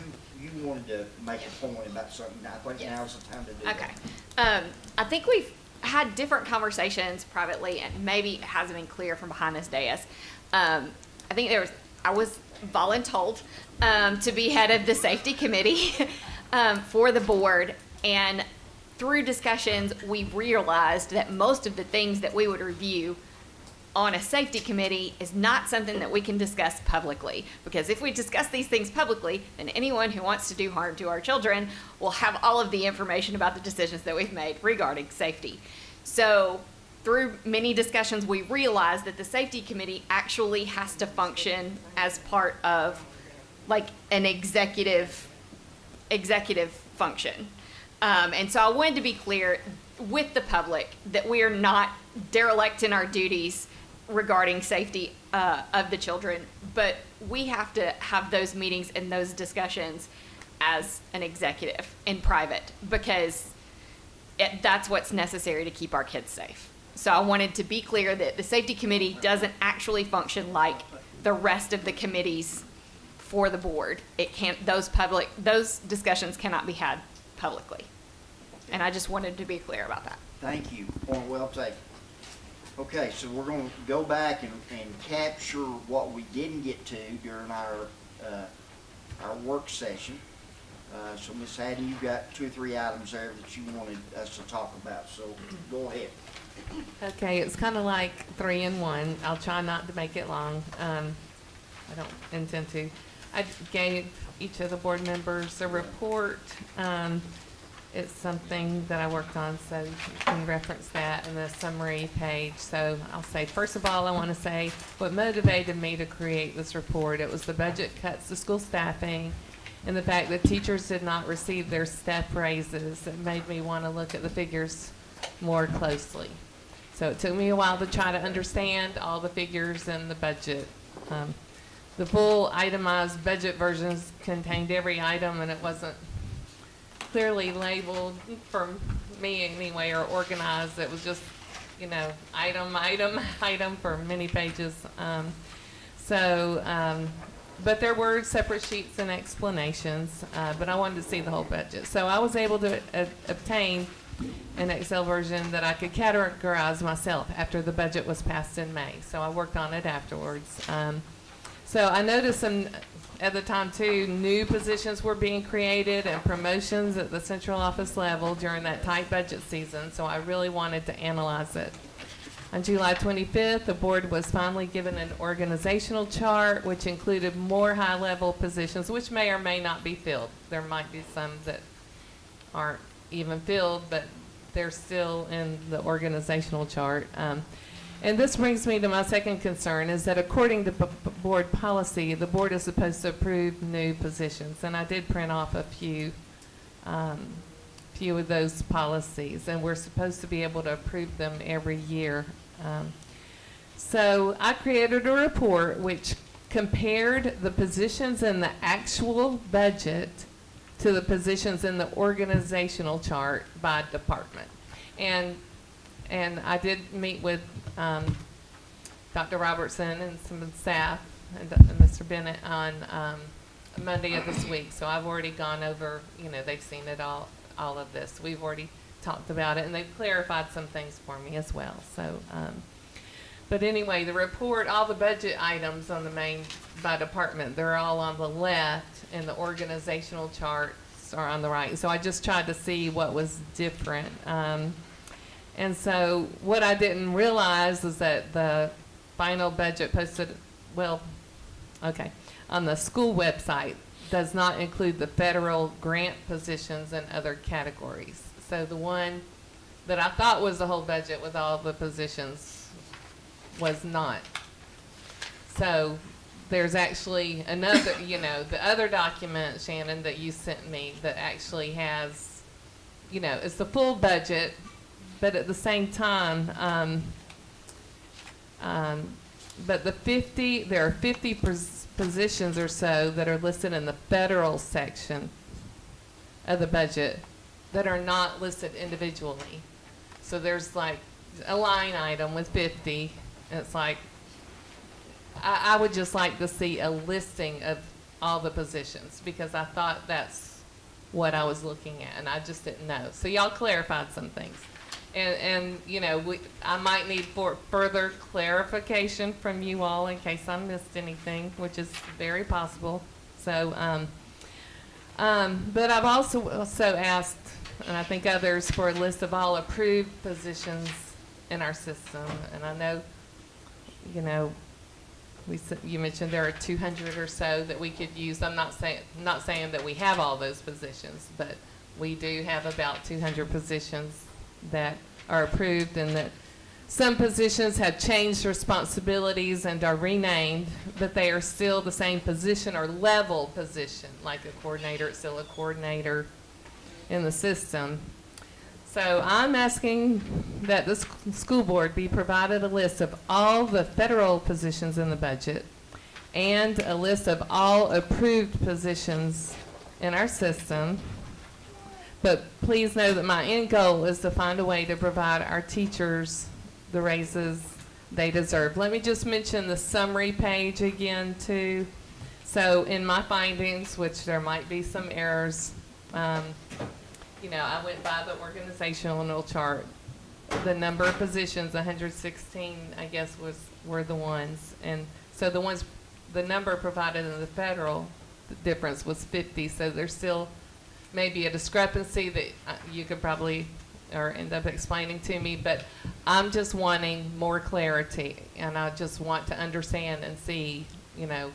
wanted to make a point about something. I think now's the time to do that. Okay. I think we've had different conversations privately, and maybe it hasn't been clear from behind this dais. I think I was voluntold to be head of the safety committee for the board, and through discussions, we realized that most of the things that we would review on a safety committee is not something that we can discuss publicly. Because if we discuss these things publicly, then anyone who wants to do harm to our children will have all of the information about the decisions that we've made regarding safety. So through many discussions, we realized that the safety committee actually has to function as part of like an executive function. And so I wanted to be clear with the public that we are not derelict in our duties regarding safety of the children, but we have to have those meetings and those discussions as an executive in private, because that's what's necessary to keep our kids safe. So I wanted to be clear that the safety committee doesn't actually function like the rest of the committees for the board. It can't, those discussions cannot be had publicly. And I just wanted to be clear about that. Thank you. Point well taken. Okay, so we're going to go back and capture what we didn't get to during our work session. So Ms. Haddon, you've got 2 or 3 items there that you wanted us to talk about, so go ahead. Okay, it's kind of like 3 in 1. I'll try not to make it long. I don't intend to. I gave each of the board members a report. It's something that I worked on, so you can reference that in the summary page. So I'll say, first of all, I want to say what motivated me to create this report. It was the budget cuts to school staffing and the fact that teachers did not receive their step raises. It made me want to look at the figures more closely. So it took me a while to try to understand all the figures in the budget. The full itemized budget versions contained every item, and it wasn't clearly labeled for me anyway, or organized. It was just, you know, item for many pages. But there were separate sheets and explanations, but I wanted to see the whole budget. So I was able to obtain an Excel version that I could categorize myself after the budget was passed in May. So I worked on it afterwards. So I noticed at the time too, new positions were being created and promotions at the central office level during that tight budget season. So I really wanted to analyze it. On July 25th, the board was finally given an organizational chart, which included more high-level positions, which may or may not be filled. There might be some that aren't even filled, but they're still in the organizational chart. And this brings me to my second concern, is that according to board policy, the board is supposed to approve new positions. And I did print off a few of those policies, and we're supposed to be able to approve them every year. So I created a report which compared the positions in the actual budget to the positions in the organizational chart by department. And I did meet with Dr. Robertson and some staff and Mr. Bennett on Monday of this week. So I've already gone over, you know, they've seen it all of this. We've already talked about it, and they've clarified some things for me as well. So, but anyway, the report, all the budget items on the main by department, they're all on the left, and the organizational charts are on the right. So I just tried to see what was different. And so what I didn't realize is that the final budget posted, on the school website does not include the federal grant positions and other categories. So the one that I thought was the whole budget with all the positions was not. So there's actually another, you know, the other document, Shannon, that you sent me that actually has, you know, it's the full budget, but at the same time, but there are 50 positions or so that are listed in the federal section of the budget that are not listed individually. So there's like a line item with 50, and it's like, I would just like to see a listing of all the positions, because I thought that's what I was looking at, and I just didn't know. So y'all clarified some things. And you know, I might need further clarification from you all in case I missed anything, which is very possible. So, but I've also asked, and I think others, for a list of all approved positions in our system. And I know you know, you mentioned there are 200 or so that we could use. I'm not saying that we have all those positions, but we do have about 200 positions that are approved, and that some positions have changed responsibilities and are renamed, but they are still the same position or level position. Like a coordinator, it's still a coordinator in the system. So I'm asking that the school board be provided a list of all the federal positions in the budget and a list of all approved positions in our system. But please know that my end goal is to find a way to provide our teachers the raises they deserve. Let me just mention the summary page again too. So in my findings, which there might be some errors, you know, I went by the organizational chart. The number of positions, 116, I guess, were the ones. And so the number provided in the federal, the difference was 50. So there's still maybe a discrepancy that you could probably or end up explaining to me. But I'm just wanting more clarity, and I just want to understand and see, you know,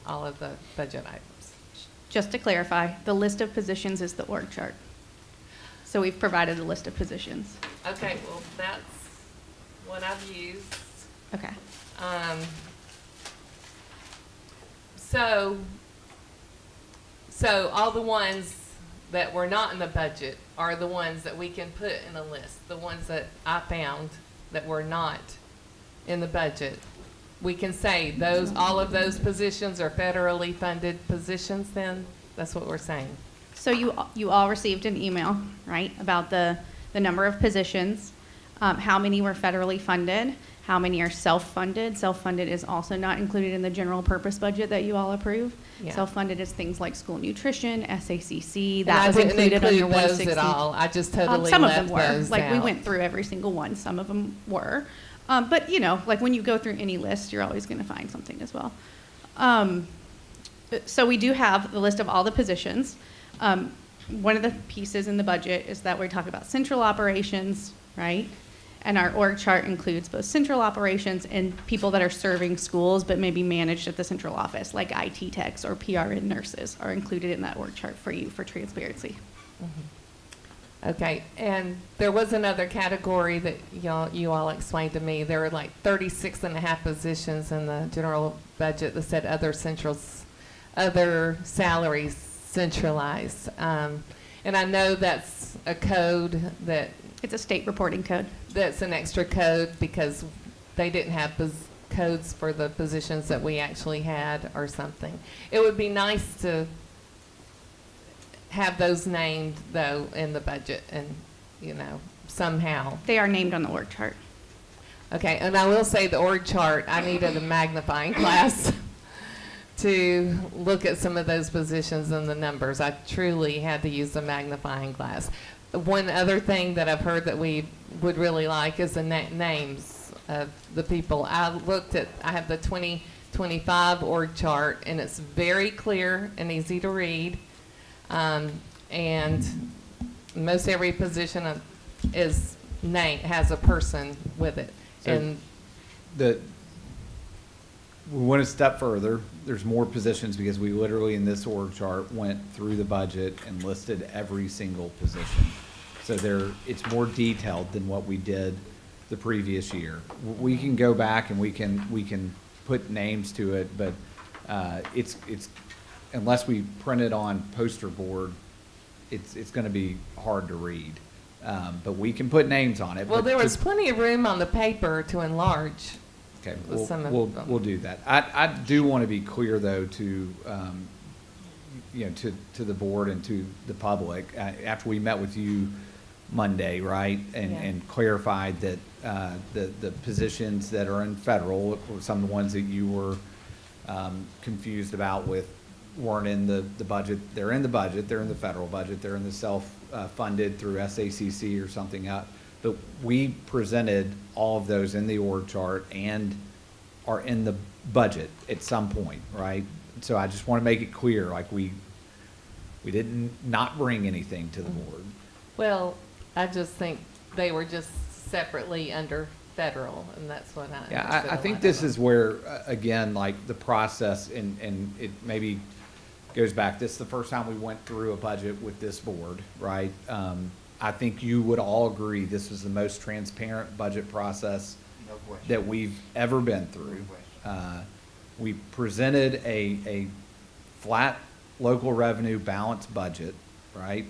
all of the budget items. Just to clarify, the list of positions is the org chart. So we've provided a list of positions. Okay, well, that's what I've used. Okay. So all the ones that were not in the budget are the ones that we can put in the list. The ones that I found that were not in the budget. We can say all of those positions are federally funded positions then? That's what we're saying. So you all received an email, right, about the number of positions, how many were federally funded, how many are self-funded. Self-funded is also not included in the general purpose budget that you all approve. Yeah. Self-funded is things like school nutrition, SACC, And that I was didn't included on your include those 160. at all. I just totally some of left them were. those Like we out. went through every single one. Some of them were. But you know, like when you go through any list, you're always going to find something as well. So we do have the list of all the positions. One of the pieces in the budget is that we talk about central operations, right? And our org chart includes both central operations and people that are serving schools but maybe managed at the central office, like IT techs or PRN nurses are included in that org chart for you for transparency. Mm-hmm. Okay, and there was another category that you all explained to me. There were like 36 and a half positions in the general budget that said other salaries centralized. And I know that's a code that... It's a state reporting code. That's an extra code because they didn't have codes for the positions that we actually had or something. It would be nice to have those named, though, in the budget and, you know, somehow. They are named on the org chart. Okay, and I will say the org chart, I needed a magnifying glass to look at some of those positions and the numbers. I truly had to use the magnifying glass. One other thing that I've heard that we would really like is the names of the people. I have the 2025 org chart, and it's very clear and easy to read. And most every position has a person with it. So and we went a step further. There's more positions because we literally in this org chart went through the budget and listed every single position. So it's more detailed than what we did the previous year. We can go back and we can put names to it, but it's unless we print it on poster board, it's going to be hard to read. But we can put names on it. Well, there was plenty of room on the paper to enlarge. Okay, we'll do that. I do want to be clear though to to the board and to the public after we met with you Monday, right, and clarified that the positions that are in federal, or some of the ones that you were confused about weren't in the budget. They're in the budget. They're in the federal budget. They're in the self-funded through SACC or something else. But we presented all of those in the org chart and are in the budget at some point, right? So I just want to make it clear, like we didn't not bring anything to the board. Well, I just think they were just separately under federal, and that's what I Yeah, understood I a think lot this of them. is where, again, like the process, and it maybe goes back, this is the first time we went through a budget with this board, right? I think you would all agree this was the most transparent budget process No question. that we've ever been through. We presented a flat local revenue balanced budget, right?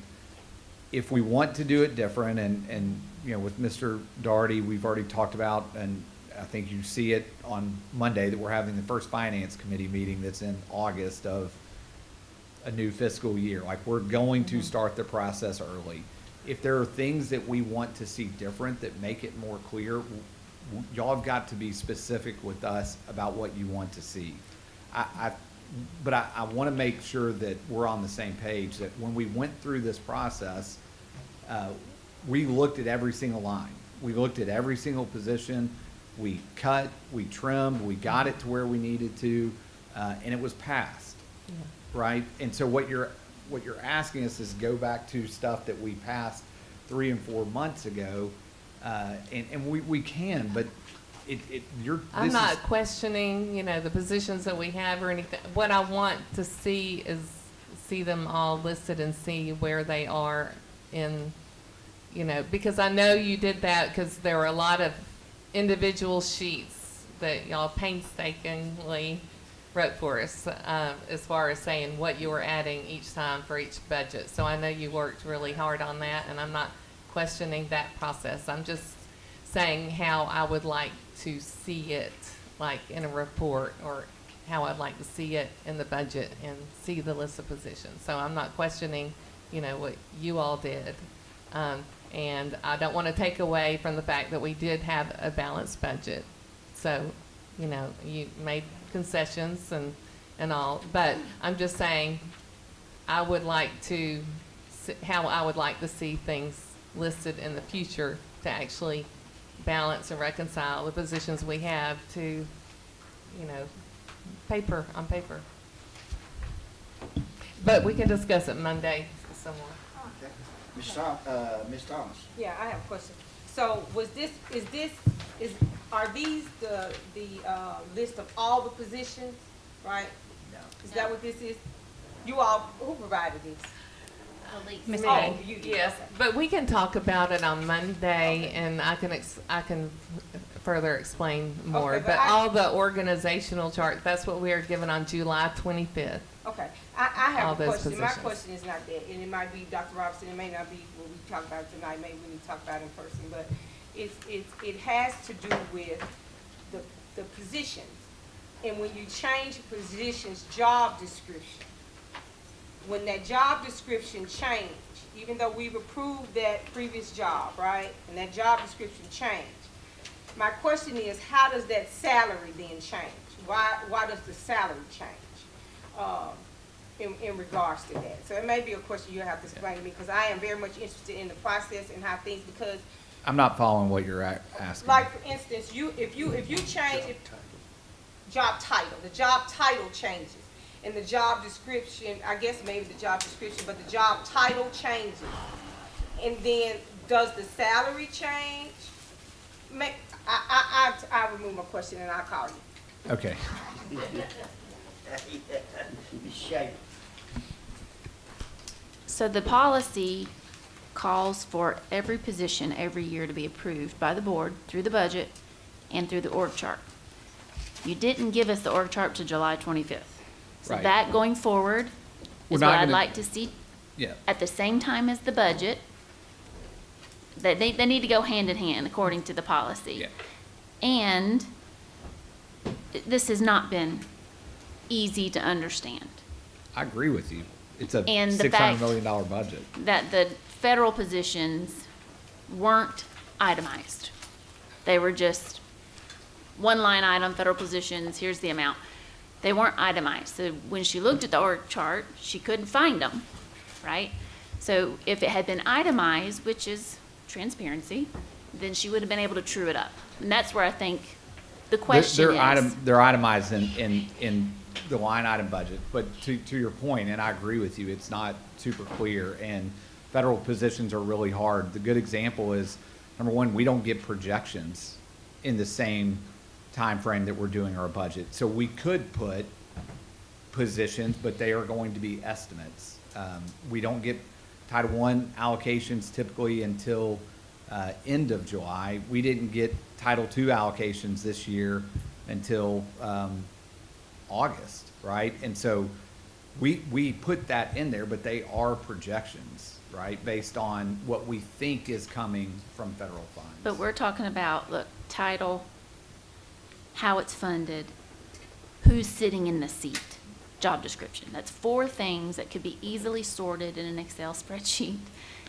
If we want to do it different, and you know, with Mr. Daugherty, we've already talked about, and I think you see it on Monday, that we're having the first finance committee meeting that's in August of a new fiscal year. Like, we're going to start the process early. If there are things that we want to see different that make it more clear, y'all have got to be specific with us about what you want to see. But I want to make sure that we're on the same page, that when we went through this process, we looked at every single line. We looked at every single position. We cut, we trimmed, we got it to where we needed to, and it was passed, right? And so what you're asking us is go back to stuff that we passed 3 and 4 months ago, and we can, but I'm not questioning, you know, the positions that we have or anything. What I want to see is see them all listed and see where they are in, you know, because I know you did that because there were a lot of individual sheets that y'all painstakingly wrote for us, as far as saying what you were adding each time for each budget. So I know you worked really hard on that, and I'm not questioning that process. I'm just saying how I would like to see it, like in a report, or how I'd like to see it in the budget and see the list of positions. So I'm not questioning, you know, what you all did. And I don't want to take away from the fact that we did have a balanced budget. So, you know, you made concessions and all, but I'm just saying I would like to, how I would like to see things listed in the future to actually balance and reconcile the positions we have to, you know, on paper. But we can discuss it Monday some more. Okay. Ms. Thomas? Yeah, I have a question. So are these the list of all the positions, right? No. Is that what this is? You all, who provided this? Ms. Oh, Hay. you did, Yes, okay. but we can talk about it on Monday, and I can further explain more. Okay, But all the organizational charts, that's what we are given on July 25th. Okay, I have All a those question. My positions. question is not that, and it might be Dr. Robinson, it may not be what we talk about tonight, maybe we need to talk about it in person, but it has to do with the positions. And when you change a position's job description, when that job description changed, even though we've approved that previous job, right, and that job description changed, my question is, how does that salary then change? Why does the salary change in regards to that? So it may be a question you'll have to explain to me, because I am very much interested in the process and how things, because I'm not following what you're asking. like, for instance, if you change job title, the job title changes, and the job description, I guess maybe the job description, but the job title changes, and then does the salary change? I remove my question and I'll call you. Okay. So the policy calls for every position every year to be approved by the board through the budget and through the org chart. You didn't give us the org chart to July 25th. So Right. that going forward We're is not what I'd gonna- like to see Yeah. at the same time as the budget. That they need to go hand in hand according to the policy. Yeah. And this has not been easy to understand. I agree with you. It's a And the $600 fact million budget. that the federal positions weren't itemized. They were just one line item, federal positions, here's the amount. They weren't itemized. So when she looked at the org chart, she couldn't find them, right? So if it had been itemized, which is transparency, then she would have been able to true it up. And that's where I think the question is. They're itemized in the line item budget, but to your point, and I agree with you, it's not super clear, and federal positions are really hard. The good example is, number one, we don't get projections in the same time frame that we're doing our budget. So we could put positions, but they are going to be estimates. We don't get Title I allocations typically until end of July. We didn't get Title II allocations this year until August, right? And so we put that in there, but they are projections, right? Based on what we think is coming from federal funds. But we're talking about, look, title, how it's funded, who's sitting in the seat, job description. That's 4 things that could be easily sorted in an Excel spreadsheet.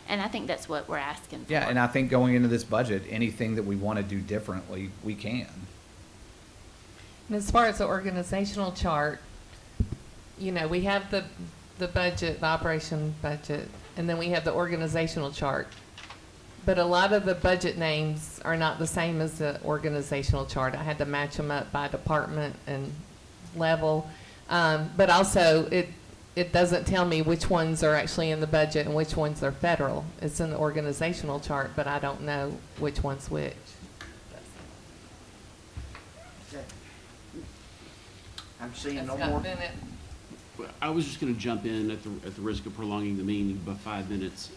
And I think that's what we're asking for. Yeah, and I think going into this budget, anything that we want to do differently, we can. And as far as the organizational chart, you know, we have the budget, the operation budget, and then we have the organizational chart. But a lot of the budget names are not the same as the organizational chart. I had to match them up by department and level. But also, it doesn't tell me which ones are actually in the budget and which ones are federal. It's in the organizational chart, but I don't know which one's which. Okay. I'm seeing That's no not more. Bennett. Well, I was just going to jump in at the risk of prolonging the meeting by 5 minutes.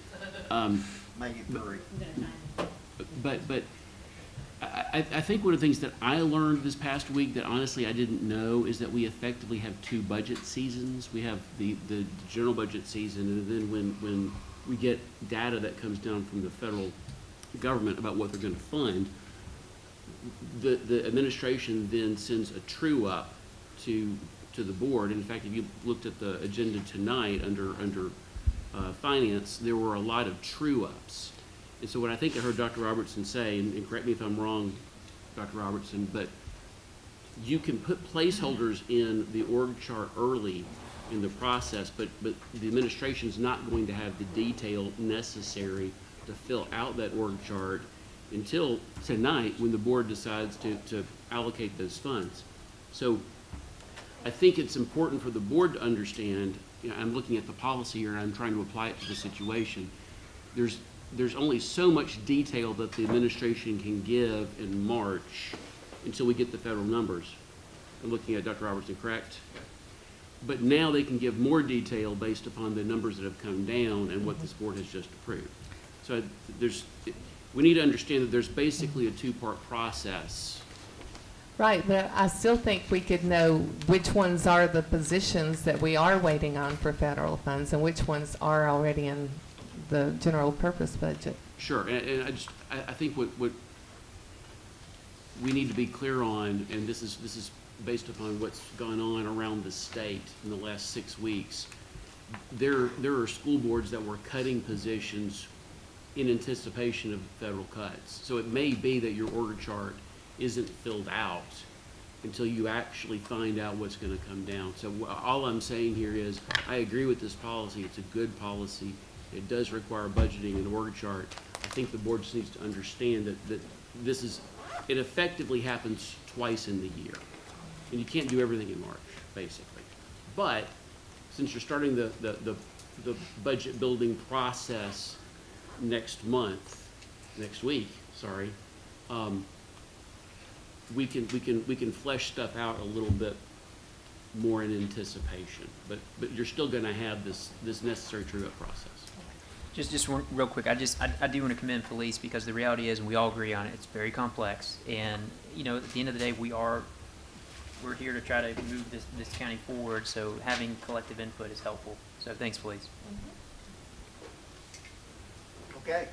Make it 3. But I think one of the things that I learned this past week that honestly I didn't know is that we effectively have 2 budget seasons. We have the general budget season, and then when we get data that comes down from the federal government about what they're going to fund, the administration then sends a true up to the board. In fact, if you looked at the agenda tonight under finance, there were a lot of true ups. And so what I think I heard Dr. Robertson say, and correct me if I'm wrong, Dr. Robertson, but you can put placeholders in the org chart early in the process, but the administration's not going to have the detail necessary to fill out that org chart until tonight when the board decides to allocate those funds. So I think it's important for the board to understand, you know, I'm looking at the policy here and I'm trying to apply it to the situation. There's only so much detail that the administration can give in March until we get the federal numbers. I'm looking at Dr. Robertson, correct? But now they can give more detail based upon the numbers that have come down and what this board has just approved. So we need to understand that there's basically a 2-part process. Right, but I still think we could know which ones are the positions that we are waiting on for federal funds and which ones are already in the general purpose budget. Sure, and I think what we need to be clear on, and this is based upon what's gone on around the state in the last 6 weeks, there are school boards that were cutting positions in anticipation of federal cuts. So it may be that your org chart isn't filled out until you actually find out what's going to come down. So all I'm saying here is I agree with this policy. It's a good policy. It does require budgeting and org chart. I think the board just needs to understand that it effectively happens twice in the year. And you can't do everything in March, basically. But since you're starting the budget building process next week, we can flesh stuff out a little bit more in anticipation, but you're still going to have this necessary true-up process. Just real quick, I do want to commend Felice because the reality is, and we all agree on it, it's very complex. And, you know, at the end of the day, we're here to try to move this county forward, so having collective input is helpful. So thanks, Felice. Okay.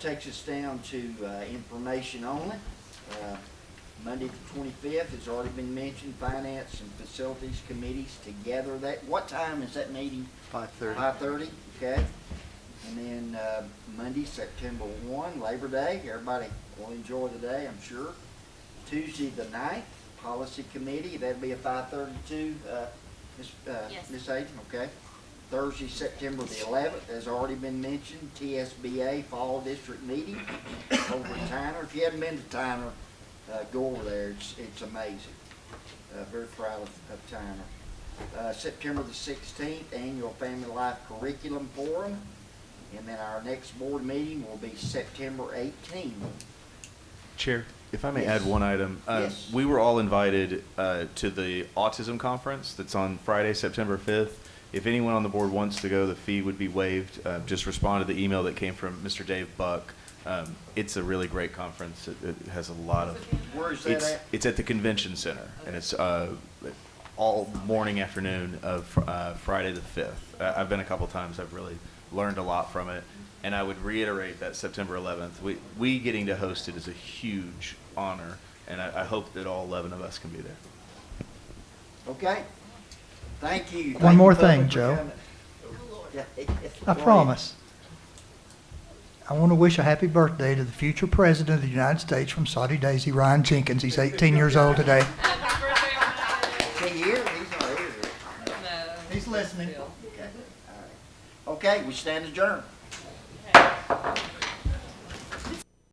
Takes us down to information only. Monday the 25th has already been mentioned, Finance and Facilities Committees together. What time is that meeting? 5:30. 5:30, okay. And then Monday, September 1, Labor Day. Everybody will enjoy the day, I'm sure. Tuesday the 9th, Policy Committee. That'd be a 5:30 too, Ms. Hayden, okay. Thursday, September the 11th, has already been mentioned, TSBA Fall District Meeting over in Tyner. If you haven't been to Tyner, go over there. It's amazing. Very proud of Tyner. September the 16th, Annual Family Life Curriculum Forum. And then our next board meeting will be September 18th. Chair, If I may Yes. add one item, Yes. we were all invited to the autism conference that's on Friday, September 5th. If anyone on the board wants to go, the fee would be waived. Just respond to the email that came from Mr. Dave Buck. It's a really great conference. It has a lot of. Where is that at? It's at the convention center, and it's all morning, afternoon of Friday the 5th. I've been a couple times. I've really learned a lot from it. And I would reiterate that September 11th, we getting to host it is a huge honor, and I hope that all 11 of us can be there. Okay. Thank you. One Thank more you, thing, public, for Joe. coming. Yeah, I go promise. I want to wish a happy birthday to the future President of the United States from Saudi Daisy, Ryan Jenkins. He's 18 years old today. ahead. Is he here? He's not here. is he? He's listening. Okay, all right. Okay, we stand adjourned.